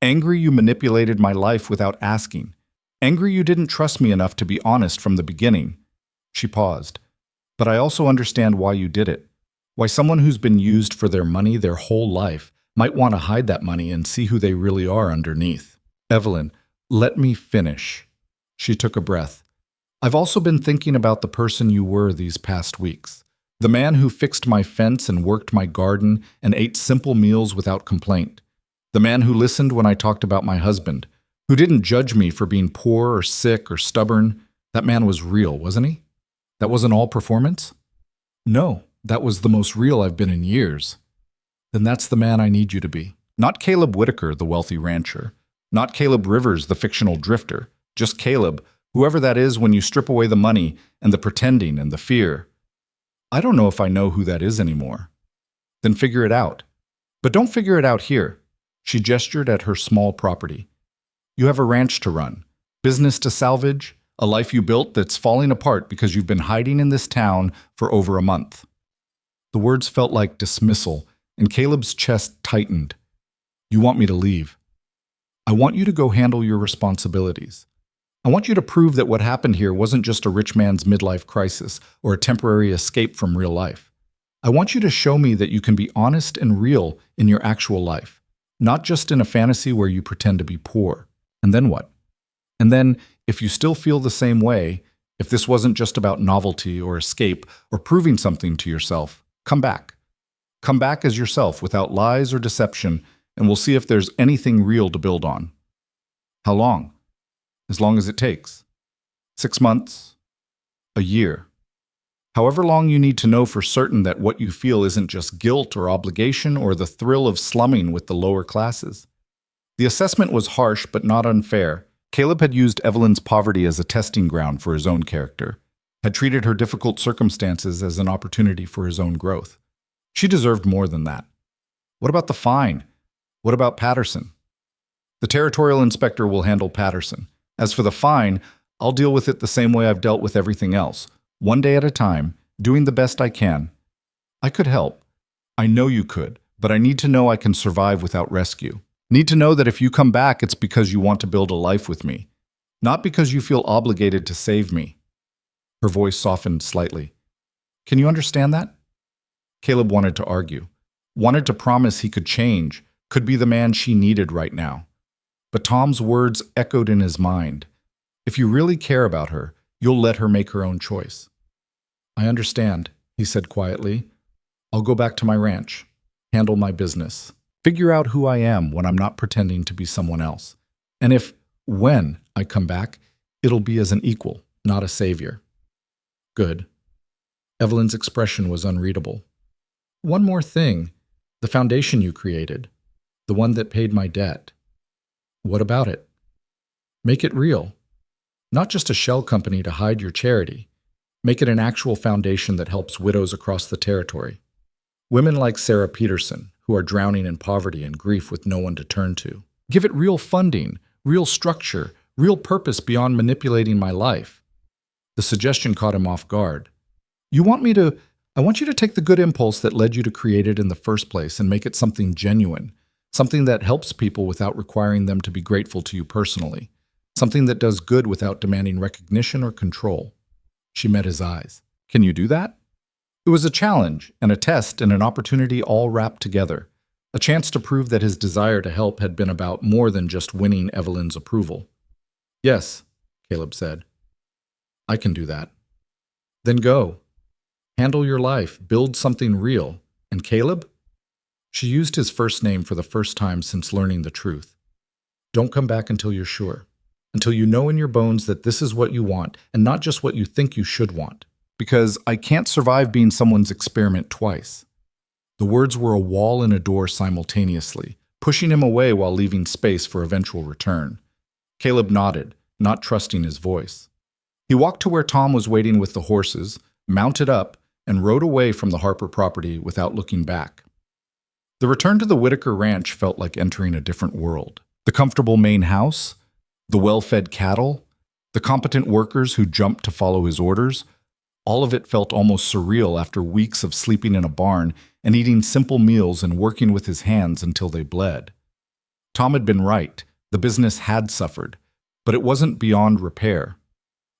Angry you manipulated my life without asking. Angry you didn't trust me enough to be honest from the beginning." She paused. "But I also understand why you did it. Why someone who's been used for their money their whole life might want to hide that money and see who they really are underneath." "Evelyn, let me finish." She took a breath. "I've also been thinking about the person you were these past weeks. The man who fixed my fence and worked my garden and ate simple meals without complaint. The man who listened when I talked about my husband, who didn't judge me for being poor or sick or stubborn. That man was real, wasn't he? That wasn't all performance?" "No, that was the most real I've been in years." "Then that's the man I need you to be. Not Caleb Whitaker, the wealthy rancher. Not Caleb Rivers, the fictional drifter. Just Caleb, whoever that is when you strip away the money and the pretending and the fear." "I don't know if I know who that is anymore." "Then figure it out. But don't figure it out here." She gestured at her small property. "You have a ranch to run, business to salvage, a life you built that's falling apart because you've been hiding in this town for over a month." The words felt like dismissal, and Caleb's chest tightened. "You want me to leave. I want you to go handle your responsibilities. I want you to prove that what happened here wasn't just a rich man's midlife crisis or a temporary escape from real life. I want you to show me that you can be honest and real in your actual life. Not just in a fantasy where you pretend to be poor. And then what? And then, if you still feel the same way, if this wasn't just about novelty or escape or proving something to yourself, come back. Come back as yourself without lies or deception, and we'll see if there's anything real to build on." "How long?" "As long as it takes. 6 months. A year. However long you need to know for certain that what you feel isn't just guilt or obligation or the thrill of slumming with the lower classes." The assessment was harsh but not unfair. Caleb had used Evelyn's poverty as a testing ground for his own character, had treated her difficult circumstances as an opportunity for his own growth. She deserved more than that. What about the fine? What about Patterson? "The territorial inspector will handle Patterson. As for the fine, I'll deal with it the same way I've dealt with everything else. One day at a time, doing the best I can. I could help. I know you could, but I need to know I can survive without rescue. Need to know that if you come back, it's because you want to build a life with me, not because you feel obligated to save me." Her voice softened slightly. "Can you understand that?" Caleb wanted to argue, wanted to promise he could change, could be the man she needed right now. But Tom's words echoed in his mind. "If you really care about her, you'll let her make her own choice." "I understand," he said quietly. "I'll go back to my ranch, handle my business, figure out who I am when I'm not pretending to be someone else. And when I come back, it'll be as an equal, not a savior." "Good." Evelyn's expression was unreadable. "One more thing. The foundation you created, the one that paid my debt. What about it? Make it real. Not just a shell company to hide your charity. Make it an actual foundation that helps widows across the territory. Women like Sarah Peterson, who are drowning in poverty and grief with no one to turn to. Give it real funding, real structure, real purpose beyond manipulating my life. The suggestion caught him off guard. I want you to take the good impulse that led you to create it in the first place and make it something genuine, something that helps people without requiring them to be grateful to you personally, something that does good without demanding recognition or control. She met his eyes. Can you do that? It was a challenge and a test and an opportunity all wrapped together, a chance to prove that his desire to help had been about more than just winning Evelyn's approval. Yes, Caleb said. I can do that. Then go. Handle your life, build something real. And Caleb? She used his first name for the first time since learning the truth. Don't come back until you're sure, until you know in your bones that this is what you want and not just what you think you should want. Because I can't survive being someone's experiment twice. The words were a wall and a door simultaneously, pushing him away while leaving space for eventual return. Caleb nodded, not trusting his voice. He walked to where Tom was waiting with the horses, mounted up, and rode away from the Harper property without looking back. The return to the Whitaker ranch felt like entering a different world. The comfortable main house, the well-fed cattle, the competent workers who jumped to follow his orders, all of it felt almost surreal after weeks of sleeping in a barn and eating simple meals and working with his hands until they bled. Tom had been right. The business had suffered, but it wasn't beyond repair.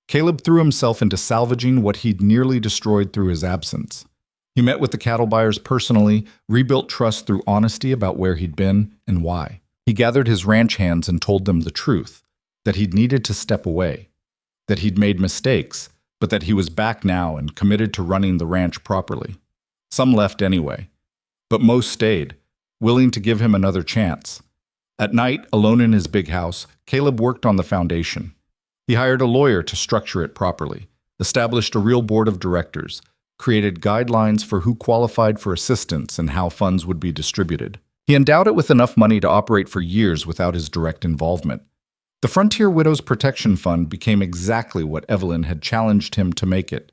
Caleb threw himself into salvaging what he'd nearly destroyed through his absence. He met with the cattle buyers personally, rebuilt trust through honesty about where he'd been and why. He gathered his ranch hands and told them the truth, that he'd needed to step away, that he'd made mistakes, but that he was back now and committed to running the ranch properly. Some left anyway, but most stayed, willing to give him another chance. At night, alone in his big house, Caleb worked on the foundation. He hired a lawyer to structure it properly, established a real board of directors, created guidelines for who qualified for assistance and how funds would be distributed. He endowed it with enough money to operate for years without his direct involvement. The Frontier Widows Protection Fund became exactly what Evelyn had challenged him to make it,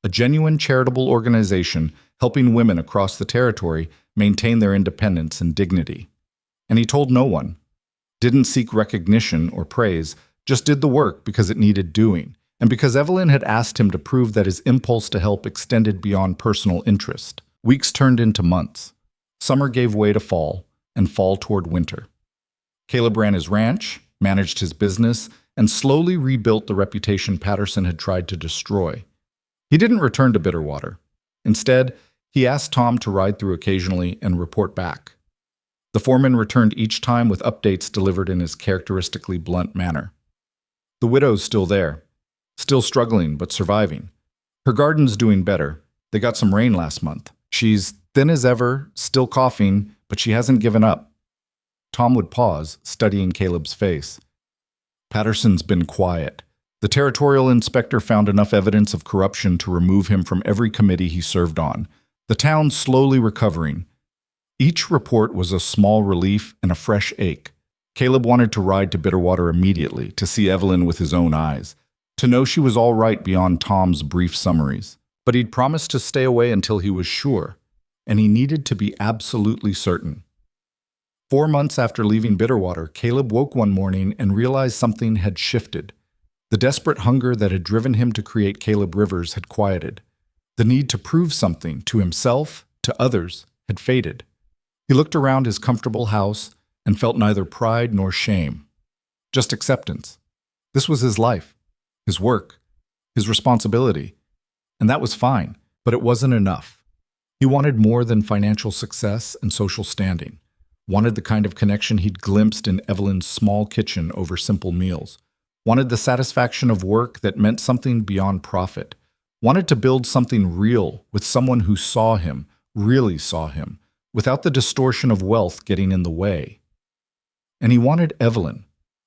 a genuine charitable organization helping women across the territory maintain their independence and dignity. And he told no one, didn't seek recognition or praise, just did the work because it needed doing, and because Evelyn had asked him to prove that his impulse to help extended beyond personal interest. Weeks turned into months. Summer gave way to fall, and fall toward winter. Caleb ran his ranch, managed his business, and slowly rebuilt the reputation Patterson had tried to destroy. He didn't return to Bitterwater. Instead, he asked Tom to ride through occasionally and report back. The foreman returned each time with updates delivered in his characteristically blunt manner. The widow's still there, still struggling but surviving. Her garden's doing better. They got some rain last month. She's thin as ever, still coughing, but she hasn't given up. Tom would pause, studying Caleb's face. Patterson's been quiet. The territorial inspector found enough evidence of corruption to remove him from every committee he served on. The town's slowly recovering. Each report was a small relief and a fresh ache. Caleb wanted to ride to Bitterwater immediately, to see Evelyn with his own eyes, to know she was all right beyond Tom's brief summaries. But he'd promised to stay away until he was sure, and he needed to be absolutely certain. 4 months after leaving Bitterwater, Caleb woke one morning and realized something had shifted. The desperate hunger that had driven him to create Caleb Rivers had quieted. The need to prove something to himself, to others, had faded. He looked around his comfortable house and felt neither pride nor shame, just acceptance. This was his life, his work, his responsibility, and that was fine, but it wasn't enough. He wanted more than financial success and social standing. Wanted the kind of connection he'd glimpsed in Evelyn's small kitchen over simple meals. Wanted the satisfaction of work that meant something beyond profit. Wanted to build something real with someone who saw him, really saw him, without the distortion of wealth getting in the way. And he wanted Evelyn,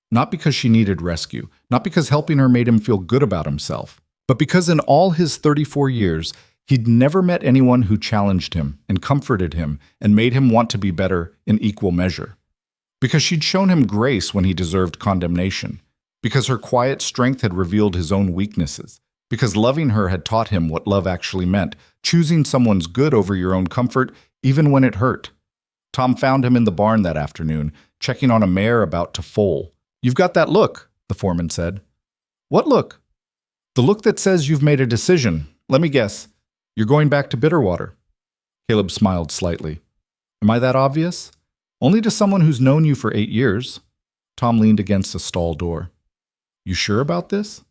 not because she needed rescue, not because helping her made him feel good about himself, but because in all his 34 years, he'd never met anyone who challenged him and comforted him and made him want to be better in equal measure. Because she'd shown him grace when he deserved condemnation. Because her quiet strength had revealed his own weaknesses. Because loving her had taught him what love actually meant, choosing someone's good over your own comfort, even when it hurt. Tom found him in the barn that afternoon, checking on a mare about to foal. "You've got that look," the foreman said. "What look?" "The look that says you've made a decision. Let me guess. You're going back to Bitterwater." Caleb smiled slightly. "Am I that obvious?" "Only to someone who's known you for 8 years." Tom leaned against a stall door. "You sure about this?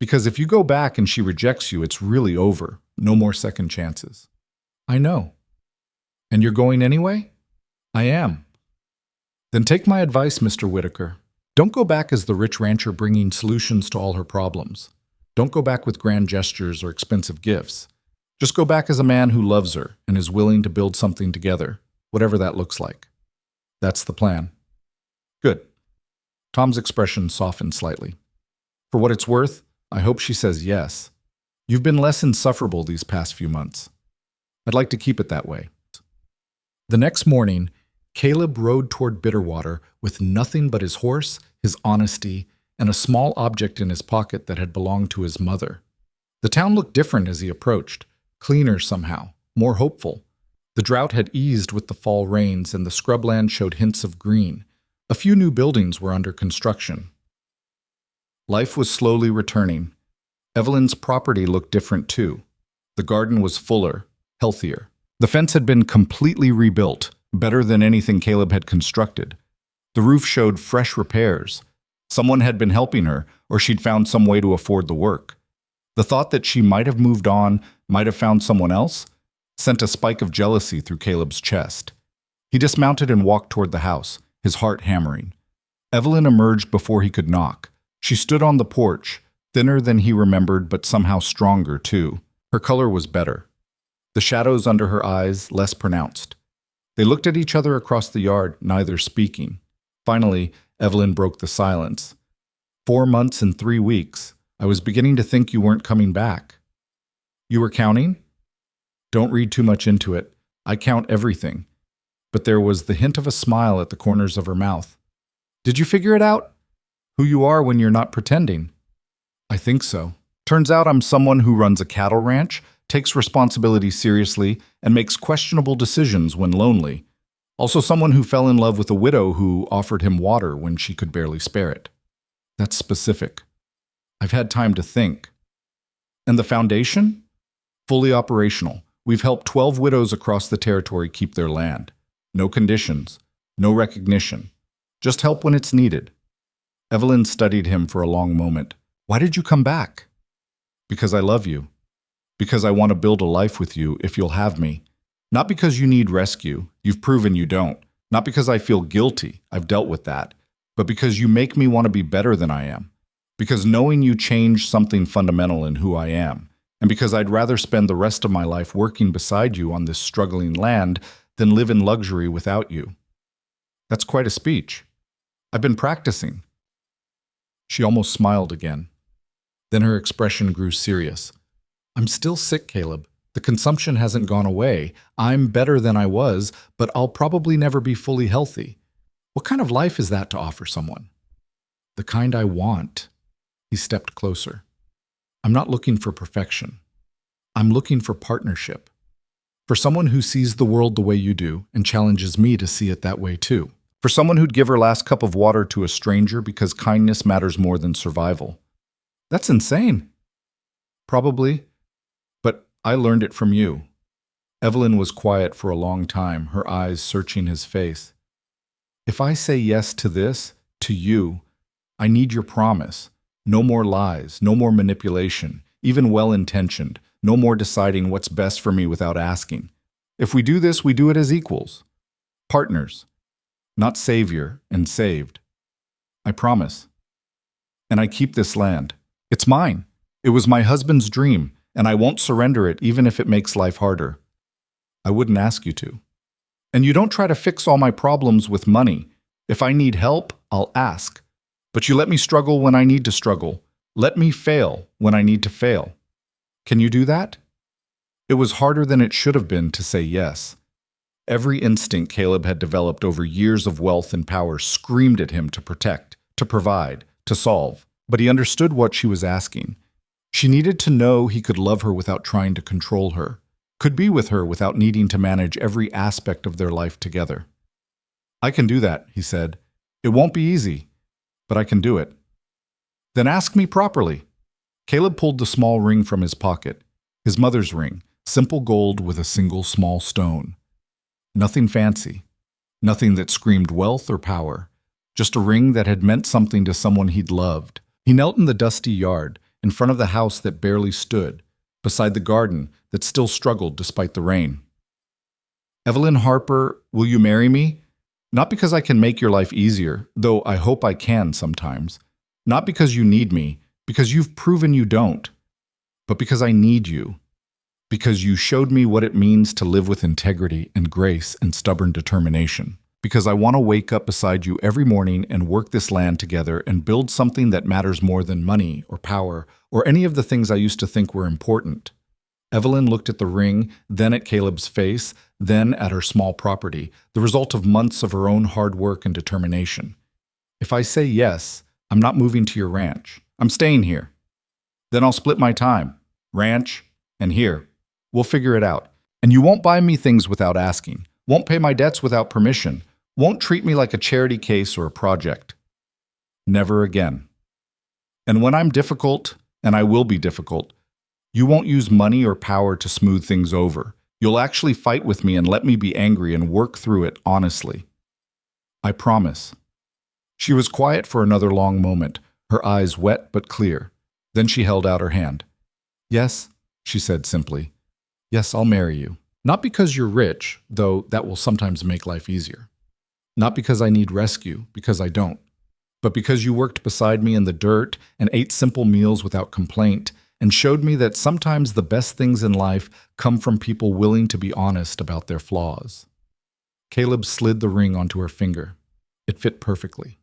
Because if you go back and she rejects you, it's really over. No more second chances." "I know." "And you're going anyway?" "I am." "Then take my advice, Mr. Whitaker. Don't go back as the rich rancher bringing solutions to all her problems. Don't go back with grand gestures or expensive gifts. Just go back as a man who loves her and is willing to build something together, whatever that looks like." "That's the plan." "Good." Tom's expression softened slightly. "For what it's worth, I hope she says yes. You've been less insufferable these past few months. I'd like to keep it that way." The next morning, Caleb rode toward Bitterwater with nothing but his horse, his honesty, and a small object in his pocket that had belonged to his mother. The town looked different as he approached, cleaner somehow, more hopeful. The drought had eased with the fall rains, and the scrubland showed hints of green. A few new buildings were under construction. Life was slowly returning. Evelyn's property looked different too. The garden was fuller, healthier. The fence had been completely rebuilt, better than anything Caleb had constructed. The roof showed fresh repairs. Someone had been helping her, or she'd found some way to afford the work. The thought that she might have moved on, might have found someone else, sent a spike of jealousy through Caleb's chest. He dismounted and walked toward the house, his heart hammering. Evelyn emerged before he could knock. She stood on the porch, thinner than he remembered, but somehow stronger too. Her color was better. The shadows under her eyes less pronounced. They looked at each other across the yard, neither speaking. Finally, Evelyn broke the silence. 4 months and 3 weeks. I was beginning to think you weren't coming back." "You were counting?" "Don't read too much into it. I count everything." But there was the hint of a smile at the corners of her mouth. "Did you figure it out? Who you are when you're not pretending?" "I think so. Turns out I'm someone who runs a cattle ranch, takes responsibility seriously, and makes questionable decisions when lonely. Also someone who fell in love with a widow who offered him water when she could barely spare it." "That's specific." "I've had time to think." "And the foundation?" "Fully operational. We've helped 12 widows across the territory keep their land. No conditions, no recognition. Just help when it's needed." Evelyn studied him for a long moment. "Why did you come back?" "Because I love you. Because I want to build a life with you if you'll have me. Not because you need rescue. You've proven you don't. Not because I feel guilty. I've dealt with that. But because you make me want to be better than I am. Because knowing you changed something fundamental in who I am. And because I'd rather spend the rest of my life working beside you on this struggling land than live in luxury without you." "That's quite a speech." "I've been practicing." She almost smiled again. Then her expression grew serious. "I'm still sick, Caleb. The consumption hasn't gone away. I'm better than I was, but I'll probably never be fully healthy. What kind of life is that to offer someone?" "The kind I want." He stepped closer. "I'm not looking for perfection. I'm looking for partnership. For someone who sees the world the way you do and challenges me to see it that way too. For someone who'd give her last cup of water to a stranger because kindness matters more than survival." "That's insane." "Probably. But I learned it from you." Evelyn was quiet for a long time, her eyes searching his face. "If I say yes to this, to you, I need your promise. No more lies, no more manipulation, even well-intentioned, no more deciding what's best for me without asking. If we do this, we do it as equals. Partners, not savior and saved. I promise. And I keep this land. It's mine. It was my husband's dream, and I won't surrender it even if it makes life harder. I wouldn't ask you to. And you don't try to fix all my problems with money. If I need help, I'll ask. But you let me struggle when I need to struggle. Let me fail when I need to fail. Can you do that?" It was harder than it should have been to say yes. Every instinct Caleb had developed over years of wealth and power screamed at him to protect, to provide, to solve. But he understood what she was asking. She needed to know he could love her without trying to control her, could be with her without needing to manage every aspect of their life together. "I can do that," he said. "It won't be easy, but I can do it." "Then ask me properly." Caleb pulled the small ring from his pocket, his mother's ring, simple gold with a single small stone. Nothing fancy, nothing that screamed wealth or power, just a ring that had meant something to someone he'd loved. He knelt in the dusty yard, in front of the house that barely stood, beside the garden that still struggled despite the rain. "Evelyn Harper, will you marry me? Not because I can make your life easier, though I hope I can sometimes. Not because you need me, because you've proven you don't, but because I need you. Because you showed me what it means to live with integrity and grace and stubborn determination. Because I want to wake up beside you every morning and work this land together and build something that matters more than money or power or any of the things I used to think were important." Evelyn looked at the ring, then at Caleb's face, then at her small property, the result of months of her own hard work and determination. "If I say yes, I'm not moving to your ranch. I'm staying here. Then I'll split my time. Ranch and here. We'll figure it out. And you won't buy me things without asking. Won't pay my debts without permission. Won't treat me like a charity case or a project. Never again. And when I'm difficult, and I will be difficult, you won't use money or power to smooth things over. You'll actually fight with me and let me be angry and work through it honestly. I promise." She was quiet for another long moment, her eyes wet but clear. Then she held out her hand. "Yes," she said simply. "Yes, I'll marry you. Not because you're rich, though that will sometimes make life easier. Not because I need rescue, because I don't. But because you worked beside me in the dirt and ate simple meals without complaint and showed me that sometimes the best things in life come from people willing to be honest about their flaws." Caleb slid the ring onto her finger. It fit perfectly.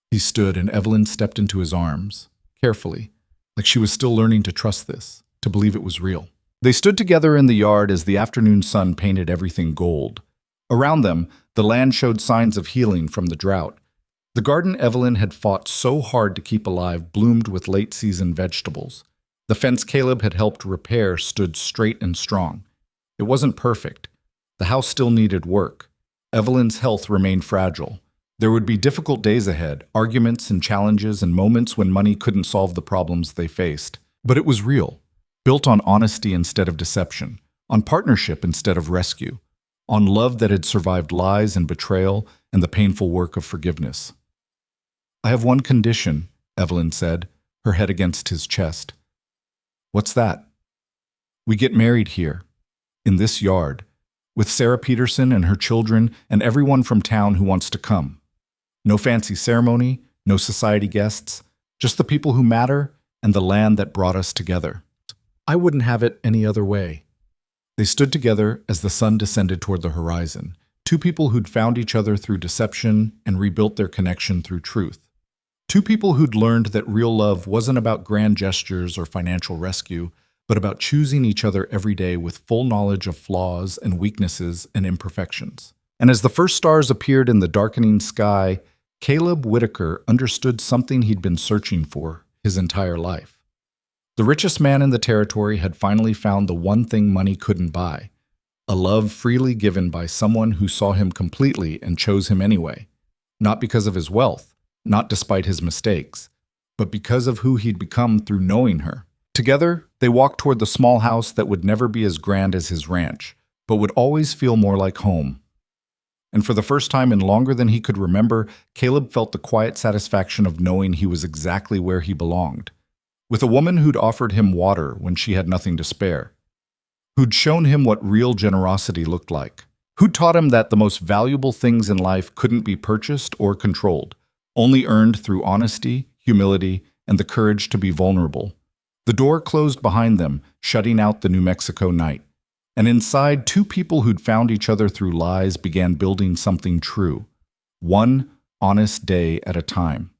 He stood and Evelyn stepped into his arms, carefully, like she was still learning to trust this, to believe it was real. They stood together in the yard as the afternoon sun painted everything gold. Around them, the land showed signs of healing from the drought. The garden Evelyn had fought so hard to keep alive bloomed with late-season vegetables. The fence Caleb had helped repair stood straight and strong. It wasn't perfect. The house still needed work. Evelyn's health remained fragile. There would be difficult days ahead, arguments and challenges and moments when money couldn't solve the problems they faced. But it was real, built on honesty instead of deception, on partnership instead of rescue, on love that had survived lies and betrayal and the painful work of forgiveness. "I have one condition," Evelyn said, her head against his chest. "What's that?" "We get married here, in this yard, with Sarah Peterson and her children and everyone from town who wants to come. No fancy ceremony, no society guests, just the people who matter and the land that brought us together. I wouldn't have it any other way." They stood together as the sun descended toward the horizon, two people who'd found each other through deception and rebuilt their connection through truth. Two people who'd learned that real love wasn't about grand gestures or financial rescue, but about choosing each other every day with full knowledge of flaws and weaknesses and imperfections. And as the first stars appeared in the darkening sky, Caleb Whitaker understood something he'd been searching for his entire life. The richest man in the territory had finally found the one thing money couldn't buy, a love freely given by someone who saw him completely and chose him anyway, not because of his wealth, not despite his mistakes, but because of who he'd become through knowing her. Together, they walked toward the small house that would never be as grand as his ranch, but would always feel more like home. And for the first time in longer than he could remember, Caleb felt the quiet satisfaction of knowing he was exactly where he belonged, with a woman who'd offered him water when she had nothing to spare, who'd shown him what real generosity looked like, who taught him that the most valuable things in life couldn't be purchased or controlled, only earned through honesty, humility, and the courage to be vulnerable. The door closed behind them, shutting out the New Mexico night. And inside, two people who'd found each other through lies began building something true, one honest day at a time.